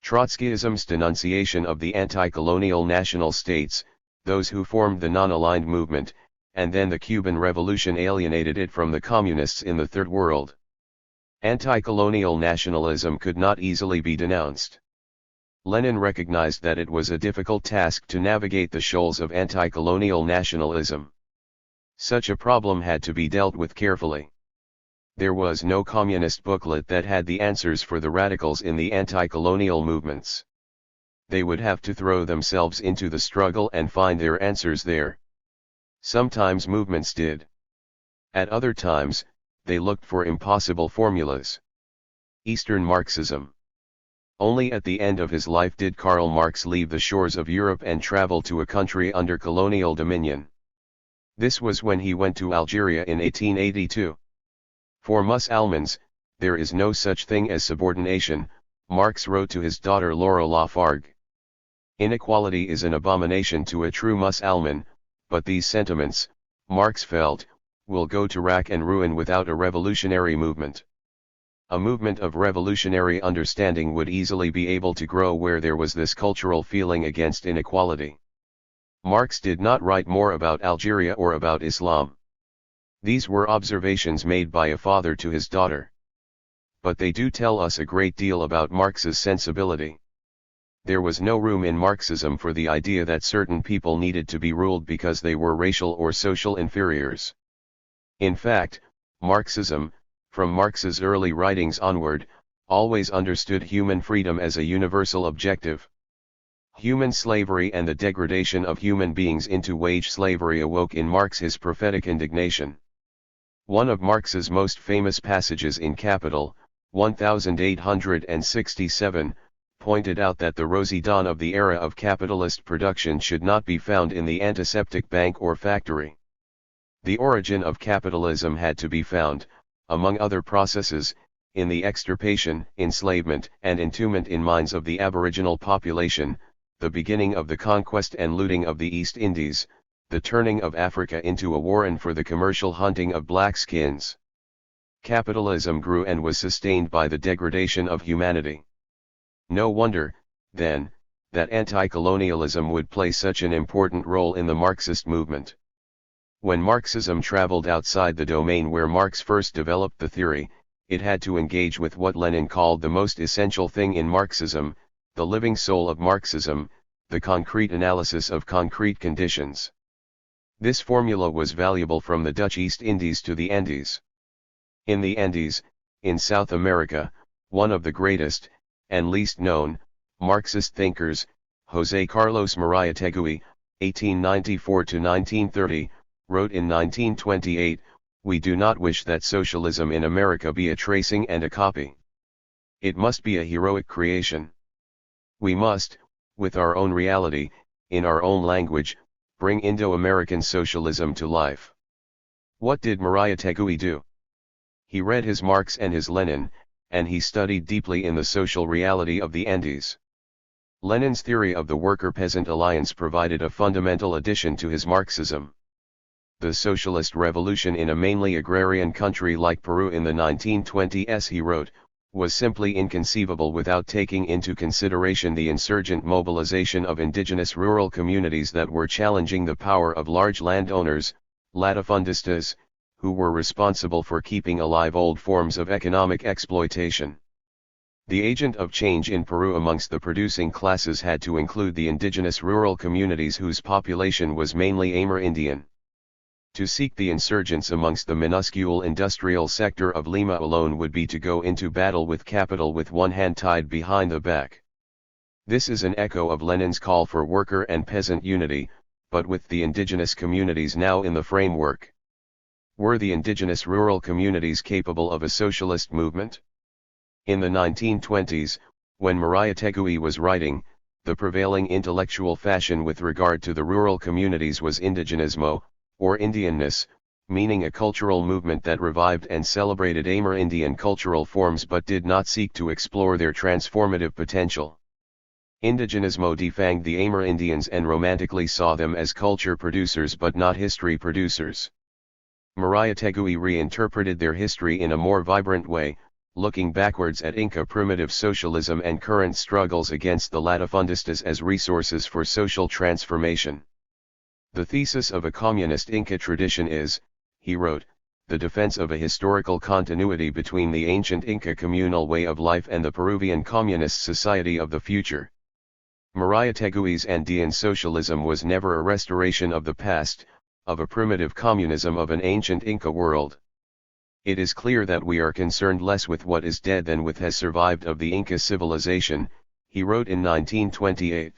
Speaker 1: Trotskyism's denunciation of the anti-colonial national states, those who formed the non-aligned movement, and then the Cuban Revolution alienated it from the communists in the Third World. Anti-colonial nationalism could not easily be denounced. Lenin recognized that it was a difficult task to navigate the shoals of anti-colonial nationalism. Such a problem had to be dealt with carefully. There was no communist booklet that had the answers for the radicals in the anti-colonial movements. They would have to throw themselves into the struggle and find their answers there. Sometimes movements did. At other times, they looked for impossible formulas. Eastern Marxism. Only at the end of his life did Karl Marx leave the shores of Europe and travel to a country under colonial dominion. This was when he went to Algeria in 1882. For Musulmans, there is no such thing as subordination, Marx wrote to his daughter Laura Lafargue. Inequality is an abomination to a true Musulman, but these sentiments, Marx felt, will go to rack and ruin without a revolutionary movement. A movement of revolutionary understanding would easily be able to grow where there was this cultural feeling against inequality. Marx did not write more about Algeria or about Islam. These were observations made by a father to his daughter. But they do tell us a great deal about Marx's sensibility. There was no room in Marxism for the idea that certain people needed to be ruled because they were racial or social inferiors. In fact, Marxism, from Marx's early writings onward, always understood human freedom as a universal objective. Human slavery and the degradation of human beings into wage slavery awoke in Marx his prophetic indignation. One of Marx's most famous passages in Capital, 1867, pointed out that the rosy dawn of the era of capitalist production should not be found in the antiseptic bank or factory. The origin of capitalism had to be found, among other processes, in the extirpation, enslavement, and entombment in mines of the aboriginal population, the beginning of the conquest and looting of the East Indies, the turning of Africa into a warren for the commercial hunting of black skins. Capitalism grew and was sustained by the degradation of humanity. No wonder, then, that anti-colonialism would play such an important role in the Marxist movement. When Marxism traveled outside the domain where Marx first developed the theory, it had to engage with what Lenin called the most essential thing in Marxism, the living soul of Marxism, the concrete analysis of concrete conditions. This formula was valuable from the Dutch East Indies to the Andes. In the Andes, in South America, one of the greatest, and least known, Marxist thinkers, José Carlos Mariátegui, 1894–1930, wrote in 1928, "We do not wish that socialism in America be a tracing and a copy. It must be a heroic creation. We must, with our own reality, in our own language, bring Indo-American socialism to life." What did Mariátegui do? He read his Marx and his Lenin, and he studied deeply in the social reality of the Andes. Lenin's theory of the worker-peasant alliance provided a fundamental addition to his Marxism. The socialist revolution in a mainly agrarian country like Peru in the 1920s, he wrote, was simply inconceivable without taking into consideration the insurgent mobilization of indigenous rural communities that were challenging the power of large landowners, latifundistas, who were responsible for keeping alive old forms of economic exploitation. The agent of change in Peru amongst the producing classes had to include the indigenous rural communities whose population was mainly Amerindian. To seek the insurgents amongst the minuscule industrial sector of Lima alone would be to go into battle with capital with one hand tied behind the back. This is an echo of Lenin's call for worker and peasant unity, but with the indigenous communities now in the framework. Were the indigenous rural communities capable of a socialist movement? In the 1920s, when Mariátegui was writing, the prevailing intellectual fashion with regard to the rural communities was indigenismo, or Indianness, meaning a cultural movement that revived and celebrated Amerindian cultural forms but did not seek to explore their transformative potential. Indigenismo defanged the Amerindians and romantically saw them as culture producers but not history producers. Mariátegui reinterpreted their history in a more vibrant way, looking backwards at Inca primitive socialism and current struggles against the latifundistas as resources for social transformation. The thesis of a communist Inca tradition is, he wrote, the defense of a historical continuity between the ancient Inca communal way of life and the Peruvian communist society of the future. Mariátegui's Andean socialism was never a restoration of the past, of a primitive communism of an ancient Inca world. It is clear that we are concerned less with what is dead than with has survived of the Inca civilization, he wrote in 1928.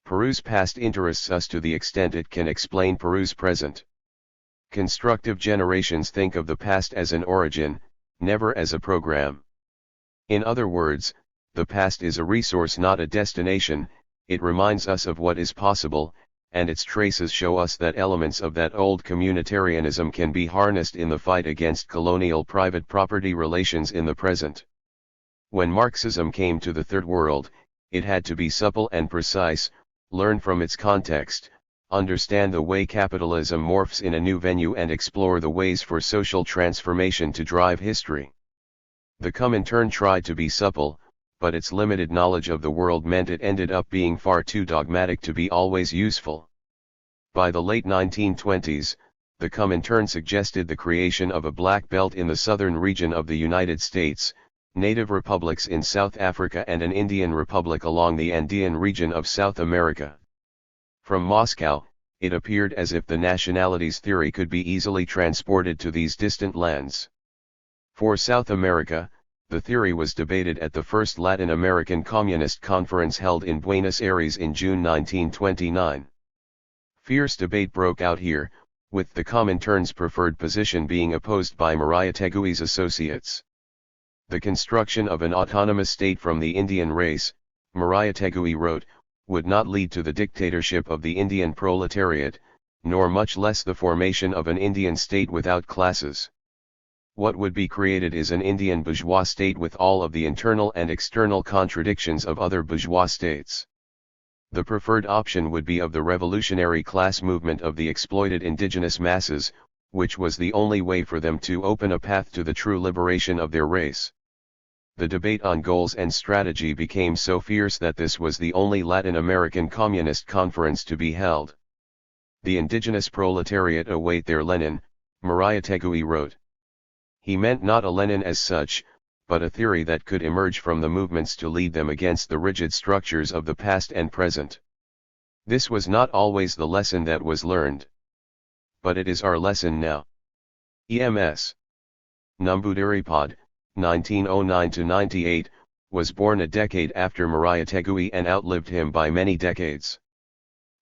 Speaker 1: Peru's past interests us to the extent it can explain Peru's present. Constructive generations think of the past as an origin, never as a program. In other words, the past is a resource not a destination, it reminds us of what is possible, and its traces show us that elements of that old communitarianism can be harnessed in the fight against colonial private property relations in the present. When Marxism came to the Third World, it had to be supple and precise, learn from its context, understand the way capitalism morphs in a new venue and explore the ways for social transformation to drive history. The Comintern tried to be supple, but its limited knowledge of the world meant it ended up being far too dogmatic to be always useful. By the late 1920s, the Comintern suggested the creation of a black belt in the southern region of the United States, native republics in South Africa and an Indian republic along the Andean region of South America. From Moscow, it appeared as if the nationalities theory could be easily transported to these distant lands. For South America, The theory was debated at the first Latin American Communist Conference held in Buenos Aires in June 1929. Fierce debate broke out here, with the Comintern's preferred position being opposed by Mariátegui's associates. The construction of an autonomous state from the Indian race, Mariátegui wrote, would not lead to the dictatorship of the Indian proletariat, nor much less the formation of an Indian state without classes. What would be created is an Indian bourgeois state with all of the internal and external contradictions of other bourgeois states. The preferred option would be of the revolutionary class movement of the exploited indigenous masses, which was the only way for them to open a path to the true liberation of their race. The debate on goals and strategy became so fierce that this was the only Latin American Communist Conference to be held. The indigenous proletariat await their Lenin, Mariátegui wrote. He meant not a Lenin as such, but a theory that could emerge from the movements to lead them against the rigid structures of the past and present. This was not always the lesson that was learned. But it is our lesson now. EMS. Namboodiripad, 1909–98, was born a decade after Mariátegui and outlived him by many decades.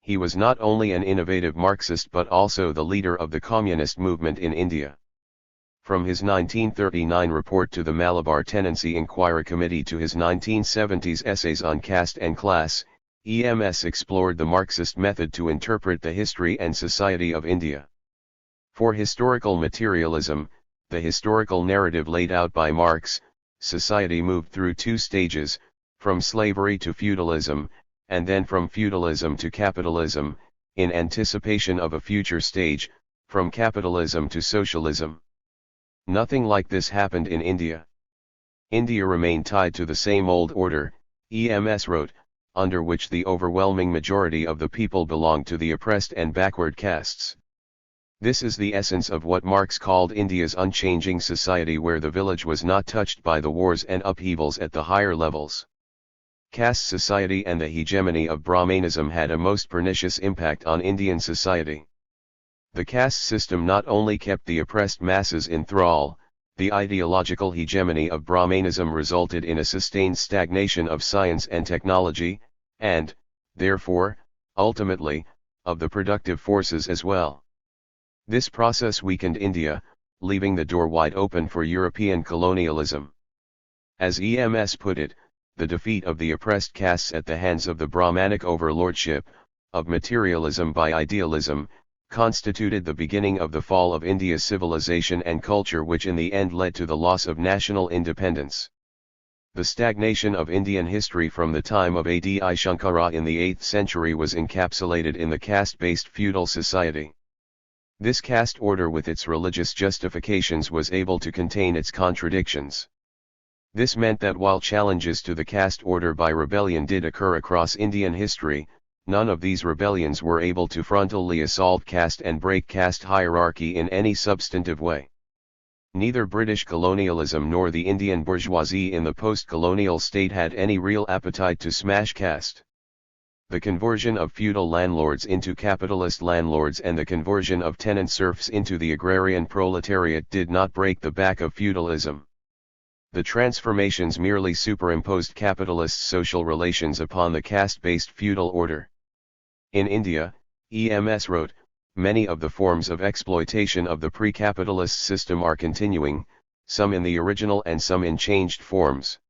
Speaker 1: He was not only an innovative Marxist but also the leader of the communist movement in India. From his 1939 report to the Malabar Tenancy Inquiry Committee to his 1970s essays on caste and class, EMS explored the Marxist method to interpret the history and society of India. For historical materialism, the historical narrative laid out by Marx, society moved through two stages, from slavery to feudalism, and then from feudalism to capitalism, in anticipation of a future stage, from capitalism to socialism. Nothing like this happened in India. India remained tied to the same old order, EMS wrote, under which the overwhelming majority of the people belonged to the oppressed and backward castes. This is the essence of what Marx called India's unchanging society, where the village was not touched by the wars and upheavals at the higher levels. Caste society and the hegemony of Brahmanism had a most pernicious impact on Indian society. The caste system not only kept the oppressed masses in thrall, the ideological hegemony of Brahmanism resulted in a sustained stagnation of science and technology, and, therefore, ultimately, of the productive forces as well. This process weakened India, leaving the door wide open for European colonialism. As EMS put it, the defeat of the oppressed castes at the hands of the Brahmanic overlordship, of materialism by idealism, constituted the beginning of the fall of India's civilization and culture, which in the end led to the loss of national independence. The stagnation of Indian history from the time of Adi Shankara in the 8th century was encapsulated in the caste-based feudal society. This caste order with its religious justifications was able to contain its contradictions. This meant that while challenges to the caste order by rebellion did occur across Indian history, none of these rebellions were able to frontally assault caste and break caste hierarchy in any substantive way. Neither British colonialism nor the Indian bourgeoisie in the post-colonial state had any real appetite to smash caste. The conversion of feudal landlords into capitalist landlords and the conversion of tenant serfs into the agrarian proletariat did not break the back of feudalism. The transformations merely superimposed capitalist social relations upon the caste-based feudal order. In India, EMS wrote, many of the forms of exploitation of the pre-capitalist system are continuing, some in the original and some in changed forms.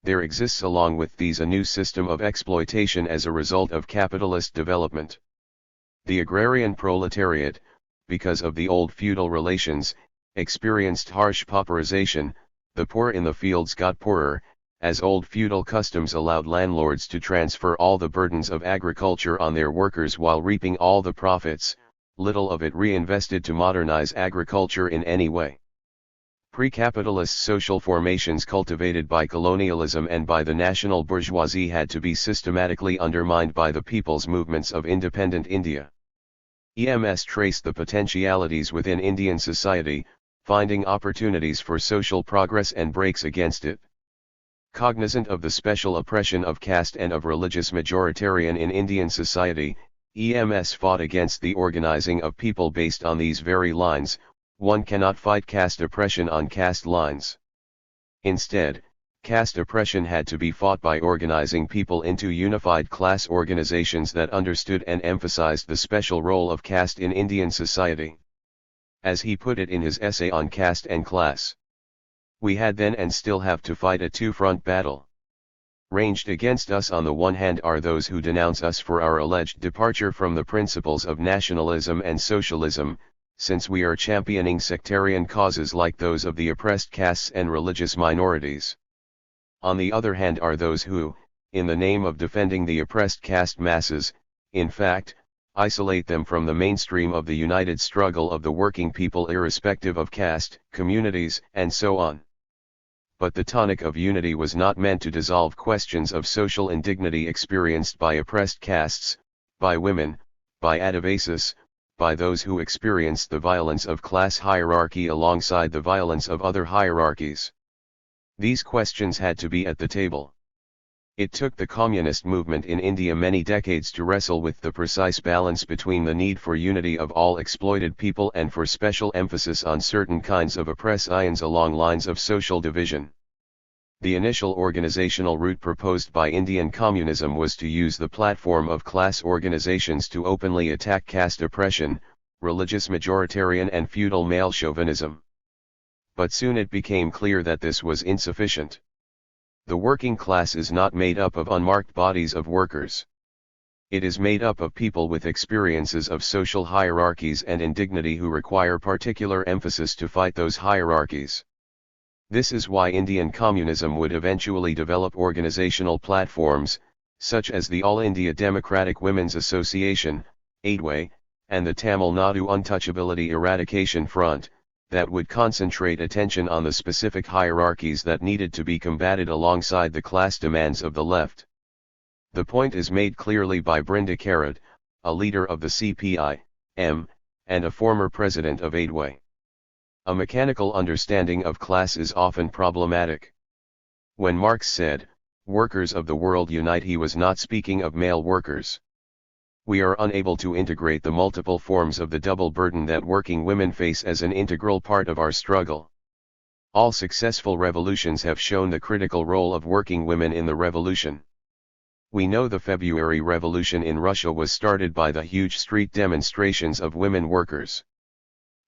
Speaker 1: There exists along with these a new system of exploitation as a result of capitalist development. The agrarian proletariat, because of the old feudal relations, experienced harsh pauperization. The poor in the fields got poorer, as old feudal customs allowed landlords to transfer all the burdens of agriculture on their workers while reaping all the profits, little of it reinvested to modernize agriculture in any way. Pre-capitalist social formations cultivated by colonialism and by the national bourgeoisie had to be systematically undermined by the people's movements of independent India. EMS traced the potentialities within Indian society, finding opportunities for social progress and breaks against it. Cognizant of the special oppression of caste and of religious majoritarian in Indian society, EMS fought against the organizing of people based on these very lines. One cannot fight caste oppression on caste lines. Instead, caste oppression had to be fought by organizing people into unified class organizations that understood and emphasized the special role of caste in Indian society. As he put it in his essay on caste and class, we had then and still have to fight a two-front battle. Ranged against us on the one hand are those who denounce us for our alleged departure from the principles of nationalism and socialism, since we are championing sectarian causes like those of the oppressed castes and religious minorities. On the other hand are those who, in the name of defending the oppressed caste masses, in fact, isolate them from the mainstream of the united struggle of the working people irrespective of caste, communities, and so on. But the tonic of unity was not meant to dissolve questions of social indignity experienced by oppressed castes, by women, by Adivasis, by those who experienced the violence of class hierarchy alongside the violence of other hierarchies. These questions had to be at the table. It took the communist movement in India many decades to wrestle with the precise balance between the need for unity of all exploited people and for special emphasis on certain kinds of oppressions along lines of social division. The initial organizational route proposed by Indian communism was to use the platform of class organizations to openly attack caste oppression, religious majoritarian and feudal male chauvinism. But soon it became clear that this was insufficient. The working class is not made up of unmarked bodies of workers. It is made up of people with experiences of social hierarchies and indignity who require particular emphasis to fight those hierarchies. This is why Indian communism would eventually develop organizational platforms, such as the All India Democratic Women's Association, AIDWAY, and the Tamil Nadu Untouchability Eradication Front, that would concentrate attention on the specific hierarchies that needed to be combated alongside the class demands of the left. The point is made clearly by Brinda Karad, a leader of the CPI-M, and a former president of AIDWAY. A mechanical understanding of class is often problematic. When Marx said, "Workers of the world unite," he was not speaking of male workers. We are unable to integrate the multiple forms of the double burden that working women face as an integral part of our struggle. All successful revolutions have shown the critical role of working women in the revolution. We know the February Revolution in Russia was started by the huge street demonstrations of women workers.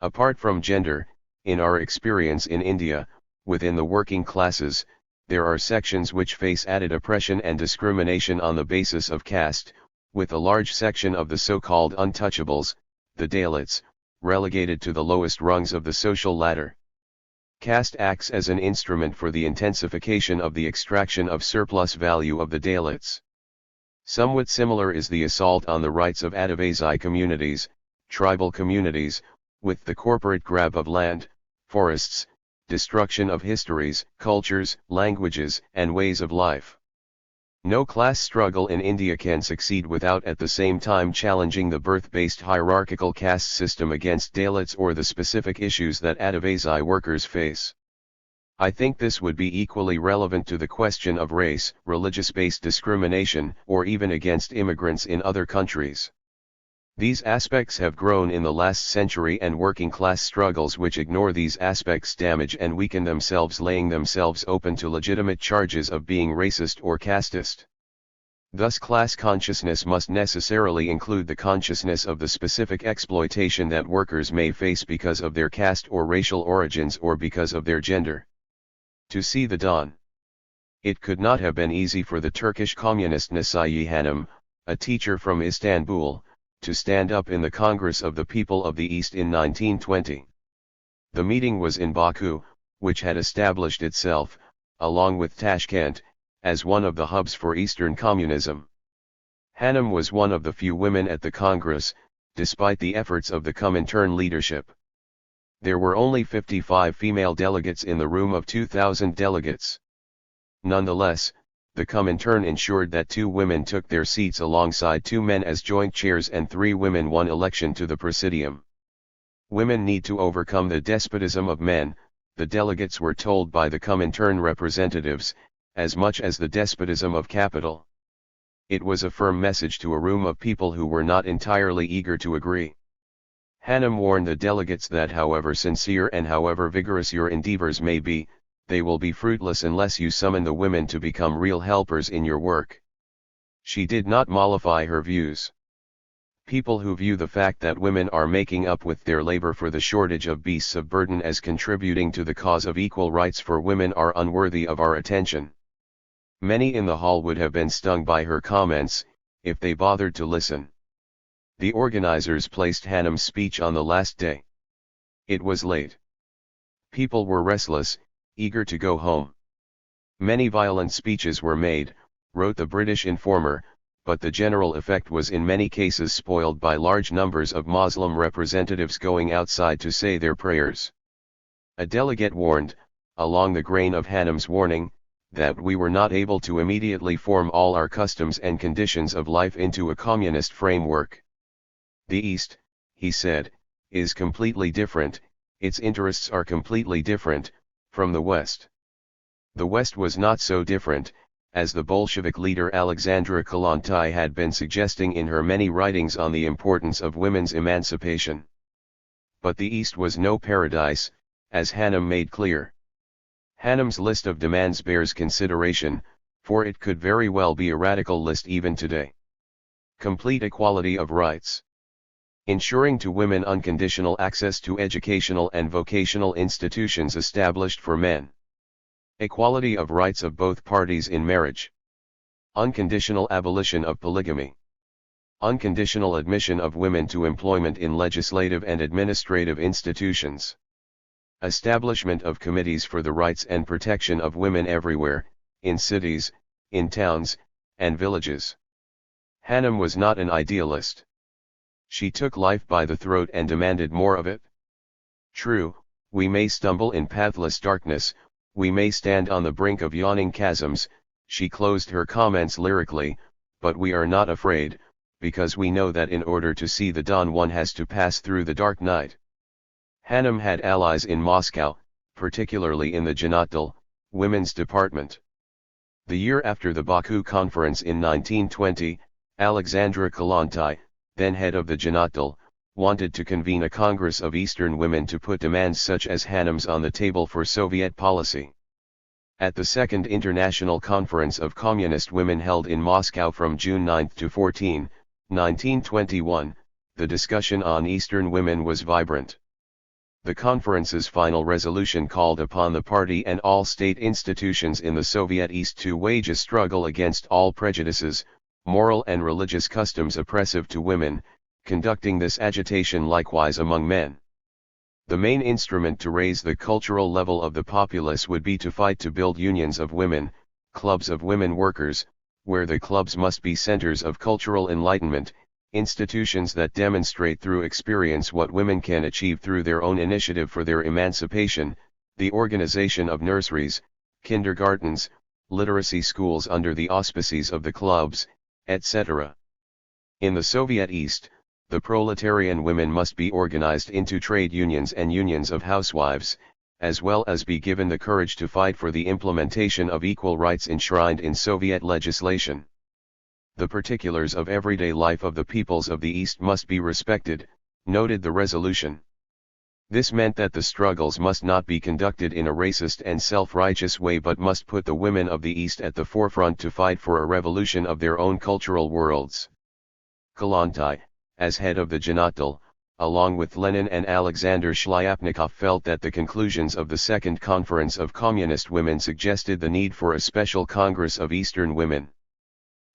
Speaker 1: Apart from gender, in our experience in India, within the working classes, there are sections which face added oppression and discrimination on the basis of caste, with a large section of the so-called untouchables, the Dalits, relegated to the lowest rungs of the social ladder. Caste acts as an instrument for the intensification of the extraction of surplus value of the Dalits. Somewhat similar is the assault on the rights of Adivasi communities, tribal communities, with the corporate grab of land, forests, destruction of histories, cultures, languages, and ways of life. No class struggle in India can succeed without at the same time challenging the birth-based hierarchical caste system against Dalits or the specific issues that Adivasi workers face. I think this would be equally relevant to the question of race, religious-based discrimination, or even against immigrants in other countries. These aspects have grown in the last century, and working class struggles which ignore these aspects damage and weaken themselves, laying themselves open to legitimate charges of being racist or casteist. Thus class consciousness must necessarily include the consciousness of the specific exploitation that workers may face because of their caste or racial origins or because of their gender. To see the dawn. It could not have been easy for the Turkish communist Nasiye Hanım, a teacher from Istanbul, to stand up in the Congress of the People of the East in 1920. The meeting was in Baku, which had established itself, along with Tashkent, as one of the hubs for Eastern communism. Hanım was one of the few women at the Congress, despite the efforts of the Comintern leadership. There were only 55 female delegates in the room of 2,000 delegates. Nonetheless, the Comintern ensured that 2 women took their seats alongside 2 men as joint chairs and 3 women won election to the presidium. Women need to overcome the despotism of men, the delegates were told by the Comintern representatives, as much as the despotism of capital. It was a firm message to a room of people who were not entirely eager to agree. Hanım warned the delegates that however sincere and however vigorous your endeavors may be, they will be fruitless unless you summon the women to become real helpers in your work. She did not mollify her views. People who view the fact that women are making up with their labor for the shortage of beasts of burden as contributing to the cause of equal rights for women are unworthy of our attention. Many in the hall would have been stung by her comments, if they bothered to listen. The organizers placed Hannum's speech on the last day. It was late. People were restless, eager to go home. Many violent speeches were made, wrote the British Informer, but the general effect was in many cases spoiled by large numbers of Muslim representatives going outside to say their prayers. A delegate warned, along the grain of Hannum's warning, that we were not able to immediately form all our customs and conditions of life into a communist framework. The East, he said, is completely different, its interests are completely different, from the West. The West was not so different, as the Bolshevik leader Alexandra Kollontai had been suggesting in her many writings on the importance of women's emancipation. But the East was no paradise, as Hannum made clear. Hannum's list of demands bears consideration, for it could very well be a radical list even today. Complete equality of rights. Ensuring to women unconditional access to educational and vocational institutions established for men. Equality of rights of both parties in marriage. Unconditional abolition of polygamy. Unconditional admission of women to employment in legislative and administrative institutions. Establishment of committees for the rights and protection of women everywhere, in cities, in towns, and villages. Hannum was not an idealist. She took life by the throat and demanded more of it. True, we may stumble in pathless darkness, we may stand on the brink of yawning chasms, she closed her comments lyrically, but we are not afraid, because we know that in order to see the dawn one has to pass through the dark night. Hannum had allies in Moscow, particularly in the Janatdal, women's department. The year after the Baku conference in 1920, Alexandra Kollontai, then head of the Janatdal, wanted to convene a Congress of Eastern women to put demands such as Hannum's on the table for Soviet policy. At the Second International Conference of Communist Women held in Moscow from June 9 to 14, 1921, the discussion on Eastern women was vibrant. The conference's final resolution called upon the party and all state institutions in the Soviet East to wage a struggle against all prejudices, moral and religious customs oppressive to women, conducting this agitation likewise among men. The main instrument to raise the cultural level of the populace would be to fight to build unions of women, clubs of women workers, where the clubs must be centers of cultural enlightenment, institutions that demonstrate through experience what women can achieve through their own initiative for their emancipation, the organization of nurseries, kindergartens, literacy schools under the auspices of the clubs, etc. In the Soviet East, the proletarian women must be organized into trade unions and unions of housewives, as well as be given the courage to fight for the implementation of equal rights enshrined in Soviet legislation. The particulars of everyday life of the peoples of the East must be respected, noted the resolution. This meant that the struggles must not be conducted in a racist and self-righteous way but must put the women of the East at the forefront to fight for a revolution of their own cultural worlds. Kollontai, as head of the Janatdal, along with Lenin and Alexander Shlyapnikov, felt that the conclusions of the Second Conference of Communist Women suggested the need for a special Congress of Eastern women.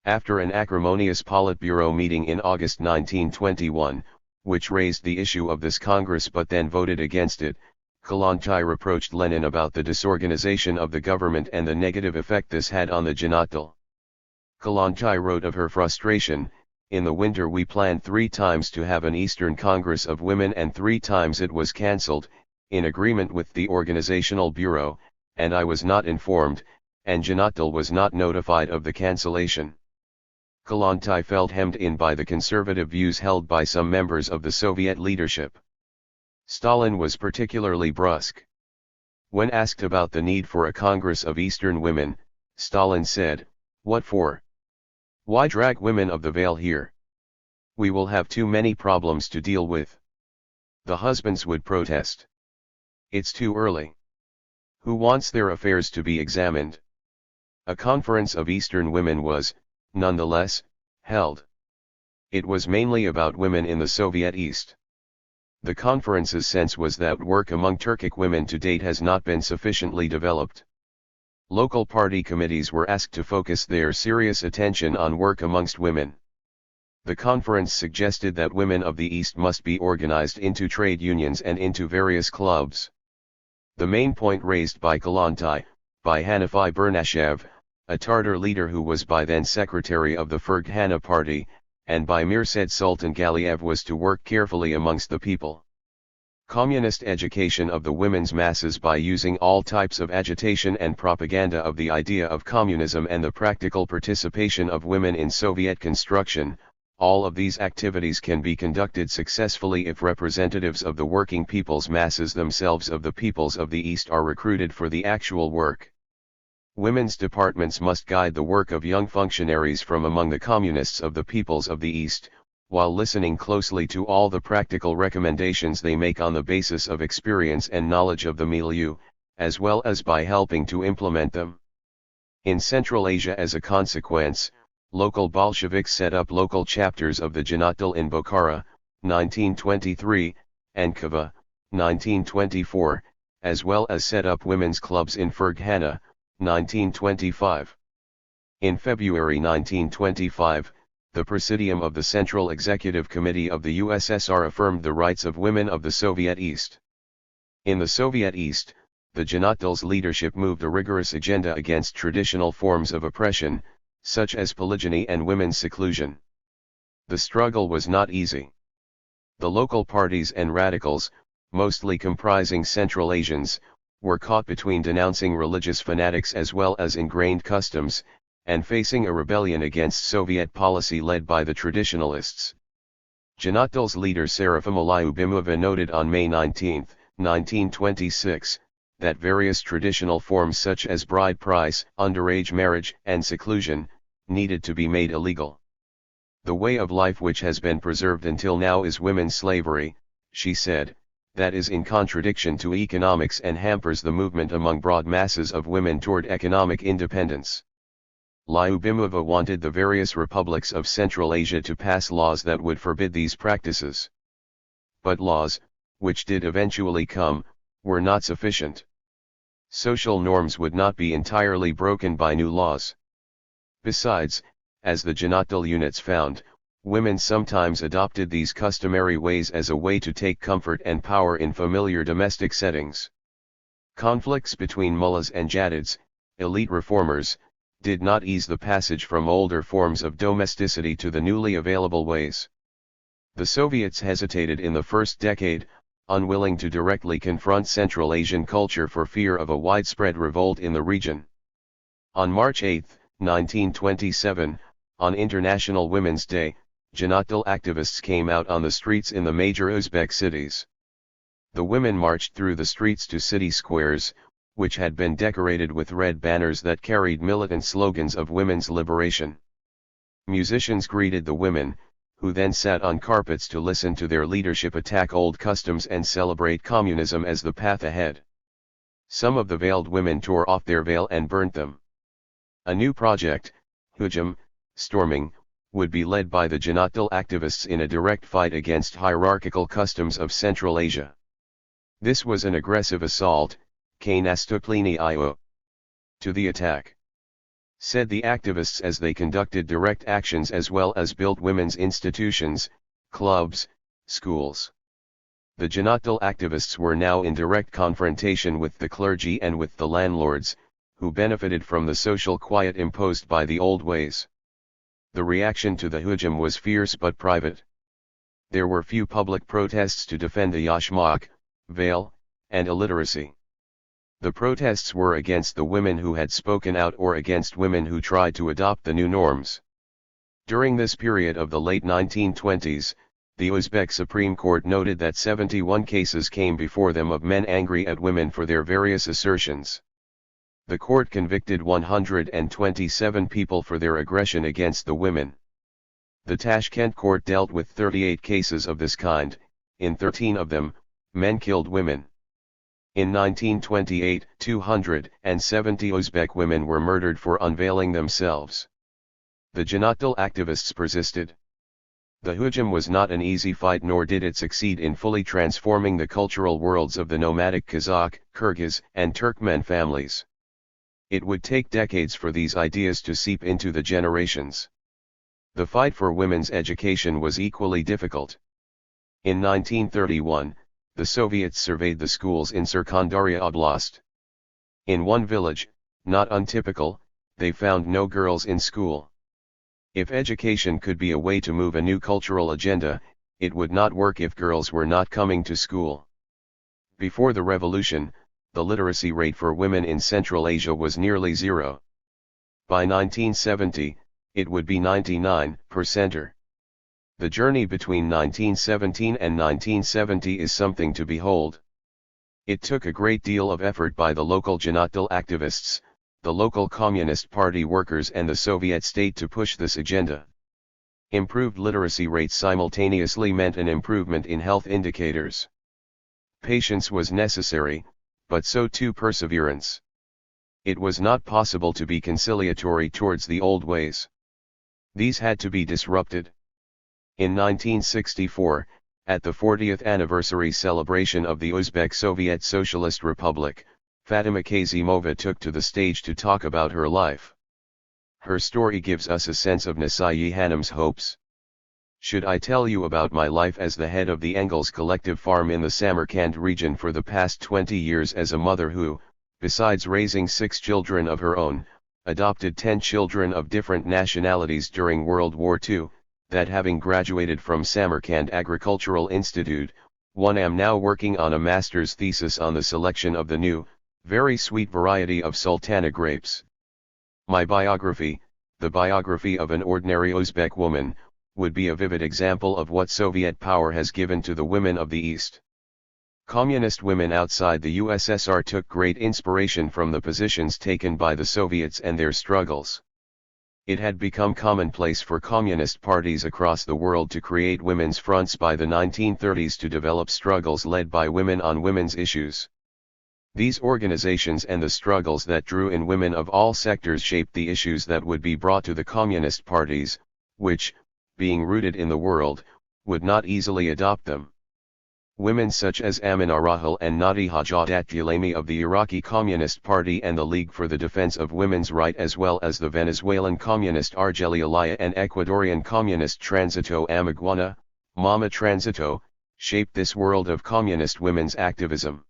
Speaker 1: After an acrimonious Politburo meeting in August 1921, which raised the issue of this Congress but then voted against it, Kollontai reproached Lenin about the disorganization of the government and the negative effect this had on the Janatdal. Kollontai wrote of her frustration, "In the winter we planned 3 times to have an Eastern Congress of Women and 3 times it was cancelled, in agreement with the Organizational Bureau, and I was not informed, and Janatdal was not notified of the cancellation." Kollontai felt hemmed in by the conservative views held by some members of the Soviet leadership. Stalin was particularly brusque. When asked about the need for a Congress of Eastern women, Stalin said, "What for? Why drag women of the Vale here? We will have too many problems to deal with." The husbands would protest. "It's too early. Who wants their affairs to be examined? A conference of Eastern women was, nonetheless, held. It was mainly about women in the Soviet East. The conference's sense was that work among Turkic women to date has not been sufficiently developed. Local party committees were asked to focus their serious attention on work amongst women. The conference suggested that women of the East must be organized into trade unions and into various clubs. The main point raised by Kalantai, by Hanafi Bernashev, a Tartar leader who was by then secretary of the Ferghana party, and by Mirsad Sultan Galiev was to work carefully amongst the people. Communist education of the women's masses by using all types of agitation and propaganda of the idea of communism and the practical participation of women in Soviet construction, all of these activities can be conducted successfully if representatives of the working people's masses themselves of the peoples of the East are recruited for the actual work. Women's departments must guide the work of young functionaries from among the communists of the peoples of the East, while listening closely to all the practical recommendations they make on the basis of experience and knowledge of the milieu, as well as by helping to implement them. In Central Asia, as a consequence, local Bolsheviks set up local chapters of the Janatal in Bokhara, 1923, and Kava, 1924, as well as set up women's clubs in Ferghana, 1925. In February 1925, the Presidium of the Central Executive Committee of the USSR affirmed the rights of women of the Soviet East. In the Soviet East, the Janatal's leadership moved a rigorous agenda against traditional forms of oppression, such as polygyny and women's seclusion. The struggle was not easy. The local parties and radicals, mostly comprising Central Asians, were caught between denouncing religious fanatics as well as ingrained customs, and facing a rebellion against Soviet policy led by the traditionalists. Janatal's leader Serafim Lyubimova noted on May 19, 1926, that various traditional forms such as bride price, underage marriage, and seclusion, needed to be made illegal. The way of life which has been preserved until now is women's slavery, she said, that is in contradiction to economics and hampers the movement among broad masses of women toward economic independence. Lyubimova wanted the various republics of Central Asia to pass laws that would forbid these practices. But laws, which did eventually come, were not sufficient. Social norms would not be entirely broken by new laws. Besides, as the Janatal units found, women sometimes adopted these customary ways as a way to take comfort and power in familiar domestic settings. Conflicts between mullahs and jadids, elite reformers, did not ease the passage from older forms of domesticity to the newly available ways. The Soviets hesitated in the first decade, unwilling to directly confront Central Asian culture for fear of a widespread revolt in the region. On March 8, 1927, on International Women's Day, Janatal activists came out on the streets in the major Uzbek cities. The women marched through the streets to city squares, which had been decorated with red banners that carried militant slogans of women's liberation. Musicians greeted the women, who then sat on carpets to listen to their leadership attack old customs and celebrate communism as the path ahead. Some of the veiled women tore off their veil and burnt them. A new project, Hujum, storming, would be led by the Janatal activists in a direct fight against hierarchical customs of Central Asia. This was an aggressive assault, Nastuklini io. To the attack, said the activists as they conducted direct actions as well as built women's institutions, clubs, schools. The Janatal activists were now in direct confrontation with the clergy and with the landlords, who benefited from the social quiet imposed by the old ways. The reaction to the Hujum was fierce but private. There were few public protests to defend the yashmak, veil, and illiteracy. The protests were against the women who had spoken out or against women who tried to adopt the new norms. During this period of the late 1920s, the Uzbek Supreme Court noted that 71 cases came before them of men angry at women for their various assertions. The court convicted 127 people for their aggression against the women. The Tashkent court dealt with 38 cases of this kind. In 13 of them, men killed women. In 1928-29, 270 Uzbek women were murdered for unveiling themselves. The Janatal activists persisted. The Hujum was not an easy fight, nor did it succeed in fully transforming the cultural worlds of the nomadic Kazakh, Kyrgyz, and Turkmen families. It would take decades for these ideas to seep into the generations. The fight for women's education was equally difficult. In 1931, the Soviets surveyed the schools in Surkhandarya Oblast. In one village, not untypical, they found no girls in school. If education could be a way to move a new cultural agenda, it would not work if girls were not coming to school. Before the revolution, the literacy rate for women in Central Asia was nearly zero. By 1970, it would be 99%. The journey between 1917 and 1970 is something to behold. It took a great deal of effort by the local Janatal activists, the local Communist Party workers and the Soviet state to push this agenda. Improved literacy rates simultaneously meant an improvement in health indicators. Patience was necessary, but so too perseverance. It was not possible to be conciliatory towards the old ways. These had to be disrupted. In 1964, at the 40th anniversary celebration of the Uzbek Soviet Socialist Republic, Fatima Kazimova took to the stage to talk about her life. Her story gives us a sense of Nasiye Hanum's hopes. Should I tell you about my life as the head of the Engels collective farm in the Samarkand region for the past 20 years, as a mother who, besides raising 6 children of her own, adopted 10 children of different nationalities during World War II, that having graduated from Samarkand Agricultural Institute, one am now working on a master's thesis on the selection of the new, very sweet variety of Sultana grapes. My biography, the biography of an ordinary Uzbek woman, would be a vivid example of what Soviet power has given to the women of the East. Communist women outside the USSR took great inspiration from the positions taken by the Soviets and their struggles. It had become commonplace for communist parties across the world to create women's fronts by the 1930s to develop struggles led by women on women's issues. These organizations and the struggles that drew in women of all sectors shaped the issues that would be brought to the communist parties, which, being rooted in the world, would not easily adopt them. Women such as Amina Rahal and Nadi Hajadat Gulami of the Iraqi Communist Party and the League for the Defense of Women's Right, as well as the Venezuelan Communist Argeli Alaya and Ecuadorian Communist Transito Amaguana, Mama Transito, shaped this world of communist women's activism.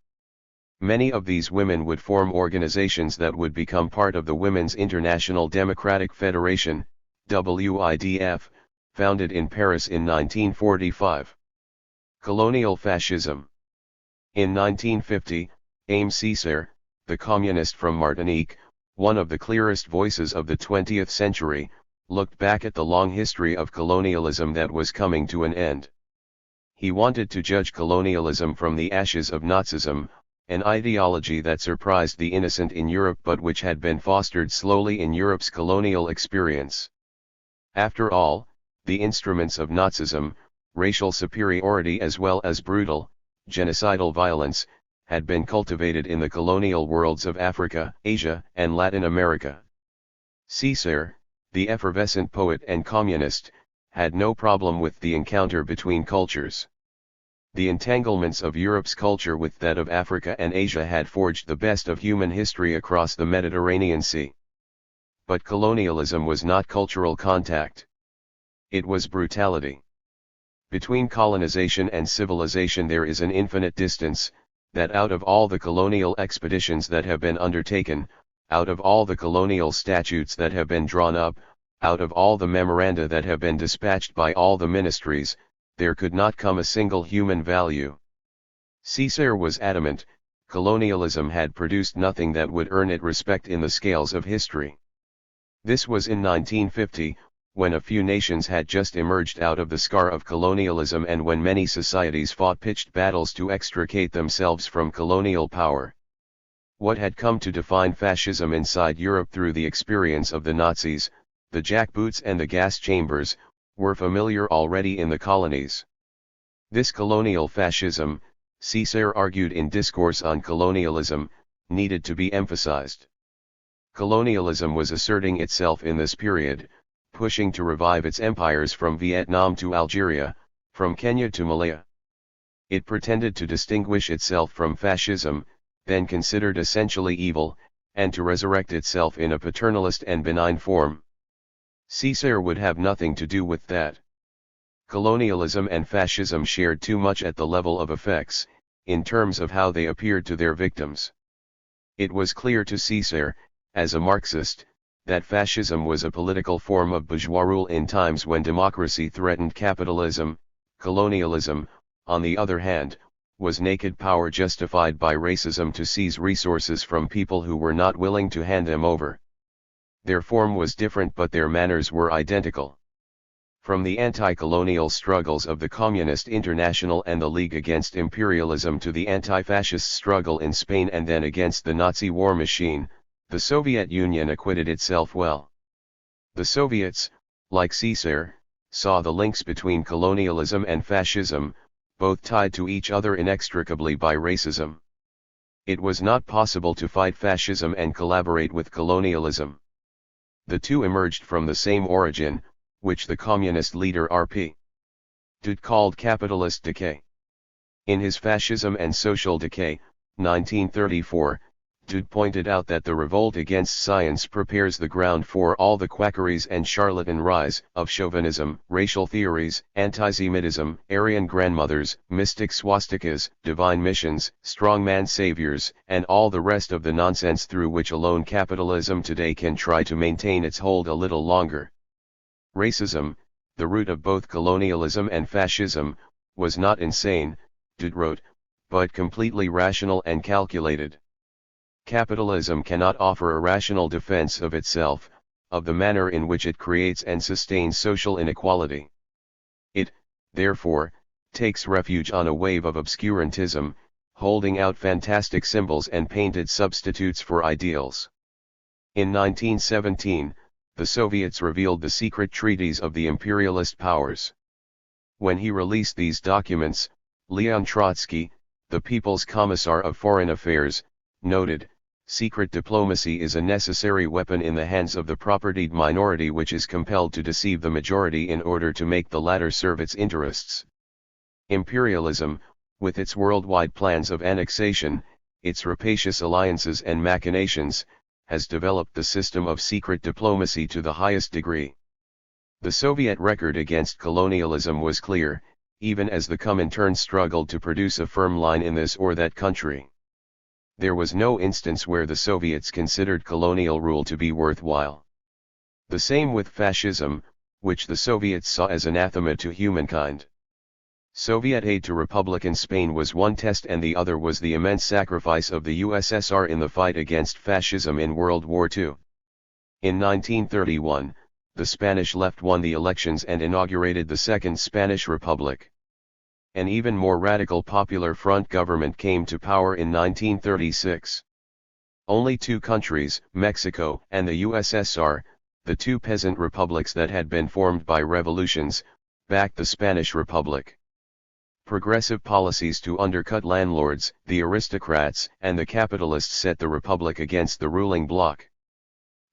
Speaker 1: Many of these women would form organizations that would become part of the Women's International Democratic Federation, WIDF, founded in Paris in 1945. Colonial fascism. In 1950, Aimé Césaire, the communist from Martinique, one of the clearest voices of the 20th century, looked back at the long history of colonialism that was coming to an end. He wanted to judge colonialism from the ashes of Nazism, an ideology that surprised the innocent in Europe but which had been fostered slowly in Europe's colonial experience. After all, the instruments of Nazism, racial superiority as well as brutal, genocidal violence, had been cultivated in the colonial worlds of Africa, Asia, and Latin America. Césaire, the effervescent poet and communist, had no problem with the encounter between cultures. The entanglements of Europe's culture with that of Africa and Asia had forged the best of human history across the Mediterranean Sea. But colonialism was not cultural contact. It was brutality. Between colonization and civilization there is an infinite distance, that out of all the colonial expeditions that have been undertaken, out of all the colonial statutes that have been drawn up, out of all the memoranda that have been dispatched by all the ministries, there could not come a single human value. Césaire was adamant, colonialism had produced nothing that would earn it respect in the scales of history. This was in 1950, when a few nations had just emerged out of the scar of colonialism and when many societies fought pitched battles to extricate themselves from colonial power. What had come to define fascism inside Europe through the experience of the Nazis, the jackboots and the gas chambers, were familiar already in the colonies. This colonial fascism, Césaire argued in Discourse on Colonialism, needed to be emphasized. Colonialism was asserting itself in this period, pushing to revive its empires from Vietnam to Algeria, from Kenya to Malaya. It pretended to distinguish itself from fascism, then considered essentially evil, and to resurrect itself in a paternalist and benign form. Caesar would have nothing to do with that. Colonialism and fascism shared too much at the level of effects, in terms of how they appeared to their victims. It was clear to Caesar, as a Marxist, that fascism was a political form of bourgeois rule in times when democracy threatened capitalism. Colonialism, on the other hand, was naked power justified by racism to seize resources from people who were not willing to hand them over. Their form was different but their manners were identical. From the anti-colonial struggles of the Communist International and the League Against Imperialism to the anti-fascist struggle in Spain and then against the Nazi war machine, the Soviet Union acquitted itself well. The Soviets, like Caesar, saw the links between colonialism and fascism, both tied to each other inextricably by racism. It was not possible to fight fascism and collaborate with colonialism. The two emerged from the same origin, which the communist leader R.P. Dud called capitalist decay. In his Fascism and Social Decay, 1934, Dud pointed out that the revolt against science prepares the ground for all the quackeries and charlatan rise of chauvinism, racial theories, anti-Semitism, Aryan grandmothers, mystic swastikas, divine missions, strongman saviors, and all the rest of the nonsense through which alone capitalism today can try to maintain its hold a little longer. Racism, the root of both colonialism and fascism, was not insane, Dud wrote, but completely rational and calculated. Capitalism cannot offer a rational defense of itself, of the manner in which it creates and sustains social inequality. It, therefore, takes refuge on a wave of obscurantism, holding out fantastic symbols and painted substitutes for ideals. In 1917, the Soviets revealed the secret treaties of the imperialist powers. When he released these documents, Leon Trotsky, the People's Commissar of Foreign Affairs, noted, "Secret diplomacy is a necessary weapon in the hands of the propertied minority which is compelled to deceive the majority in order to make the latter serve its interests." Imperialism, with its worldwide plans of annexation, its rapacious alliances and machinations, has developed the system of secret diplomacy to the highest degree. The Soviet record against colonialism was clear, even as the Comintern struggled to produce a firm line in this or that country. There was no instance where the Soviets considered colonial rule to be worthwhile. The same with fascism, which the Soviets saw as anathema to humankind. Soviet aid to Republican Spain was one test and the other was the immense sacrifice of the USSR in the fight against fascism in World War II. In 1931, the Spanish left won the elections and inaugurated the Second Spanish Republic. An even more radical Popular Front government came to power in 1936. Only two countries, Mexico and the USSR, the two peasant republics that had been formed by revolutions, backed the Spanish Republic. Progressive policies to undercut landlords, the aristocrats, and the capitalists set the republic against the ruling bloc.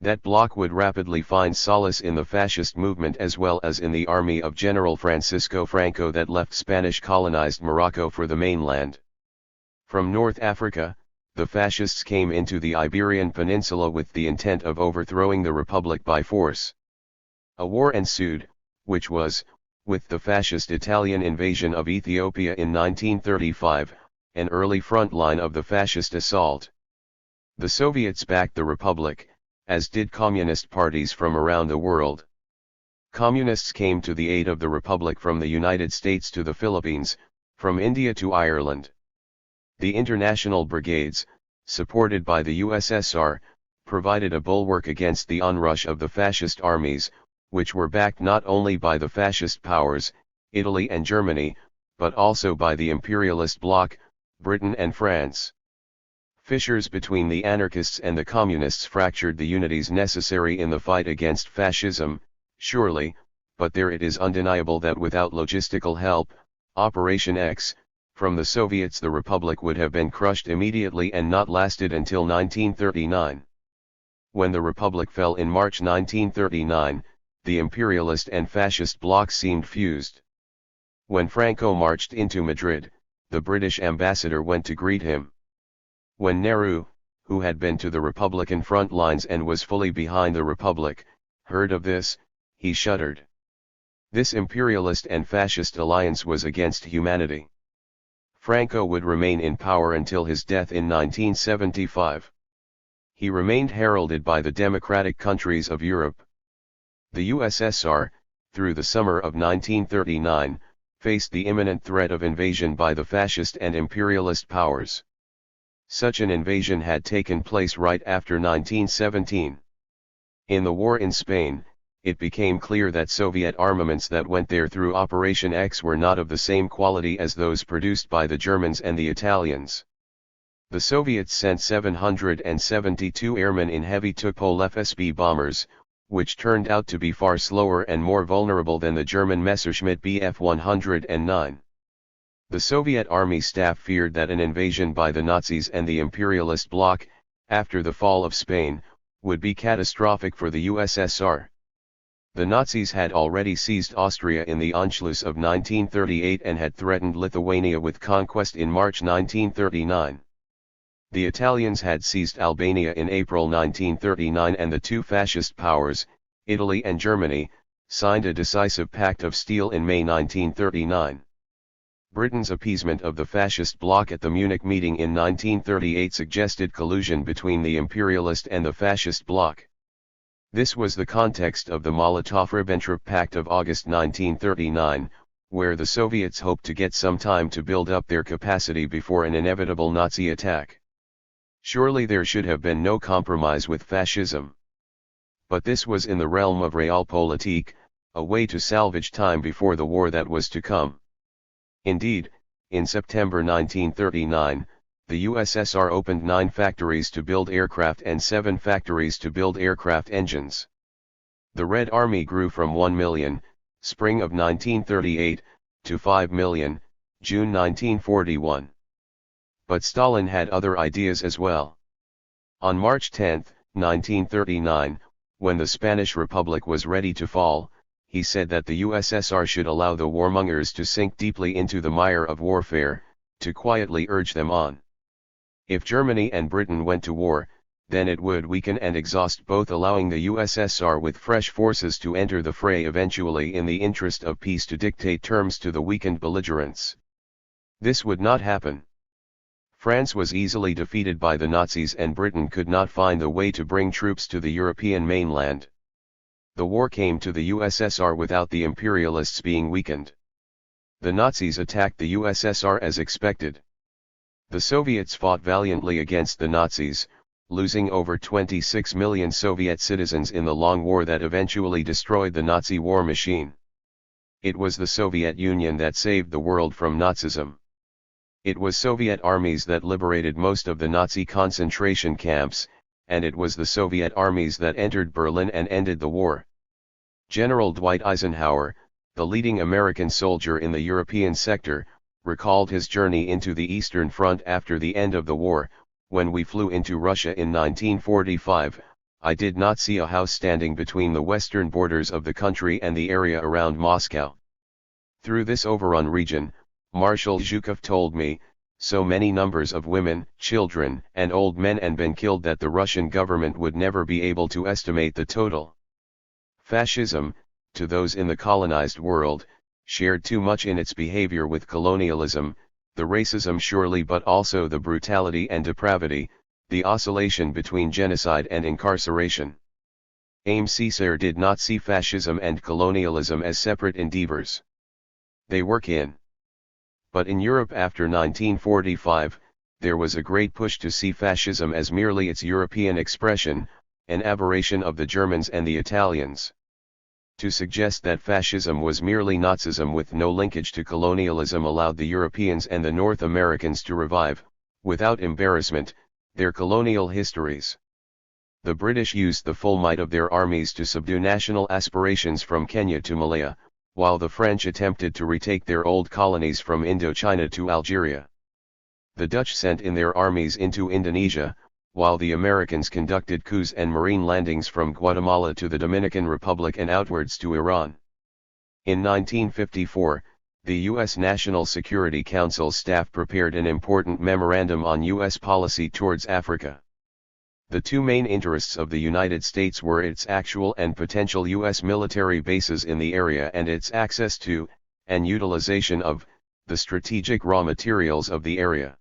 Speaker 1: That bloc would rapidly find solace in the fascist movement as well as in the army of General Francisco Franco that left Spanish-colonized Morocco for the mainland. From North Africa, the fascists came into the Iberian Peninsula with the intent of overthrowing the republic by force. A war ensued, which was, with the fascist Italian invasion of Ethiopia in 1935, an early front line of the fascist assault. The Soviets backed the republic, as did communist parties from around the world. Communists came to the aid of the republic from the United States to the Philippines, from India to Ireland. The international brigades, supported by the USSR, provided a bulwark against the onrush of the fascist armies, which were backed not only by the fascist powers, Italy and Germany, but also by the imperialist bloc, Britain and France. Fissures between the anarchists and the communists fractured the unities necessary in the fight against fascism, surely, but there it is undeniable that without logistical help, Operation X, From the Soviets the Republic would have been crushed immediately and not lasted until 1939. When the Republic fell in March 1939, the imperialist and fascist blocs seemed fused. When Franco marched into Madrid, the British ambassador went to greet him. When Nehru, who had been to the Republican front lines and was fully behind the Republic, heard of this, he shuddered. This imperialist and fascist alliance was against humanity. Franco would remain in power until his death in 1975. He remained heralded by the democratic countries of Europe. The USSR, through the summer of 1939, faced the imminent threat of invasion by the fascist and imperialist powers. Such an invasion had taken place right after 1917. In the war in Spain, it became clear that Soviet armaments that went there through Operation X were not of the same quality as those produced by the Germans and the Italians. The Soviets sent 772 airmen in heavy Tupolev SB bombers, which turned out to be far slower and more vulnerable than the German Messerschmitt Bf 109. The Soviet army staff feared that an invasion by the Nazis and the imperialist bloc, after the fall of Spain, would be catastrophic for the USSR. The Nazis had already seized Austria in the Anschluss of 1938 and had threatened Lithuania with conquest in March 1939. The Italians had seized Albania in April 1939 and the two fascist powers, Italy and Germany, signed a decisive pact of steel in May 1939. Britain's appeasement of the fascist bloc at the Munich meeting in 1938 suggested collusion between the imperialist and the fascist bloc. This was the context of the Molotov-Ribbentrop Pact of August 1939, where the Soviets hoped to get some time to build up their capacity before an inevitable Nazi attack. Surely there should have been no compromise with fascism. But this was in the realm of realpolitik, a way to salvage time before the war that was to come. Indeed, in September 1939, the USSR opened 9 factories to build aircraft and 7 factories to build aircraft engines. The Red Army grew from 1 million, spring of 1938, to 5 million, June 1941. But Stalin had other ideas as well. On March 10, 1939, when the Spanish Republic was ready to fall, he said that the USSR should allow the warmongers to sink deeply into the mire of warfare, to quietly urge them on. If Germany and Britain went to war, then it would weaken and exhaust both, allowing the USSR with fresh forces to enter the fray eventually in the interest of peace to dictate terms to the weakened belligerents. This would not happen. France was easily defeated by the Nazis and Britain could not find the way to bring troops to the European mainland. The war came to the USSR without the imperialists being weakened. The Nazis attacked the USSR as expected. The Soviets fought valiantly against the Nazis, losing over 26 million Soviet citizens in the long war that eventually destroyed the Nazi war machine. It was the Soviet Union that saved the world from Nazism. It was Soviet armies that liberated most of the Nazi concentration camps, and it was the Soviet armies that entered Berlin and ended the war. General Dwight Eisenhower, the leading American soldier in the European sector, recalled his journey into the Eastern Front after the end of the war. When we flew into Russia in 1945, I did not see a house standing between the western borders of the country and the area around Moscow. Through this overrun region, Marshal Zhukov told me, so many numbers of women, children, and old men had been killed that the Russian government would never be able to estimate the total. Fascism, to those in the colonized world, shared too much in its behavior with colonialism, the racism surely, but also the brutality and depravity, the oscillation between genocide and incarceration. Aimé Césaire did not see fascism and colonialism as separate endeavors. They work in. But in Europe after 1945, there was a great push to see fascism as merely its European expression, an aberration of the Germans and the Italians. To suggest that fascism was merely Nazism with no linkage to colonialism allowed the Europeans and the North Americans to revive, without embarrassment, their colonial histories. The British used the full might of their armies to subdue national aspirations from Kenya to Malaya, while the French attempted to retake their old colonies from Indochina to Algeria. The Dutch sent in their armies into Indonesia, while the Americans conducted coups and marine landings from Guatemala to the Dominican Republic and outwards to Iran. In 1954, the U.S. National Security Council staff prepared an important memorandum on U.S. policy towards Africa. The two main interests of the United States were its actual and potential U.S. military bases in the area and its access to, and utilization of, the strategic raw materials of the area.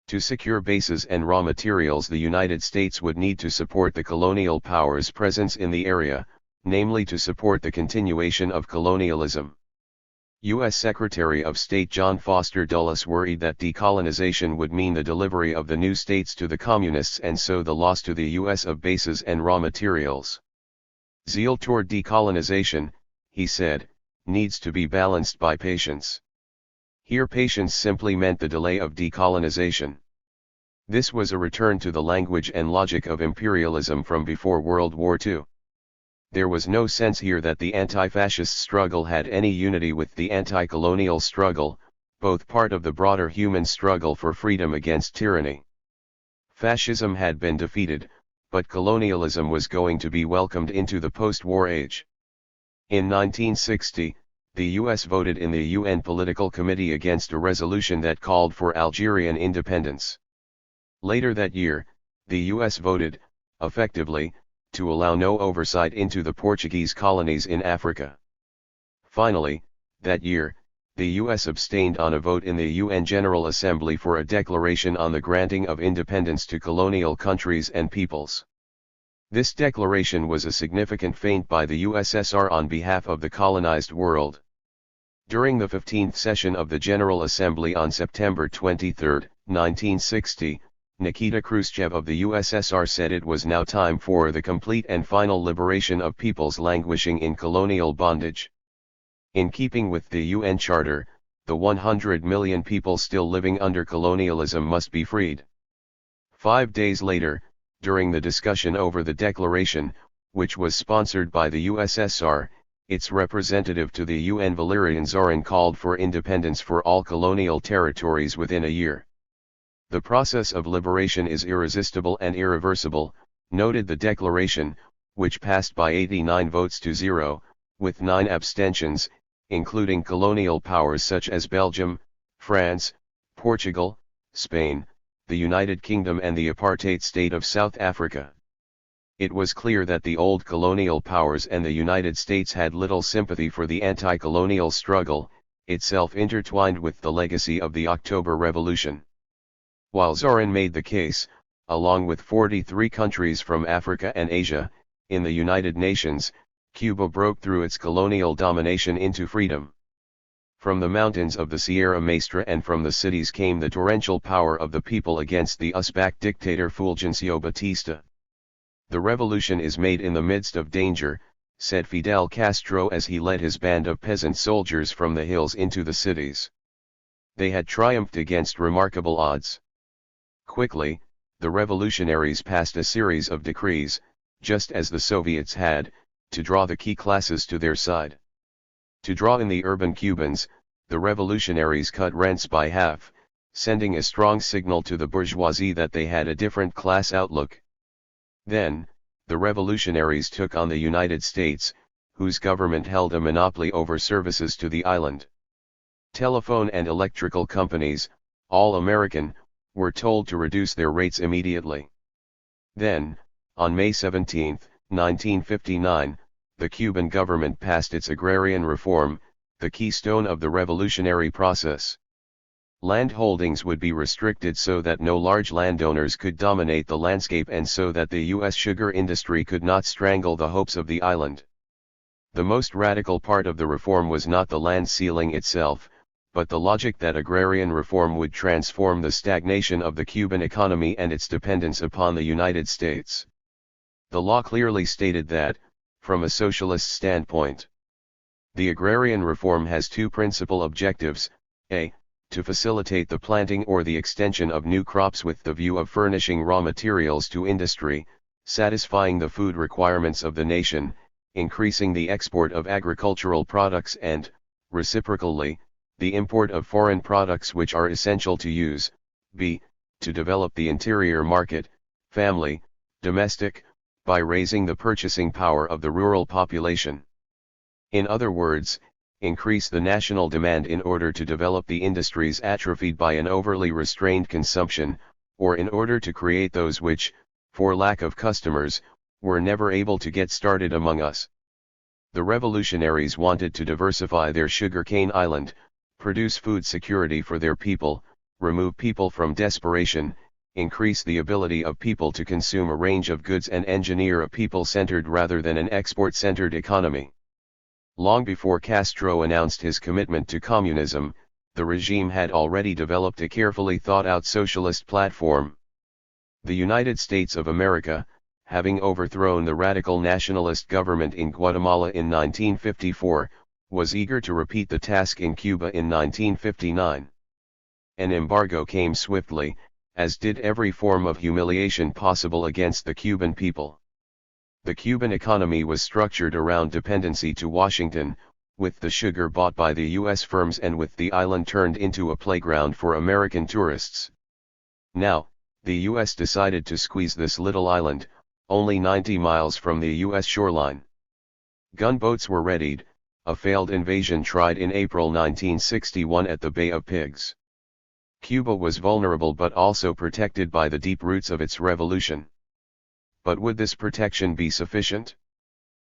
Speaker 1: To secure bases and raw materials, the United States would need to support the colonial powers' presence in the area, namely to support the continuation of colonialism. U.S. Secretary of State John Foster Dulles worried that decolonization would mean the delivery of the new states to the communists and so the loss to the U.S. of bases and raw materials. Zeal toward decolonization, he said, needs to be balanced by patience. Here patience simply meant the delay of decolonization. This was a return to the language and logic of imperialism from before World War II. There was no sense here that the anti-fascist struggle had any unity with the anti-colonial struggle, both part of the broader human struggle for freedom against tyranny. Fascism had been defeated, but colonialism was going to be welcomed into the post-war age. In 1960, the U.S. voted in the UN Political Committee against a resolution that called for Algerian independence. Later that year, the U.S. voted, effectively, to allow no oversight into the Portuguese colonies in Africa. Finally, that year, the U.S. abstained on a vote in the UN General Assembly for a declaration on the granting of independence to colonial countries and peoples. This declaration was a significant feint by the USSR on behalf of the colonized world. During the 15th session of the General Assembly on September 23, 1960, Nikita Khrushchev of the USSR said it was now time for the complete and final liberation of peoples languishing in colonial bondage. In keeping with the UN Charter, the 100 million people still living under colonialism must be freed. 5 days later, during the discussion over the declaration, which was sponsored by the USSR, its representative to the UN Valerian Zorin called for independence for all colonial territories within a year. The process of liberation is irresistible and irreversible, noted the declaration, which passed by 89 votes to 0, with 9 abstentions, including colonial powers such as Belgium, France, Portugal, Spain, the United Kingdom and the apartheid state of South Africa. It was clear that the old colonial powers and the United States had little sympathy for the anti-colonial struggle, itself intertwined with the legacy of the October Revolution. While Zorin made the case, along with 43 countries from Africa and Asia, in the United Nations, Cuba broke through its colonial domination into freedom. From the mountains of the Sierra Maestra and from the cities came the torrential power of the people against the Uzbek dictator Fulgencio Batista. The revolution is made in the midst of danger, said Fidel Castro as he led his band of peasant soldiers from the hills into the cities. They had triumphed against remarkable odds. Quickly, the revolutionaries passed a series of decrees, just as the Soviets had, to draw the key classes to their side. To draw in the urban Cubans, the revolutionaries cut rents by half, sending a strong signal to the bourgeoisie that they had a different class outlook. Then, the revolutionaries took on the United States, whose government held a monopoly over services to the island. Telephone and electrical companies, all American, were told to reduce their rates immediately. Then, on May 17, 1959, the Cuban government passed its agrarian reform, the keystone of the revolutionary process. Land holdings would be restricted so that no large landowners could dominate the landscape and so that the U.S. sugar industry could not strangle the hopes of the island. The most radical part of the reform was not the land ceiling itself, but the logic that agrarian reform would transform the stagnation of the Cuban economy and its dependence upon the United States. The law clearly stated that, from a socialist standpoint, the agrarian reform has two principal objectives: a. to facilitate the planting or the extension of new crops with the view of furnishing raw materials to industry, satisfying the food requirements of the nation, increasing the export of agricultural products and, reciprocally, the import of foreign products which are essential to use, b. to develop the interior market, family, domestic, by raising the purchasing power of the rural population. In other words, increase the national demand in order to develop the industries atrophied by an overly restrained consumption, or in order to create those which, for lack of customers, were never able to get started among us. The revolutionaries wanted to diversify their sugarcane island, produce food security for their people, remove people from desperation, increase the ability of people to consume a range of goods and engineer a people-centered rather than an export-centered economy. Long before Castro announced his commitment to communism, the regime had already developed a carefully thought-out socialist platform. The United States of America, having overthrown the radical nationalist government in Guatemala in 1954, was eager to repeat the task in Cuba in 1959. An embargo came swiftly, as did every form of humiliation possible against the Cuban people. The Cuban economy was structured around dependency to Washington, with the sugar bought by the U.S. firms and with the island turned into a playground for American tourists. Now, the U.S. decided to squeeze this little island, only 90 miles from the U.S. shoreline. Gunboats were readied, a failed invasion tried in April 1961 at the Bay of Pigs. Cuba was vulnerable but also protected by the deep roots of its revolution. But would this protection be sufficient?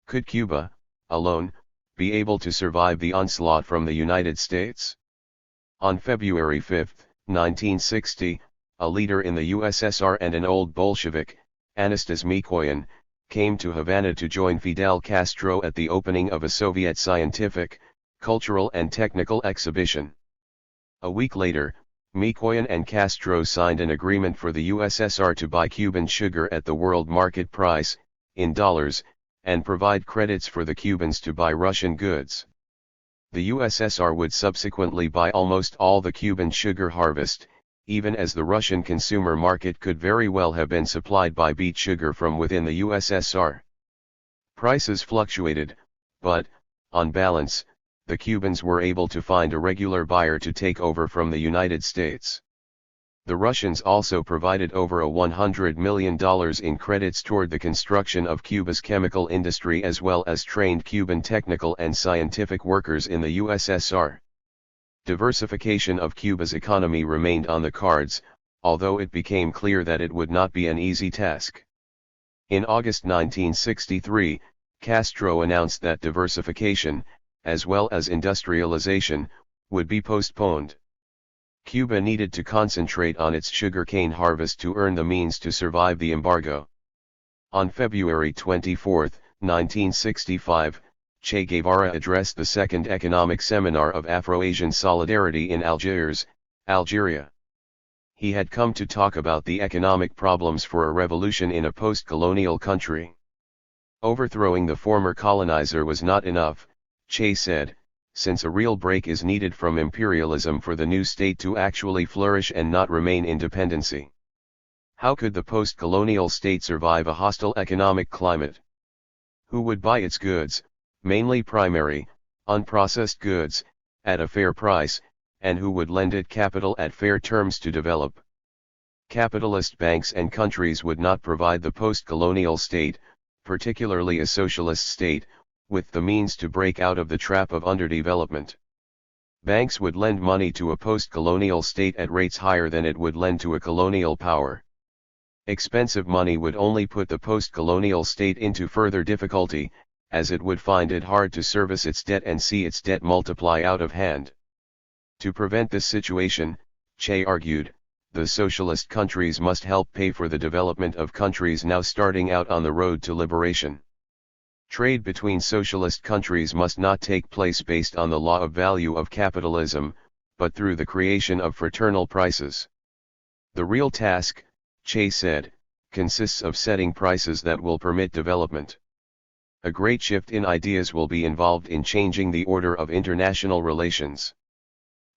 Speaker 1: Could Cuba, alone, be able to survive the onslaught from the United States? On February 5, 1960, a leader in the USSR and an old Bolshevik, Anastas Mikoyan, came to Havana to join Fidel Castro at the opening of a Soviet scientific, cultural and technical exhibition. A week later, Mikoyan and Castro signed an agreement for the USSR to buy Cuban sugar at the world market price, in dollars, and provide credits for the Cubans to buy Russian goods. The USSR would subsequently buy almost all the Cuban sugar harvest, even as the Russian consumer market could very well have been supplied by beet sugar from within the USSR. Prices fluctuated, but, on balance, the Cubans were able to find a regular buyer to take over from the United States. The Russians also provided over $100 million in credits toward the construction of Cuba's chemical industry as well as trained Cuban technical and scientific workers in the USSR. Diversification of Cuba's economy remained on the cards, although it became clear that it would not be an easy task. In August 1963, Castro announced that diversification, as well as industrialization, would be postponed. Cuba needed to concentrate on its sugarcane harvest to earn the means to survive the embargo. On February 24, 1965, Che Guevara addressed the Second Economic Seminar of Afro-Asian Solidarity in Algiers, Algeria. He had come to talk about the economic problems for a revolution in a post-colonial country. Overthrowing the former colonizer was not enough, Che said, since a real break is needed from imperialism for the new state to actually flourish and not remain in dependency. How could the post-colonial state survive a hostile economic climate? Who would buy its goods, mainly primary, unprocessed goods, at a fair price, and who would lend it capital at fair terms to develop? Capitalist banks and countries would not provide the post-colonial state, particularly a socialist state, with the means to break out of the trap of underdevelopment. Banks would lend money to a post-colonial state at rates higher than it would lend to a colonial power. Expensive money would only put the post-colonial state into further difficulty, as it would find it hard to service its debt and see its debt multiply out of hand. To prevent this situation, Che argued, the socialist countries must help pay for the development of countries now starting out on the road to liberation. Trade between socialist countries must not take place based on the law of value of capitalism, but through the creation of fraternal prices. The real task, Che said, consists of setting prices that will permit development. A great shift in ideas will be involved in changing the order of international relations.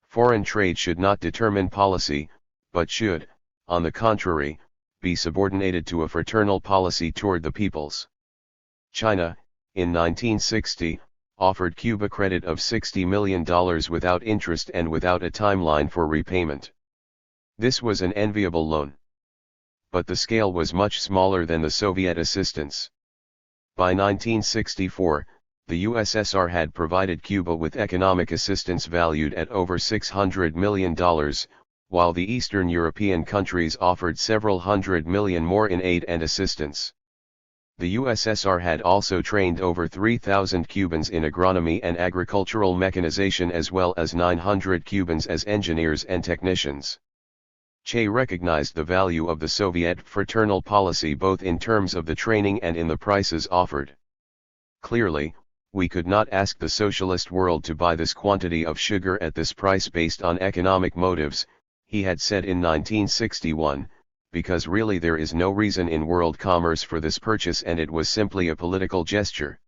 Speaker 1: Foreign trade should not determine policy, but should, on the contrary, be subordinated to a fraternal policy toward the peoples. China, in 1960, offered Cuba credit of $60 million without interest and without a timeline for repayment. This was an enviable loan. But the scale was much smaller than the Soviet assistance. By 1964, the USSR had provided Cuba with economic assistance valued at over $600 million, while the Eastern European countries offered several hundred million more in aid and assistance. The USSR had also trained over 3,000 Cubans in agronomy and agricultural mechanization as well as 900 Cubans as engineers and technicians. Che recognized the value of the Soviet fraternal policy both in terms of the training and in the prices offered. Clearly, we could not ask the socialist world to buy this quantity of sugar at this price based on economic motives, he had said in 1961, because really there is no reason in world commerce for this purchase and it was simply a political gesture.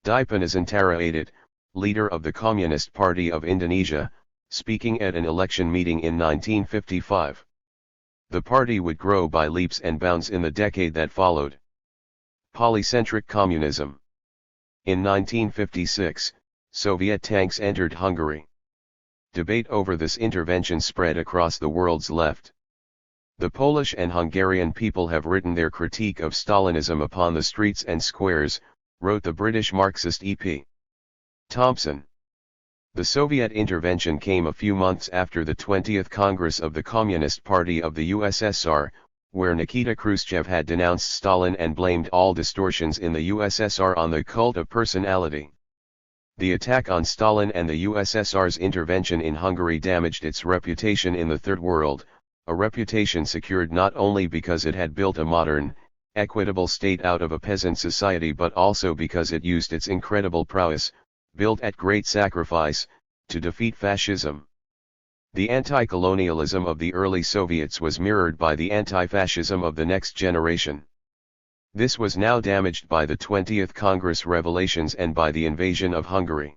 Speaker 1: Dipanasantara Adit, leader of the Communist Party of Indonesia, speaking at an election meeting in 1955. The party would grow by leaps and bounds in the decade that followed. Polycentric communism. In 1956, Soviet tanks entered Hungary. Debate over this intervention spread across the world's left. The Polish and Hungarian people have written their critique of Stalinism upon the streets and squares, wrote the British Marxist E.P. Thompson. The Soviet intervention came a few months after the 20th Congress of the Communist Party of the USSR, where Nikita Khrushchev had denounced Stalin and blamed all distortions in the USSR on the cult of personality. The attack on Stalin and the USSR's intervention in Hungary damaged its reputation in the Third World, a reputation secured not only because it had built a modern, equitable state out of a peasant society but also because it used its incredible prowess, built at great sacrifice, to defeat fascism. The anti-colonialism of the early Soviets was mirrored by the anti-fascism of the next generation. This was now damaged by the 20th Congress revelations and by the invasion of Hungary.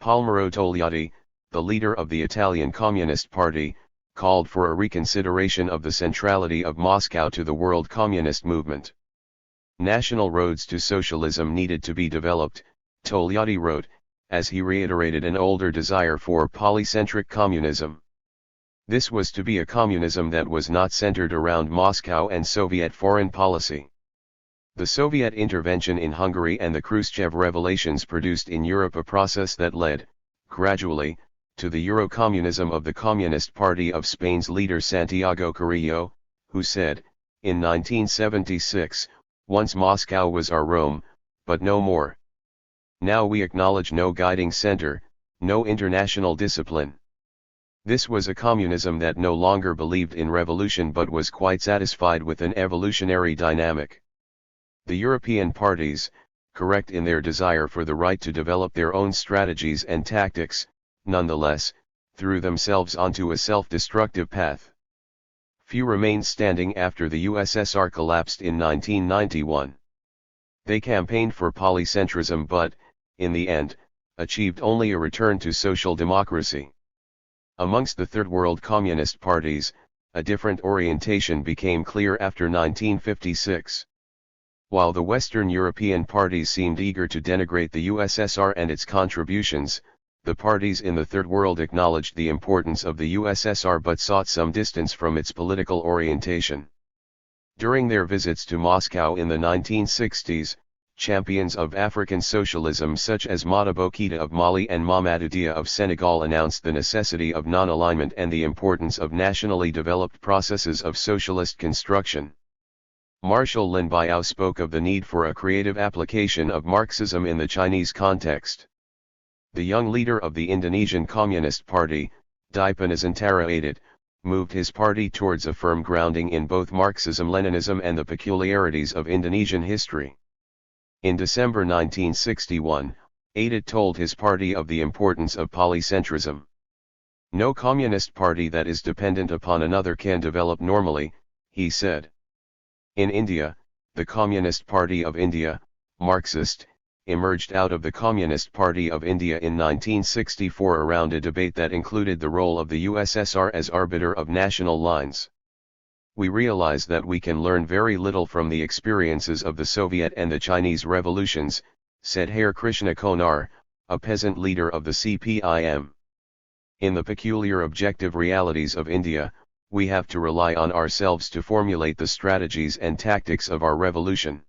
Speaker 1: Palmiro Togliatti, the leader of the Italian Communist Party, called for a reconsideration of the centrality of Moscow to the world communist movement. National roads to socialism needed to be developed, Togliatti wrote, as he reiterated an older desire for polycentric communism. This was to be a communism that was not centered around Moscow and Soviet foreign policy. The Soviet intervention in Hungary and the Khrushchev revelations produced in Europe a process that led, gradually, to the Eurocommunism of the Communist Party of Spain's leader Santiago Carrillo, who said, in 1976, "Once Moscow was our Rome, but no more. Now we acknowledge no guiding center, no international discipline." This was a communism that no longer believed in revolution but was quite satisfied with an evolutionary dynamic. The European parties, correct in their desire for the right to develop their own strategies and tactics, nonetheless, threw themselves onto a self-destructive path. Few remained standing after the USSR collapsed in 1991. They campaigned for polycentrism but, in the end, achieved only a return to social democracy. Amongst the Third World Communist parties, a different orientation became clear after 1956. While the Western European parties seemed eager to denigrate the USSR and its contributions, the parties in the Third World acknowledged the importance of the USSR but sought some distance from its political orientation. During their visits to Moscow in the 1960s, champions of African socialism such as Modibo Keita of Mali and Mamadou Dia of Senegal announced the necessity of non-alignment and the importance of nationally developed processes of socialist construction. Marshall Lin Biao spoke of the need for a creative application of Marxism in the Chinese context. The young leader of the Indonesian Communist Party, Dipanasantara Adit, moved his party towards a firm grounding in both Marxism-Leninism and the peculiarities of Indonesian history. In December 1961, Adit told his party of the importance of polycentrism. "No communist party that is dependent upon another can develop normally," he said. In India, the Communist Party of India, Marxist, emerged out of the Communist Party of India in 1964 around a debate that included the role of the USSR as arbiter of national lines. "We realize that we can learn very little from the experiences of the Soviet and the Chinese revolutions," said Hare Krishna Konar, a peasant leader of the CPIM. In the peculiar objective realities of India, we have to rely on ourselves to formulate the strategies and tactics of our revolution.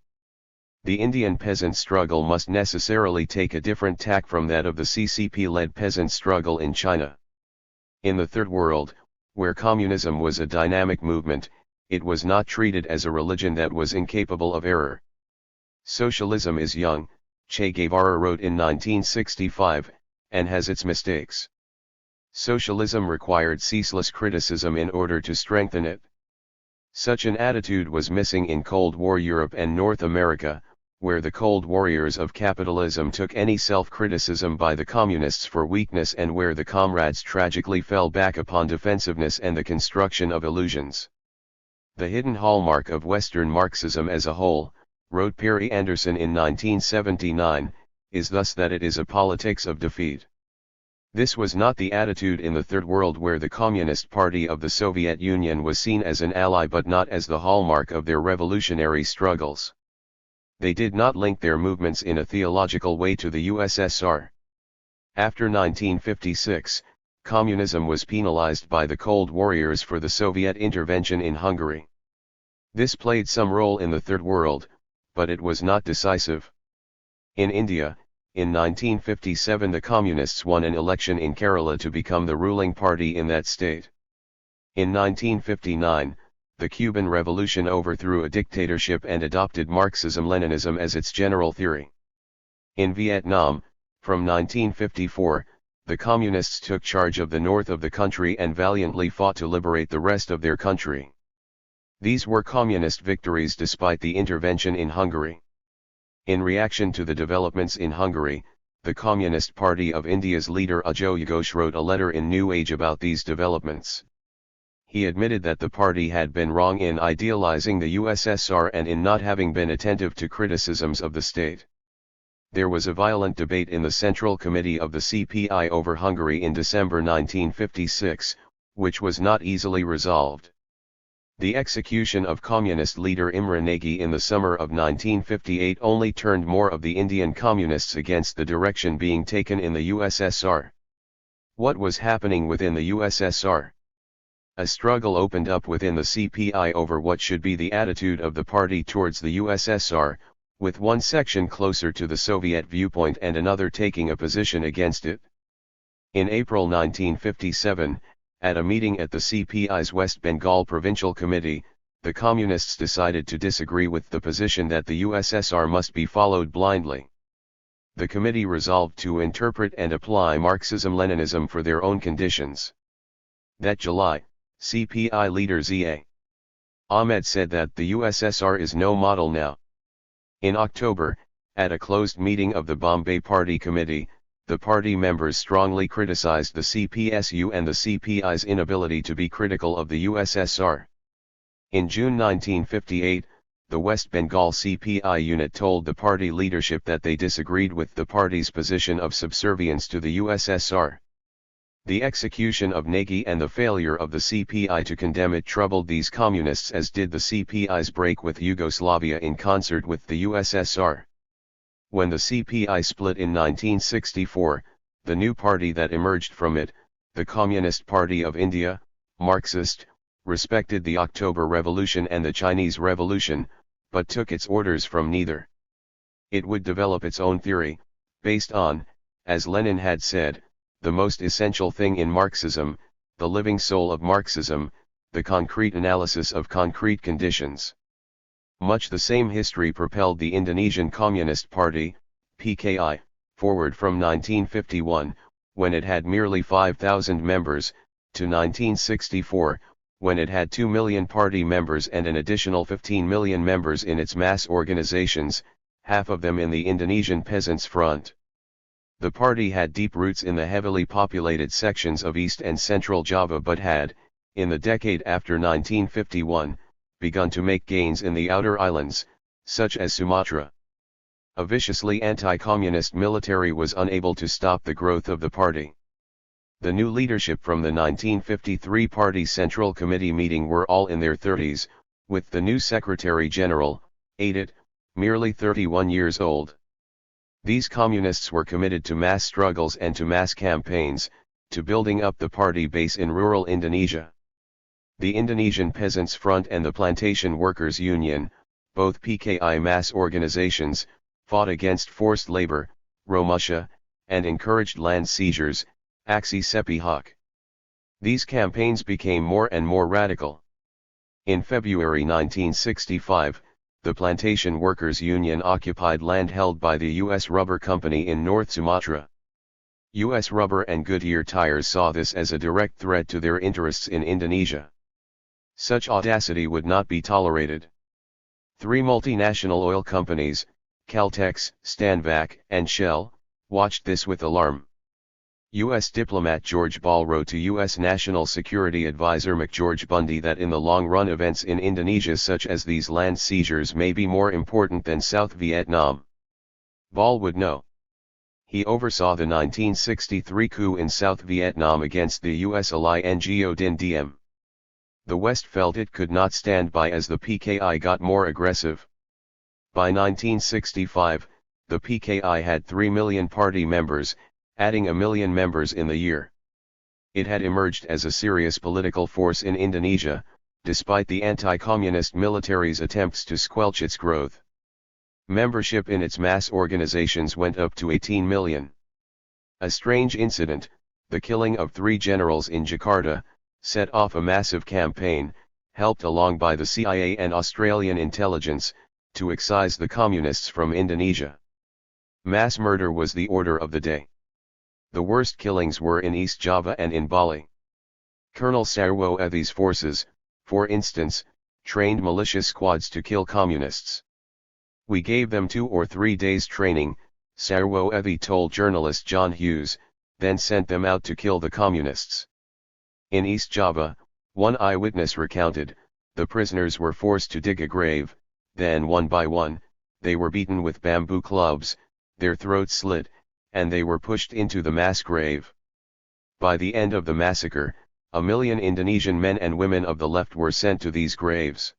Speaker 1: The Indian peasant struggle must necessarily take a different tack from that of the CCP-led peasant struggle in China. In the Third World, where communism was a dynamic movement, it was not treated as a religion that was incapable of error. Socialism is young, Che Guevara wrote in 1965, and has its mistakes. Socialism required ceaseless criticism in order to strengthen it. Such an attitude was missing in Cold War Europe and North America, where the cold warriors of capitalism took any self-criticism by the communists for weakness and where the comrades tragically fell back upon defensiveness and the construction of illusions. The hidden hallmark of Western Marxism as a whole, wrote Perry Anderson in 1979, is thus that it is a politics of defeat. This was not the attitude in the Third World, where the Communist Party of the Soviet Union was seen as an ally but not as the hallmark of their revolutionary struggles. They did not link their movements in a theological way to the USSR. After 1956, communism was penalized by the Cold Warriors for the Soviet intervention in Hungary. This played some role in the Third World, but it was not decisive. In India, in 1957 the Communists won an election in Kerala to become the ruling party in that state. In 1959, the Cuban Revolution overthrew a dictatorship and adopted Marxism-Leninism as its general theory. In Vietnam, from 1954, the Communists took charge of the north of the country and valiantly fought to liberate the rest of their country. These were communist victories despite the intervention in Hungary. In reaction to the developments in Hungary, the Communist Party of India's leader Ajoy Ghosh wrote a letter in New Age about these developments. He admitted that the party had been wrong in idealizing the USSR and in not having been attentive to criticisms of the state. There was a violent debate in the Central Committee of the CPI over Hungary in December 1956, which was not easily resolved. The execution of communist leader Imre Nagy in the summer of 1958 only turned more of the Indian communists against the direction being taken in the USSR. What was happening within the USSR? A struggle opened up within the CPI over what should be the attitude of the party towards the USSR, with one section closer to the Soviet viewpoint and another taking a position against it. In April 1957, at a meeting at the CPI's West Bengal Provincial Committee, the Communists decided to disagree with the position that the USSR must be followed blindly. The committee resolved to interpret and apply Marxism-Leninism for their own conditions. That July, CPI leader Z.A. Ahmed said that the USSR is no model now. In October, at a closed meeting of the Bombay Party Committee, the party members strongly criticized the CPSU and the CPI's inability to be critical of the USSR. In June 1958, the West Bengal CPI unit told the party leadership that they disagreed with the party's position of subservience to the USSR. The execution of Nagy and the failure of the CPI to condemn it troubled these communists, as did the CPI's break with Yugoslavia in concert with the USSR. When the CPI split in 1964, the new party that emerged from it, the Communist Party of India, Marxist, respected the October Revolution and the Chinese Revolution, but took its orders from neither. It would develop its own theory, based on, as Lenin had said, the most essential thing in Marxism, the living soul of Marxism, the concrete analysis of concrete conditions. Much the same history propelled the Indonesian Communist Party, PKI, forward from 1951, when it had merely 5,000 members, to 1964, when it had 2 million party members and an additional 15 million members in its mass organizations, half of them in the Indonesian Peasants' Front. The party had deep roots in the heavily populated sections of East and Central Java but had, in the decade after 1951, begun to make gains in the outer islands, such as Sumatra. A viciously anti-communist military was unable to stop the growth of the party. The new leadership from the 1953 Party Central Committee meeting were all in their 30s, with the new Secretary General, Adit, merely 31 years old. These communists were committed to mass struggles and to mass campaigns, to building up the party base in rural Indonesia. The Indonesian Peasants' Front and the Plantation Workers' Union, both PKI mass organizations, fought against forced labor, Romusha, and encouraged land seizures, aksi sepihak. These campaigns became more and more radical. In February 1965, the Plantation Workers' Union occupied land held by the U.S. Rubber Company in North Sumatra. U.S. Rubber and Goodyear tires saw this as a direct threat to their interests in Indonesia. Such audacity would not be tolerated. 3 multinational oil companies, Caltex, Stanvac, and Shell, watched this with alarm. U.S. diplomat George Ball wrote to U.S. National Security Advisor McGeorge Bundy that in the long run events in Indonesia such as these land seizures may be more important than South Vietnam. Ball would know. He oversaw the 1963 coup in South Vietnam against the U.S. ally Ngo Dinh Diem. The West felt it could not stand by as the PKI got more aggressive. By 1965, the PKI had 3 million party members, adding 1 million members in the year. It had emerged as a serious political force in Indonesia, despite the anti-communist military's attempts to squelch its growth. Membership in its mass organizations went up to 18 million. A strange incident, the killing of 3 generals in Jakarta, set off a massive campaign, helped along by the CIA and Australian intelligence, to excise the communists from Indonesia. Mass murder was the order of the day. The worst killings were in East Java and in Bali. Colonel Sarwo Ethi's forces, for instance, trained militia squads to kill communists. We gave them 2 or 3 days training, Sarwo Ethi told journalist John Hughes, then sent them out to kill the communists. In East Java, one eyewitness recounted, the prisoners were forced to dig a grave, then one by one, they were beaten with bamboo clubs, their throats slit, and they were pushed into the mass grave. By the end of the massacre, 1 million Indonesian men and women of the left were sent to these graves.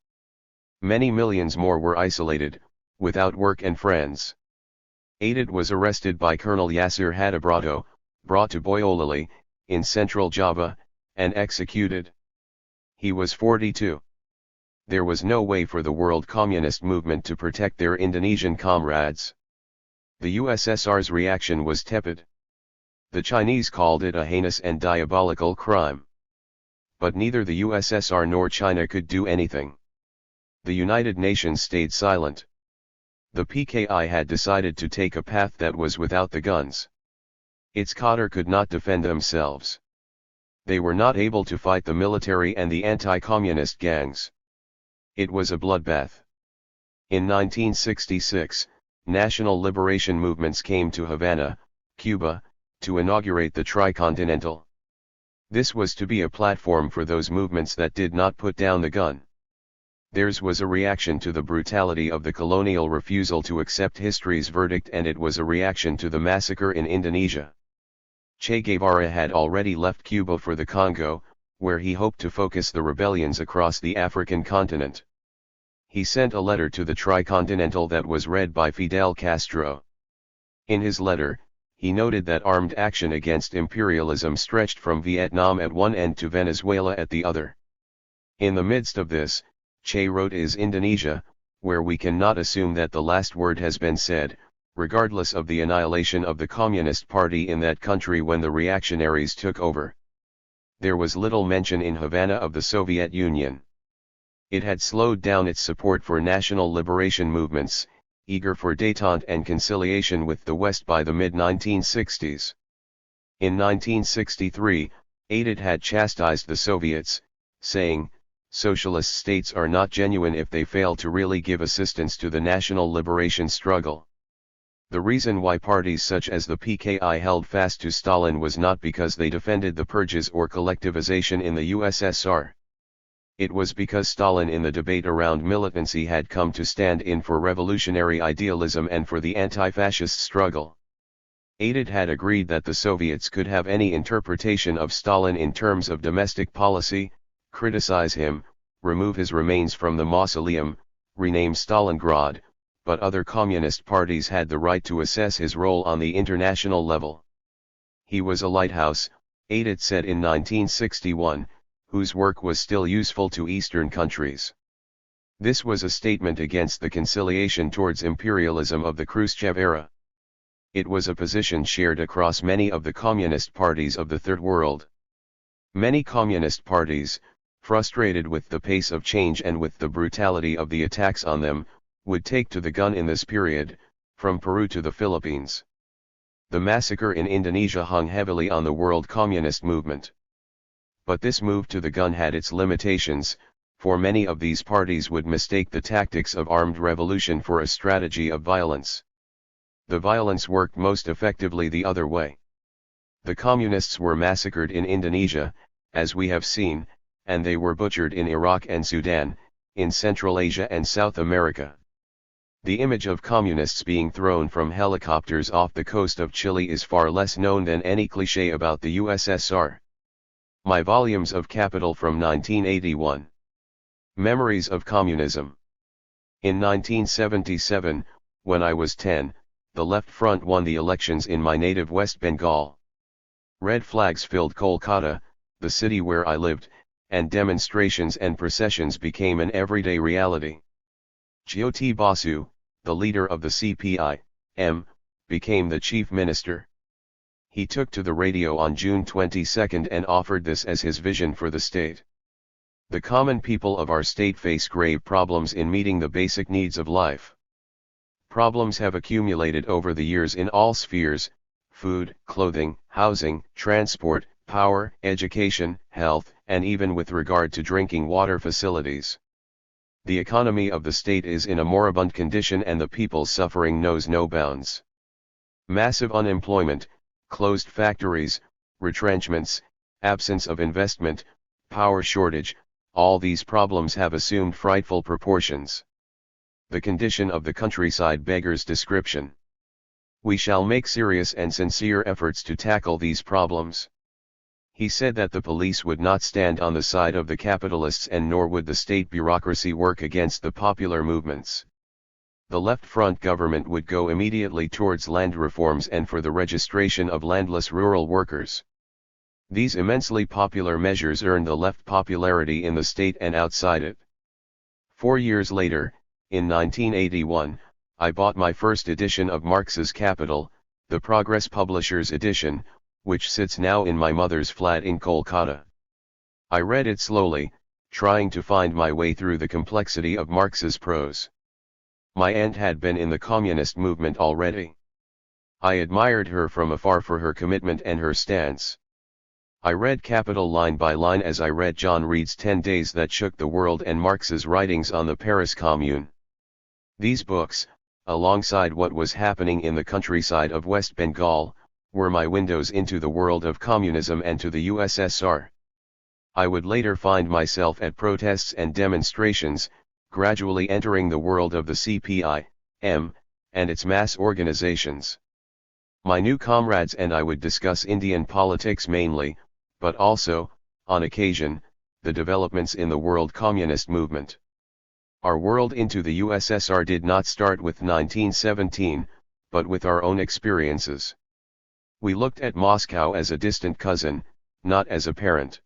Speaker 1: Many millions more were isolated, without work and friends. Aidit was arrested by Colonel Yasir Hadibrato, brought to Boyolali, in central Java, and executed. He was 42. There was no way for the world communist movement to protect their Indonesian comrades. The USSR's reaction was tepid. The Chinese called it a heinous and diabolical crime. But neither the USSR nor China could do anything. The United Nations stayed silent. The PKI had decided to take a path that was without the guns. Its cadre could not defend themselves. They were not able to fight the military and the anti-communist gangs. It was a bloodbath. In 1966, national liberation movements came to Havana, Cuba, to inaugurate the Tricontinental. This was to be a platform for those movements that did not put down the gun. Theirs was a reaction to the brutality of the colonial refusal to accept history's verdict, and it was a reaction to the massacre in Indonesia. Che Guevara had already left Cuba for the Congo, where he hoped to focus the rebellions across the African continent. He sent a letter to the Tricontinental that was read by Fidel Castro. In his letter, he noted that armed action against imperialism stretched from Vietnam at one end to Venezuela at the other. In the midst of this, Che wrote, "Is Indonesia, where we cannot assume that the last word has been said, regardless of the annihilation of the Communist Party in that country when the reactionaries took over." There was little mention in Havana of the Soviet Union. It had slowed down its support for national liberation movements, eager for détente and conciliation with the West by the mid-1960s. In 1963, Aidit had chastised the Soviets, saying, "Socialist states are not genuine if they fail to really give assistance to the national liberation struggle." The reason why parties such as the PKI held fast to Stalin was not because they defended the purges or collectivization in the USSR. It was because Stalin in the debate around militancy had come to stand in for revolutionary idealism and for the anti-fascist struggle. Aidit had agreed that the Soviets could have any interpretation of Stalin in terms of domestic policy, criticize him, remove his remains from the mausoleum, rename Stalingrad, but other communist parties had the right to assess his role on the international level. He was a lighthouse, it said in 1961, whose work was still useful to Eastern countries. This was a statement against the conciliation towards imperialism of the Khrushchev era. It was a position shared across many of the communist parties of the Third World. Many communist parties, frustrated with the pace of change and with the brutality of the attacks on them, would take to the gun in this period, from Peru to the Philippines. The massacre in Indonesia hung heavily on the world communist movement. But this move to the gun had its limitations, for many of these parties would mistake the tactics of armed revolution for a strategy of violence. The violence worked most effectively the other way. The communists were massacred in Indonesia, as we have seen, and they were butchered in Iraq and Sudan, in Central Asia and South America. The image of communists being thrown from helicopters off the coast of Chile is far less known than any cliché about the USSR. My volumes of Capital from 1981. Memories of Communism. In 1977, when I was 10, the Left Front won the elections in my native West Bengal. Red flags filled Kolkata, the city where I lived, and demonstrations and processions became an everyday reality. Jyoti Basu, the leader of the CPI-M, became the chief minister. He took to the radio on June 22 and offered this as his vision for the state. The common people of our state face grave problems in meeting the basic needs of life. Problems have accumulated over the years in all spheres: food, clothing, housing, transport, power, education, health, and even with regard to drinking water facilities. The economy of the state is in a moribund condition and the people's suffering knows no bounds. Massive unemployment, closed factories, retrenchments, absence of investment, power shortage, all these problems have assumed frightful proportions. The condition of the countryside beggars description. We shall make serious and sincere efforts to tackle these problems. He said that the police would not stand on the side of the capitalists and nor would the state bureaucracy work against the popular movements. The Left Front government would go immediately towards land reforms and for the registration of landless rural workers. These immensely popular measures earned the left popularity in the state and outside it. 4 years later, in 1981, I bought my first edition of Marx's Capital, the Progress Publishers edition, which sits now in my mother's flat in Kolkata. I read it slowly, trying to find my way through the complexity of Marx's prose. My aunt had been in the communist movement already. I admired her from afar for her commitment and her stance. I read Capital line by line as I read John Reed's 10 Days That Shook the World and Marx's writings on the Paris Commune. These books, alongside what was happening in the countryside of West Bengal, were my windows into the world of communism and to the USSR. I would later find myself at protests and demonstrations, gradually entering the world of the CPI-M, and its mass organizations. My new comrades and I would discuss Indian politics mainly, but also, on occasion, the developments in the world communist movement. Our world into the USSR did not start with 1917, but with our own experiences. We looked at Moscow as a distant cousin, not as a parent.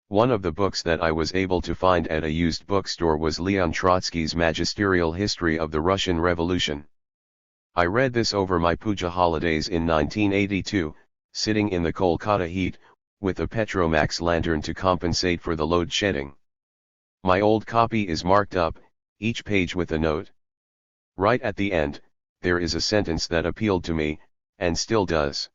Speaker 1: One of the books that I was able to find at a used bookstore was Leon Trotsky's Magisterial History of the Russian Revolution. I read this over my puja holidays in 1982, sitting in the Kolkata heat, with a Petromax lantern to compensate for the load shedding. My old copy is marked up, each page with a note. Right at the end, there is a sentence that appealed to me, and still does.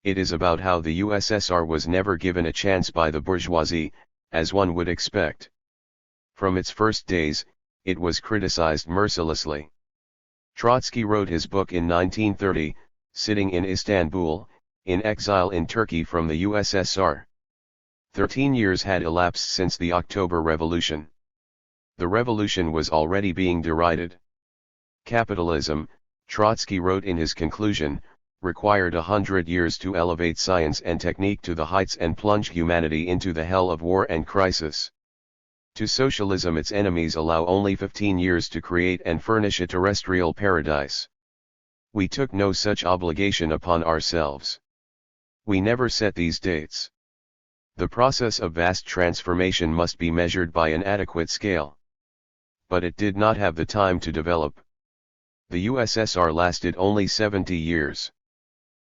Speaker 1: It is about how the USSR was never given a chance by the bourgeoisie, as one would expect. From its first days, it was criticized mercilessly. Trotsky wrote his book in 1930, sitting in Istanbul, in exile in Turkey from the USSR. 13 years had elapsed since the October Revolution. The revolution was already being derided. Capitalism, Trotsky wrote in his conclusion, required 100 years to elevate science and technique to the heights and plunge humanity into the hell of war and crisis. To socialism its enemies allow only 15 years to create and furnish a terrestrial paradise. We took no such obligation upon ourselves. We never set these dates. The process of vast transformation must be measured by an adequate scale. But it did not have the time to develop. The USSR lasted only 70 years.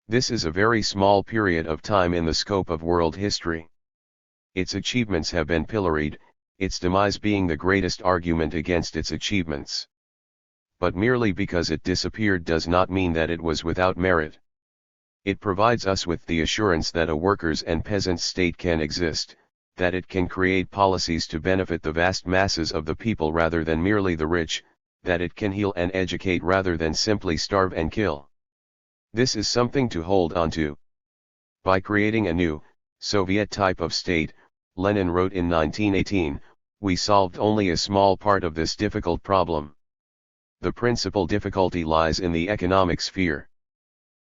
Speaker 1: This is a very small period of time in the scope of world history. Its achievements have been pilloried, its demise being the greatest argument against its achievements. But merely because it disappeared does not mean that it was without merit. It provides us with the assurance that a workers' and peasants' state can exist, that it can create policies to benefit the vast masses of the people rather than merely the rich, that it can heal and educate rather than simply starve and kill. This is something to hold on to. By creating a new, Soviet type of state, Lenin wrote in 1918, we solved only a small part of this difficult problem. The principal difficulty lies in the economic sphere.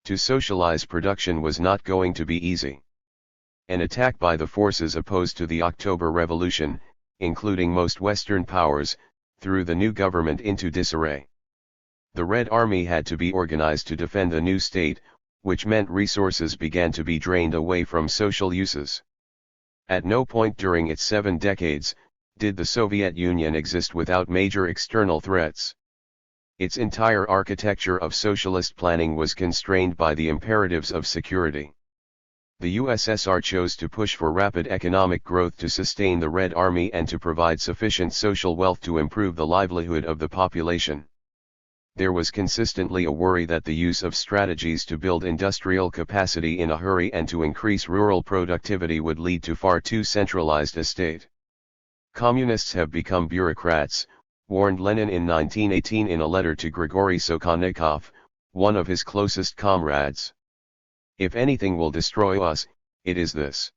Speaker 1: To socialize production was not going to be easy. An attack by the forces opposed to the October Revolution, including most Western powers, threw the new government into disarray. The Red Army had to be organized to defend the new state, which meant resources began to be drained away from social uses. At no point during its 7 decades, did the Soviet Union exist without major external threats. Its entire architecture of socialist planning was constrained by the imperatives of security. The USSR chose to push for rapid economic growth to sustain the Red Army and to provide sufficient social wealth to improve the livelihood of the population. There was consistently a worry that the use of strategies to build industrial capacity in a hurry and to increase rural productivity would lead to far too centralized a state. Communists have become bureaucrats, warned Lenin in 1918 in a letter to Grigory Sokholnikov, one of his closest comrades. If anything will destroy us, it is this.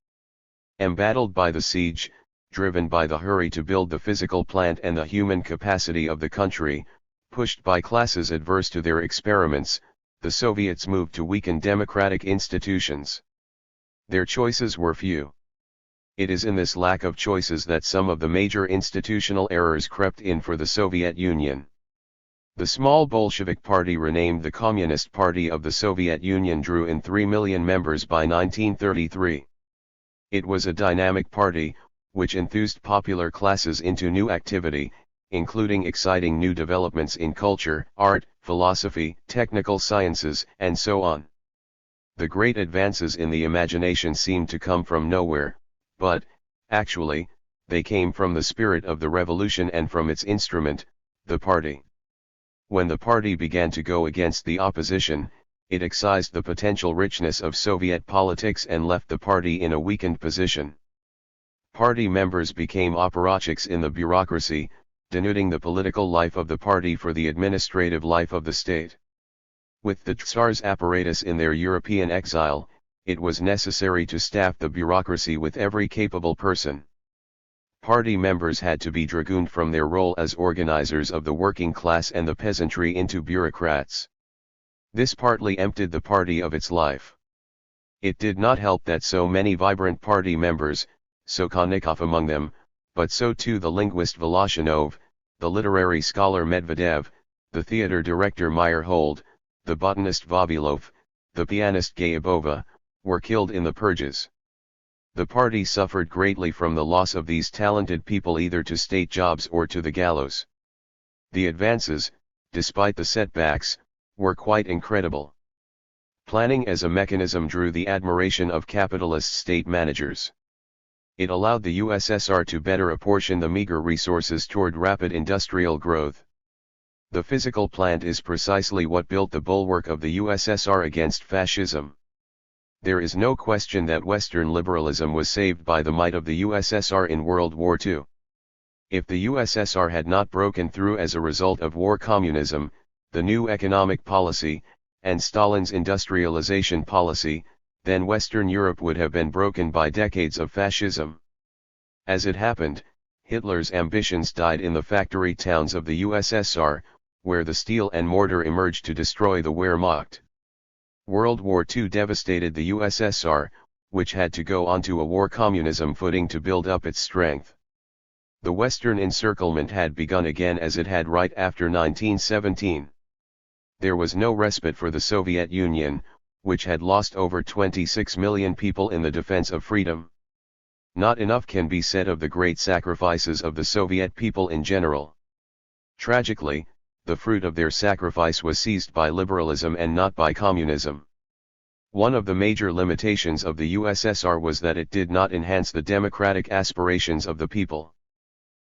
Speaker 1: Embattled by the siege, driven by the hurry to build the physical plant and the human capacity of the country, pushed by classes adverse to their experiments, the Soviets moved to weaken democratic institutions. Their choices were few. It is in this lack of choices that some of the major institutional errors crept in for the Soviet Union. The small Bolshevik party, renamed the Communist Party of the Soviet Union, drew in 3 million members by 1933. It was a dynamic party, which enthused popular classes into new activity, including exciting new developments in culture, art, philosophy, technical sciences, and so on. The great advances in the imagination seemed to come from nowhere, but, actually, they came from the spirit of the revolution and from its instrument, the party. When the party began to go against the opposition, it excised the potential richness of Soviet politics and left the party in a weakened position. Party members became apparatchiks in the bureaucracy, denuding the political life of the party for the administrative life of the state. With the Tsar's apparatus in their European exile, it was necessary to staff the bureaucracy with every capable person. Party members had to be dragooned from their role as organizers of the working class and the peasantry into bureaucrats. This partly emptied the party of its life. It did not help that so many vibrant party members, Sokholnikov among them, but so too the linguist Voloshinov, the literary scholar Medvedev, the theater director Meyerhold, the botanist Vavilov, the pianist Gayabova, were killed in the purges. The party suffered greatly from the loss of these talented people, either to state jobs or to the gallows. The advances, despite the setbacks, were quite incredible. Planning as a mechanism drew the admiration of capitalist state managers. It allowed the USSR to better apportion the meager resources toward rapid industrial growth. The physical plant is precisely what built the bulwark of the USSR against fascism. There is no question that Western liberalism was saved by the might of the USSR in World War II. If the USSR had not broken through as a result of war communism, the new economic policy, and Stalin's industrialization policy, then Western Europe would have been broken by decades of fascism. As it happened, Hitler's ambitions died in the factory towns of the USSR, where the steel and mortar emerged to destroy the Wehrmacht. World War II devastated the USSR, which had to go onto a war communism footing to build up its strength. The Western encirclement had begun again as it had right after 1917. There was no respite for the Soviet Union, which had lost over 26 million people in the defense of freedom. Not enough can be said of the great sacrifices of the Soviet people in general. Tragically, the fruit of their sacrifice was seized by liberalism and not by communism. One of the major limitations of the USSR was that it did not enhance the democratic aspirations of the people.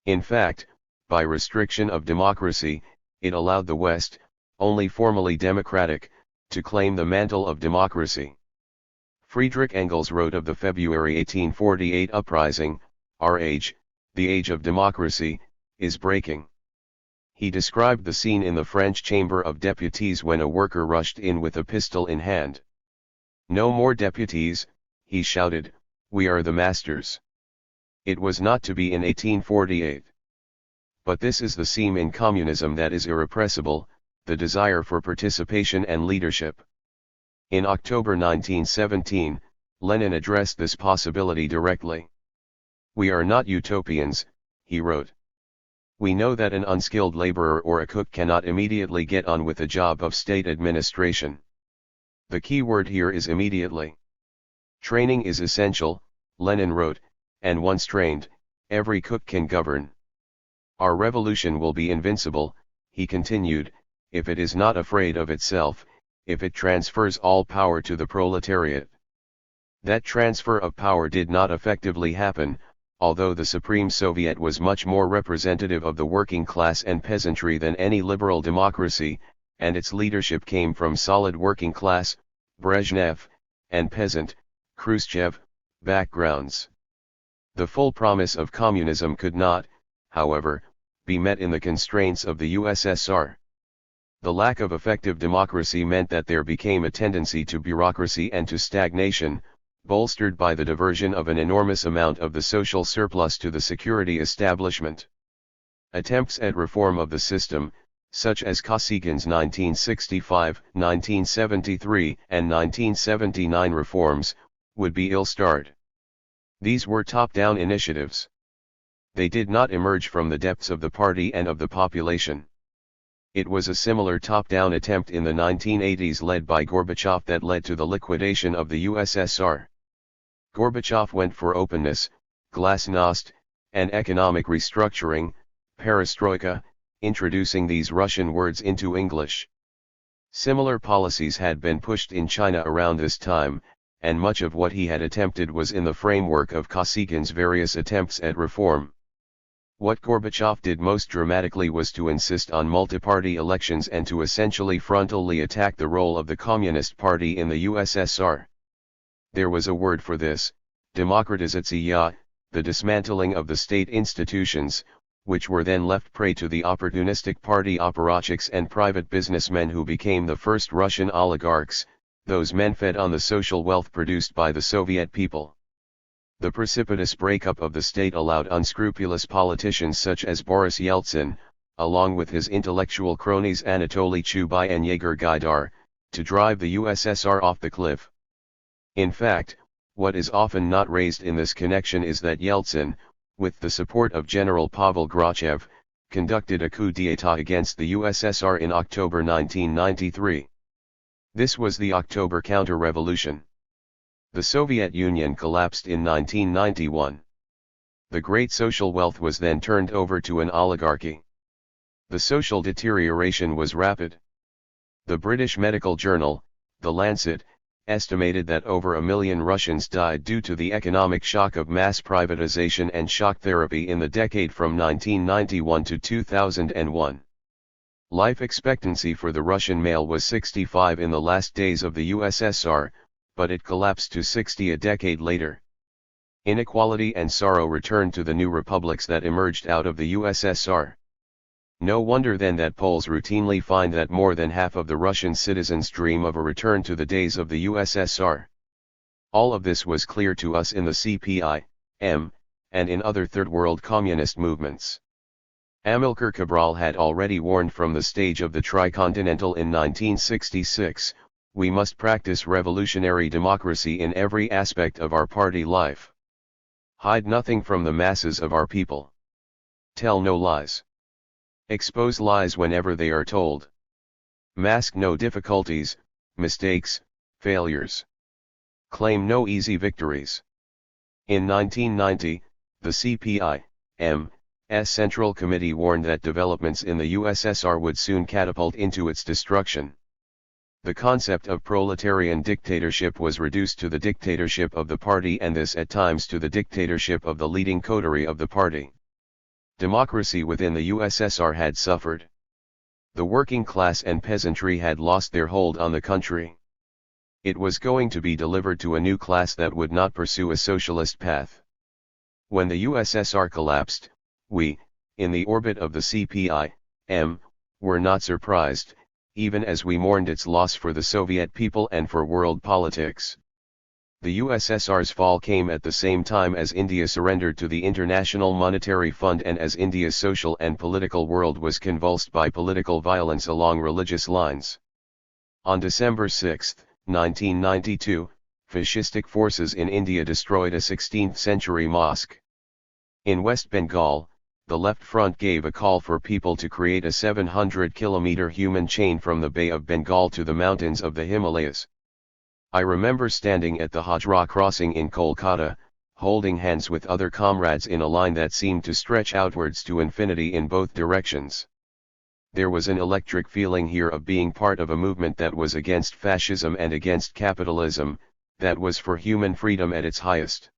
Speaker 1: In fact, by restriction of democracy, it allowed the West, only formally democratic, to claim the mantle of democracy. Friedrich Engels wrote of the February 1848 uprising, "Our age, the age of democracy, is breaking." He described the scene in the French Chamber of Deputies when a worker rushed in with a pistol in hand. "No more deputies," he shouted, "we are the masters." It was not to be in 1848. But this is the seam in communism that is irrepressible, the desire for participation and leadership. In October 1917, Lenin addressed this possibility directly. "We are not utopians," he wrote. "We know that an unskilled laborer or a cook cannot immediately get on with a job of state administration. The key word here is immediately. Training is essential," Lenin wrote, "and once trained, every cook can govern. Our revolution will be invincible," he continued, "if it is not afraid of itself, if it transfers all power to the proletariat." That transfer of power did not effectively happen, although the Supreme Soviet was much more representative of the working class and peasantry than any liberal democracy, and its leadership came from solid working class, Brezhnev, and peasant, Khrushchev, backgrounds. The full promise of communism could not, however, be met in the constraints of the USSR. The lack of effective democracy meant that there became a tendency to bureaucracy and to stagnation, bolstered by the diversion of an enormous amount of the social surplus to the security establishment. Attempts at reform of the system, such as Kosygin's 1965, 1973, and 1979 reforms, would be ill-starred. These were top-down initiatives. They did not emerge from the depths of the party and of the population. It was a similar top-down attempt in the 1980s led by Gorbachev that led to the liquidation of the USSR. Gorbachev went for openness, glasnost, and economic restructuring, perestroika, introducing these Russian words into English. Similar policies had been pushed in China around this time, and much of what he had attempted was in the framework of Kosygin's various attempts at reform. What Gorbachev did most dramatically was to insist on multi-party elections and to essentially frontally attack the role of the Communist Party in the USSR. There was a word for this, demokratizatsiya, the dismantling of the state institutions, which were then left prey to the opportunistic party apparatchiks and private businessmen who became the first Russian oligarchs. Those men fed on the social wealth produced by the Soviet people. The precipitous breakup of the state allowed unscrupulous politicians such as Boris Yeltsin, along with his intellectual cronies Anatoly Chubais and Yegor Gaidar, to drive the USSR off the cliff. In fact, what is often not raised in this connection is that Yeltsin, with the support of General Pavel Grachev, conducted a coup d'état against the USSR in October 1993. This was the October counter-revolution. The Soviet Union collapsed in 1991. The great social wealth was then turned over to an oligarchy. The social deterioration was rapid. The British medical journal, The Lancet, estimated that over 1 million Russians died due to the economic shock of mass privatization and shock therapy in the decade from 1991 to 2001. Life expectancy for the Russian male was 65 in the last days of the USSR, but it collapsed to 60 a decade later. Inequality and sorrow returned to the new republics that emerged out of the USSR. No wonder then that polls routinely find that more than half of the Russian citizens dream of a return to the days of the USSR. All of this was clear to us in the CPI-M, and in other Third World communist movements. Amilcar Cabral had already warned from the stage of the Tricontinental in 1966, we must practice revolutionary democracy in every aspect of our party life. Hide nothing from the masses of our people. Tell no lies. Expose lies whenever they are told. Mask no difficulties, mistakes, failures. Claim no easy victories. In 1990, the CPI-M's Central Committee warned that developments in the USSR would soon catapult into its destruction. The concept of proletarian dictatorship was reduced to the dictatorship of the party, and this at times to the dictatorship of the leading coterie of the party. Democracy within the USSR had suffered. The working class and peasantry had lost their hold on the country. It was going to be delivered to a new class that would not pursue a socialist path. When the USSR collapsed, we, in the orbit of the CPI-M, were not surprised, even as we mourned its loss for the Soviet people and for world politics. The USSR's fall came at the same time as India surrendered to the International Monetary Fund and as India's social and political world was convulsed by political violence along religious lines. On December 6, 1992, fascistic forces in India destroyed a 16th-century mosque. In West Bengal, the Left Front gave a call for people to create a 700-kilometer human chain from the Bay of Bengal to the mountains of the Himalayas. I remember standing at the Hajra crossing in Kolkata, holding hands with other comrades in a line that seemed to stretch outwards to infinity in both directions. There was an electric feeling here of being part of a movement that was against fascism and against capitalism, that was for human freedom at its highest.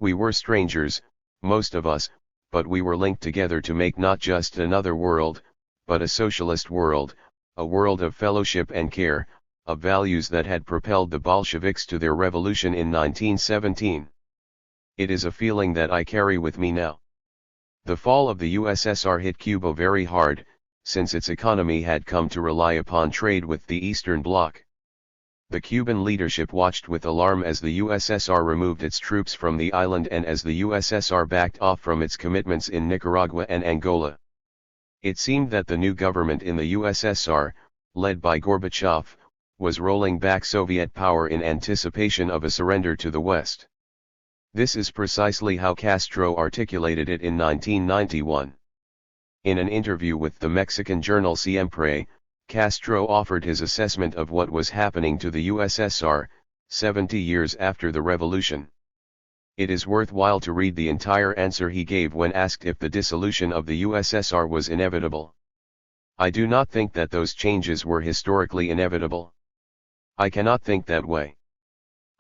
Speaker 1: We were strangers, most of us, but we were linked together to make not just another world, but a socialist world, a world of fellowship and care, of values that had propelled the Bolsheviks to their revolution in 1917. It is a feeling that I carry with me now. The fall of the USSR hit Cuba very hard, since its economy had come to rely upon trade with the Eastern Bloc. The Cuban leadership watched with alarm as the USSR removed its troops from the island and as the USSR backed off from its commitments in Nicaragua and Angola. It seemed that the new government in the USSR, led by Gorbachev, was rolling back Soviet power in anticipation of a surrender to the West. This is precisely how Castro articulated it in 1991. In an interview with the Mexican journal Siempre, Castro offered his assessment of what was happening to the USSR, 70 years after the revolution. It is worthwhile to read the entire answer he gave when asked if the dissolution of the USSR was inevitable. I do not think that those changes were historically inevitable. I cannot think that way.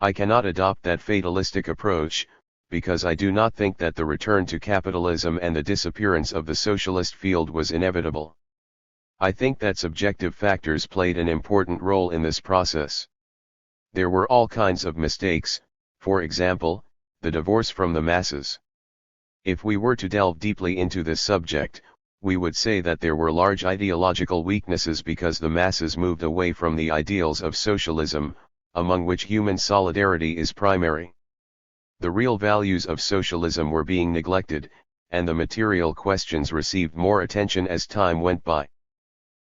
Speaker 1: I cannot adopt that fatalistic approach, because I do not think that the return to capitalism and the disappearance of the socialist field was inevitable. I think that subjective factors played an important role in this process. There were all kinds of mistakes, for example, the divorce from the masses. If we were to delve deeply into this subject, we would say that there were large ideological weaknesses because the masses moved away from the ideals of socialism, among which human solidarity is primary. The real values of socialism were being neglected, and the material questions received more attention as time went by.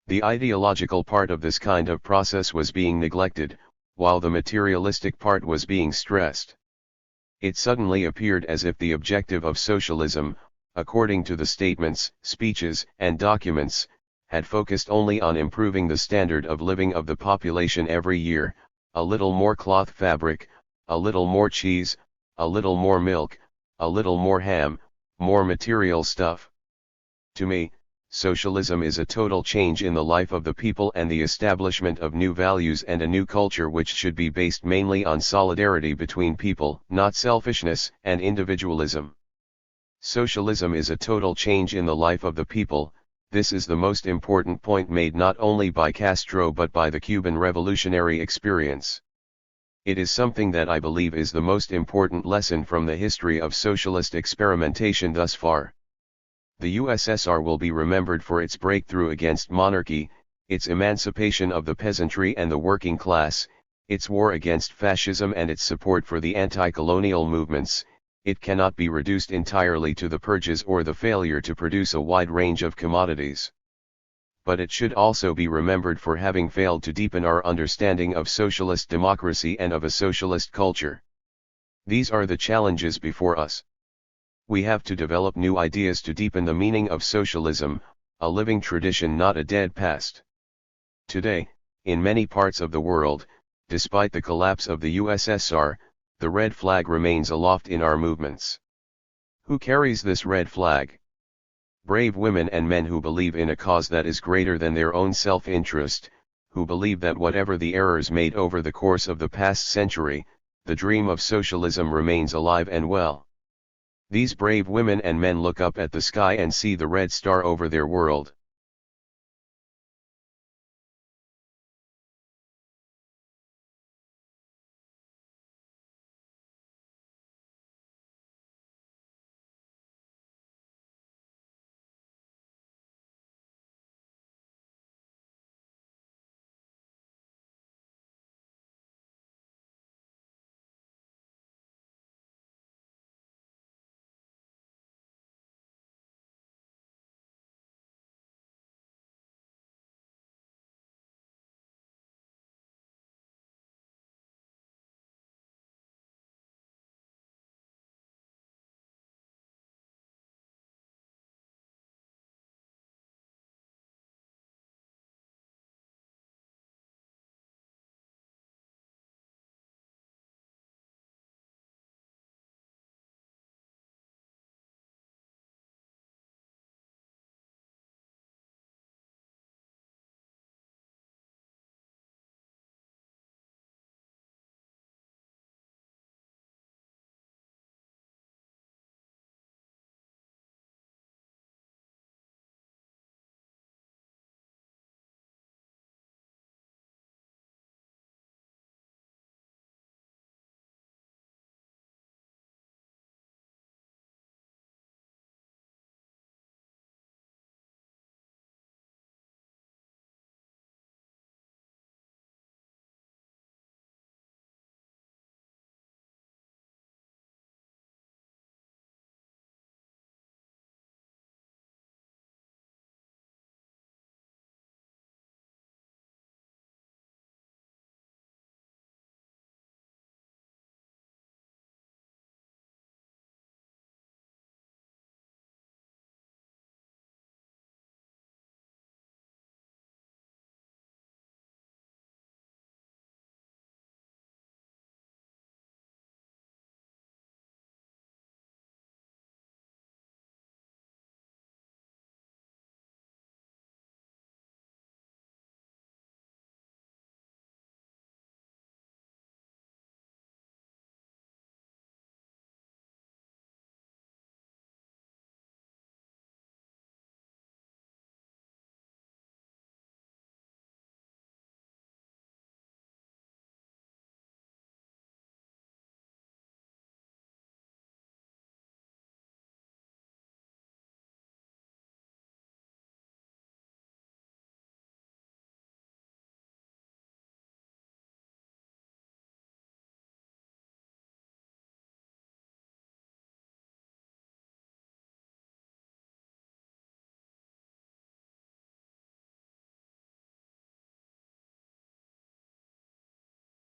Speaker 1: The ideological part of this kind of process was being neglected, while the materialistic part was being stressed. It suddenly appeared as if the objective of socialism, according to the statements, speeches, and documents, had focused only on improving the standard of living of the population every year, a little more cloth fabric, a little more cheese, a little more milk, a little more ham, more material stuff. To me, socialism is a total change in the life of the people and the establishment of new values and a new culture which should be based mainly on solidarity between people, not selfishness and individualism. Socialism is a total change in the life of the people. This is the most important point made not only by Castro but by the Cuban revolutionary experience. It is something that I believe is the most important lesson from the history of socialist experimentation thus far. The USSR will be remembered for its breakthrough against monarchy, its emancipation of the peasantry and the working class, its war against fascism and its support for the anti-colonial movements. It cannot be reduced entirely to the purges or the failure to produce a wide range of commodities. But it should also be remembered for having failed to deepen our understanding of socialist democracy and of a socialist culture. These are the challenges before us. We have to develop new ideas to deepen the meaning of socialism, a living tradition, not a dead past. Today, in many parts of the world, despite the collapse of the USSR, the red flag remains aloft in our movements. Who carries this red flag? Brave women and men who believe in a cause that is greater than their own self-interest, who believe that whatever the errors made over the course of the past century, the dream of socialism remains alive and well. These brave women and men look up at the sky and see the red star over their world.